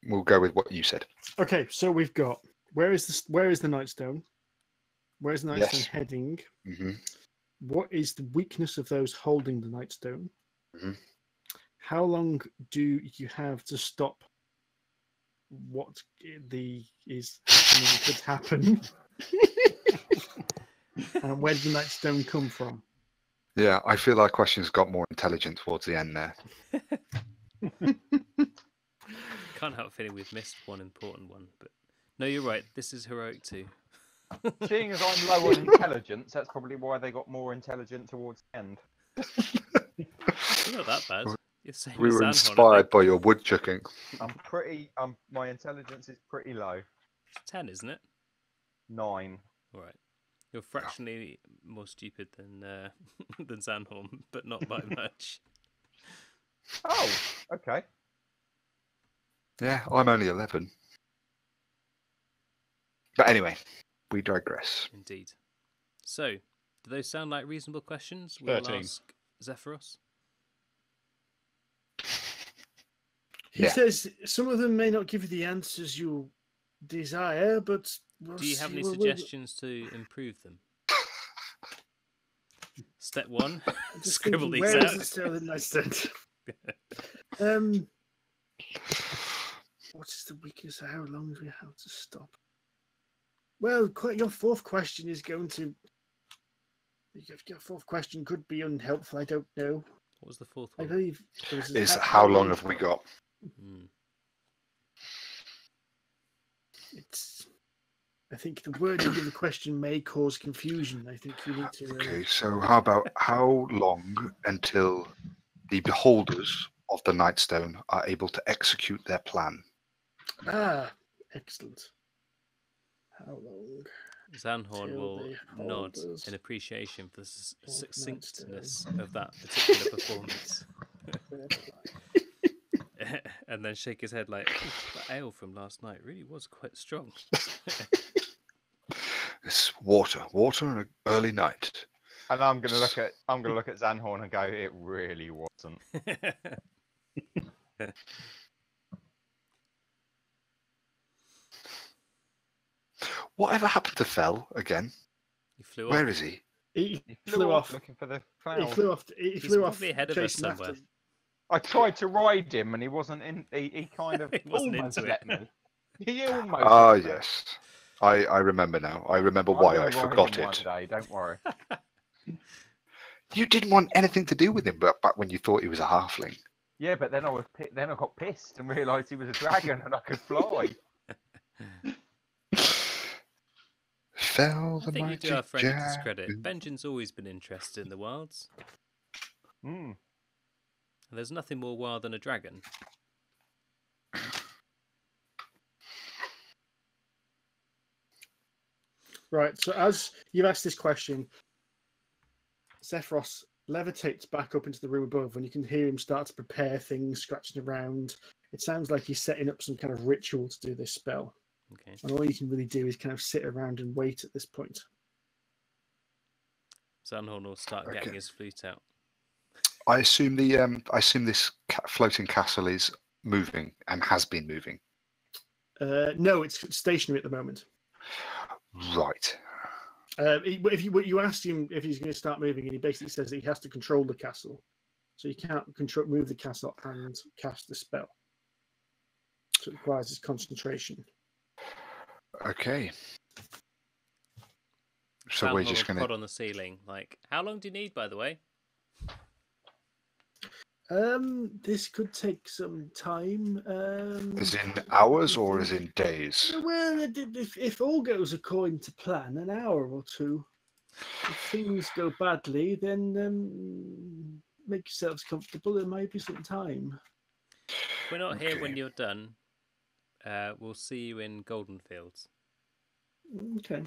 we'll go with what you said. Okay, so we've got where is the Nightstone? Where is the Nightstone Yes. heading? Hmm. What is the weakness of those holding the Nightstone? Mhm. How long do you have to stop what is happening could happen? And where did the Nightstone come from? Yeah, I feel our questions got more intelligent towards the end there. Can't help feeling we've missed one important one, but no, you're right. This is heroic too. Seeing as I'm low on intelligence, that's probably why they got more intelligent towards the end. You're not that bad. You're the same We as were Zanhorn, I inspired think. by your woodchucking. My intelligence is pretty low. It's 10, isn't it? 9. All right. You're fractionally more stupid than than Zanhorn, but not by much. Oh, okay. Yeah, I'm only 11. But anyway, we digress. Indeed. So, do those sound like reasonable questions? We'll 13. ask Zephyros. He Yeah. says some of them may not give you the answers you desire, but we'll Do you have see. any We'll- suggestions to improve them? Step 1, I'm just scribble thinking, these where is out. it still in Nightstone? What is the weakness? How long do we have to stop? Well, your fourth question is going to. Your fourth question could be unhelpful. I don't know. What was the fourth I one? believe it was Is how long have we got? Hmm. It's. I think the wording of the question may cause confusion. I think you need to. Okay, so how about how long until the beholders of the Nightstone are able to execute their plan? Excellent. How long? Zanhorn Till will the nod holders in appreciation for the of succinctness Nightstone. of that particular performance. And then shake his head like, that ale from last night really was quite strong. It's water on an early night. And I'm gonna look at Zanhorn and go, it really wasn't. Whatever happened to Fell again? He flew Where off. is he? He He flew off. looking for the He cloud. flew off. He He's flew off probably ahead of us chasing after somewhere. him. I tried to ride him and he wasn't in. He kind of He wasn't almost into let it. me. He almost. Ah, let me. yes. I remember now. I remember I'm why gonna I ride forgot him one it. day, don't worry. You didn't want anything to do with him, but back when you thought he was a halfling. Yeah, but then then I got pissed and realised he was a dragon and I could fly. Fell I the think you mighty do our friend a giant. discredit. Benjin's always been interested in the wilds. Hmm. And there's nothing more wild than a dragon. Right. So as you've asked this question, Zephyros levitates back up into the room above, and you can hear him start to prepare things, scratching around. It sounds like he's setting up some kind of ritual to do this spell. Okay. And all you can really do is kind of sit around and wait at this point. Zanhorn will start getting Okay. his flute out. I assume this floating castle is moving and has been moving. No, it's stationary at the moment. Right. If you asked him if he's going to start moving, and he basically says that he has to control the castle, so you can't move the castle and cast the spell. So it requires his concentration. Okay. So we're Zanhorn just will going prod to. on the ceiling, like, how long do you need, by the way? This could take some time. Is in hours or is in days? Well, if all goes according to plan, an hour or two. If things go badly, then make yourselves comfortable. There might be some time. If we're not here when Okay. you're done, we'll see you in Golden Fields. Okay.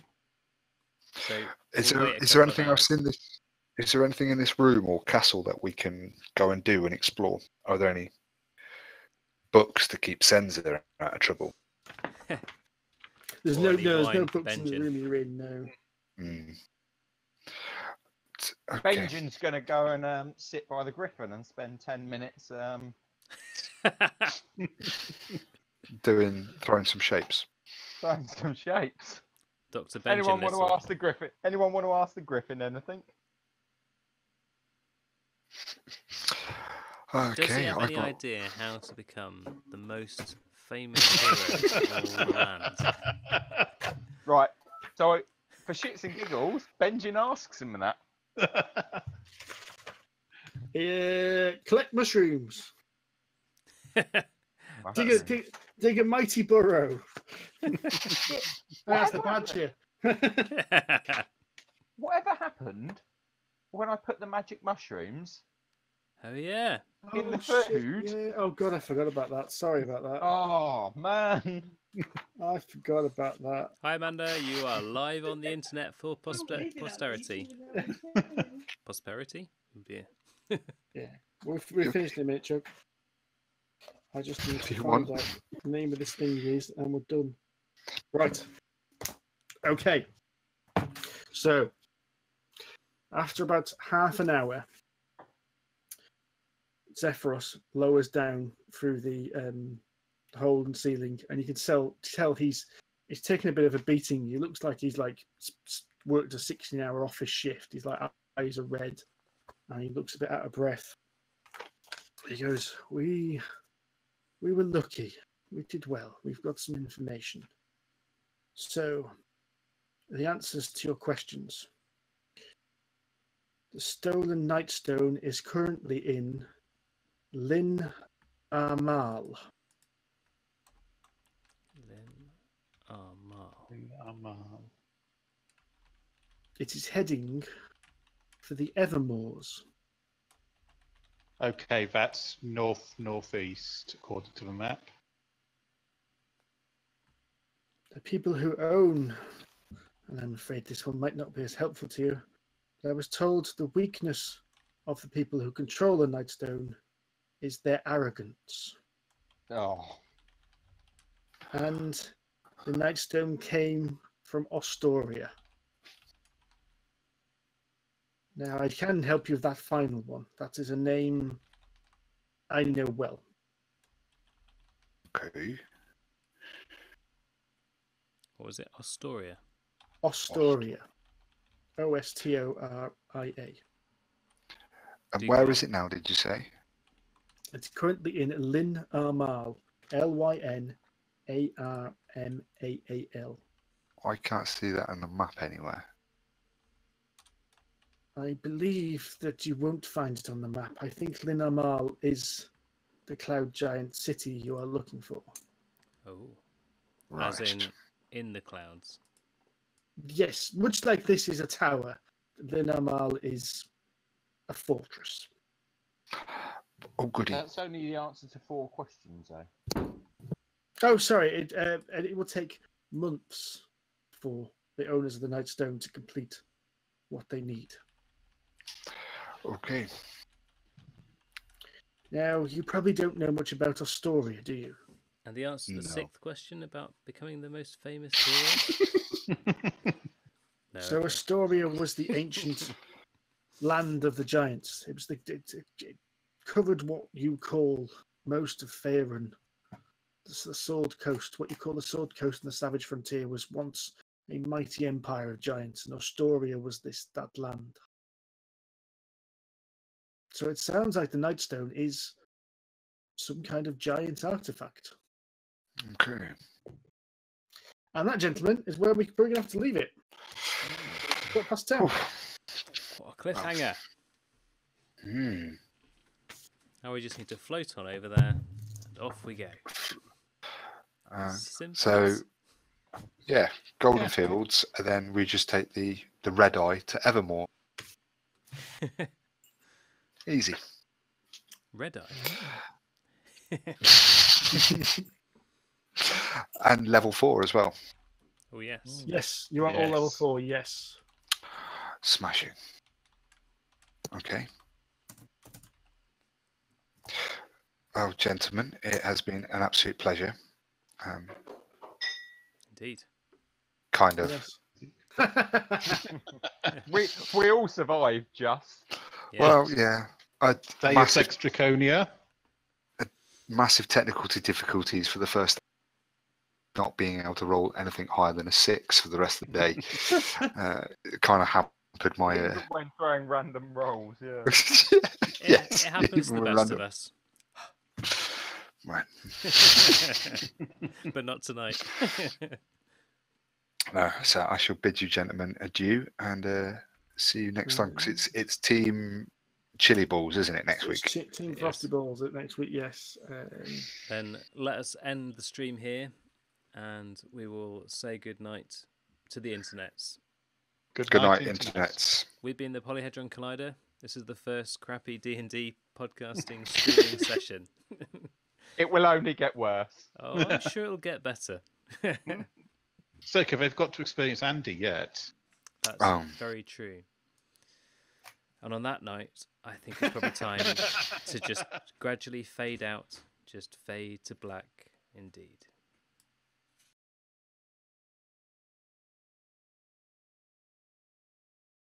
So Is we'll there wait a is there couple of anything else hours. in this? Is there anything in this room or castle that we can go and do and explore? Are there any books to keep Cenza out of trouble? There's Or no any there's no wine for books in the Benjin. room you're in. No. Mm. Okay. Benjin's going to go and sit by the griffin and spend 10 minutes. Throwing some shapes. Trying some shapes. Dr. Anyone Benjin want to Little. ask the griffin? Anyone want to ask the griffin anything? Does he Okay, have I've any got idea how to become the most famous hero in all the land? Right. So for shits and giggles, Benjin asks him that. Collect mushrooms. Mushrooms. Dig a mighty burrow. That's the badger. Whatever happened when I put the magic mushrooms Oh yeah. in the shit, food? yeah. Oh god, I forgot about that. Sorry about that. Oh man. I forgot about that. Hi Amanda, you are live on the internet for posterity. Prosperity? Oh dear. Yeah, we're finished in a minute, Chuck. I just need to Do you find want- out the name of this thing is, and we're done. Right. Okay. So, after about half an hour, Zephyros lowers down through the hole in the ceiling, and you can tell he's taking a bit of a beating. He looks like he's like worked a 16-hour office shift. He's like eyes are red, and he looks a bit out of breath. He goes, "We were lucky. We did well. We've got some information. So, the answers to your questions. The stolen Nightstone is currently in Lin Amal. It is heading for the Evermoors. Okay, that's northeast according to the map. The people who own, and I'm afraid this one might not be as helpful to you, but I was told the weakness of the people who control the Nightstone is their arrogance. Oh. And the Nightstone came from Ostoria. Now, I can help you with that final one. That is a name I know well. Okay. What was it? Ostoria. Ostoria. Ostoria. And Do where you- is it now, did you say? It's currently in Lin Amal. Lynarmaal. I can't see that on the map anywhere. I believe that you won't find it on the map. I think Lin Amal is the cloud giant city you are looking for. Oh. Right. As in the clouds. Yes, much like this is a tower, Lin Amal is a fortress. Oh, goody. That's only the answer to 4 questions, though. Oh, sorry. It will take months for the owners of the Nightstone to complete what they need. Okay. Now, you probably don't know much about Ostoria, do you? And the answer to the No. 6th question about becoming the most famous hero? No, So okay. Astoria was the ancient land of the giants. It was it covered what you call most of Faerun. The Sword Coast, what you call the Sword Coast and the Savage Frontier, was once a mighty empire of giants, and Astoria was that land. So it sounds like the Nightstone is some kind of giant artifact. Okay. And that, gentlemen, is where we're going to have to leave it. 10:15. What a cliffhanger. Hmm. Now we just need to float on over there, and off we go. Simple So, as- yeah, Golden Yeah. Fields, and then we just take the red eye to Evermore. Easy. Red Eye. And level 4 as well. Oh yes. Yes, you are all level Yes. 4, yes. Smashing. Okay. Well, gentlemen, it has been an absolute pleasure. Indeed. kind of. Yes. We all survived, just. Yeah. Well, yeah. Deus Massive, Ex Draconia. massive technical difficulties for the first, not being able to roll anything higher than a 6 for the rest of the day. It kind of hampered my. Even when throwing random rolls, yeah. It happens to the even best random. of us. Right. But not tonight. No, so I shall bid you gentlemen adieu and see you next time, because it's Team Chili Balls, isn't it, next week? Team Yes. Frosty Balls next week, yes. Then let us end the stream here, and we will say good night to the internets. Good night, internets. We've been the Polyhedron Collider. This is the first crappy D&D podcasting streaming session. It will only get worse. Oh, I'm sure it'll get better. So, they've got to experience Andy yet. That's very true. And on that note, I think it's probably time to just gradually fade out, just fade to black indeed.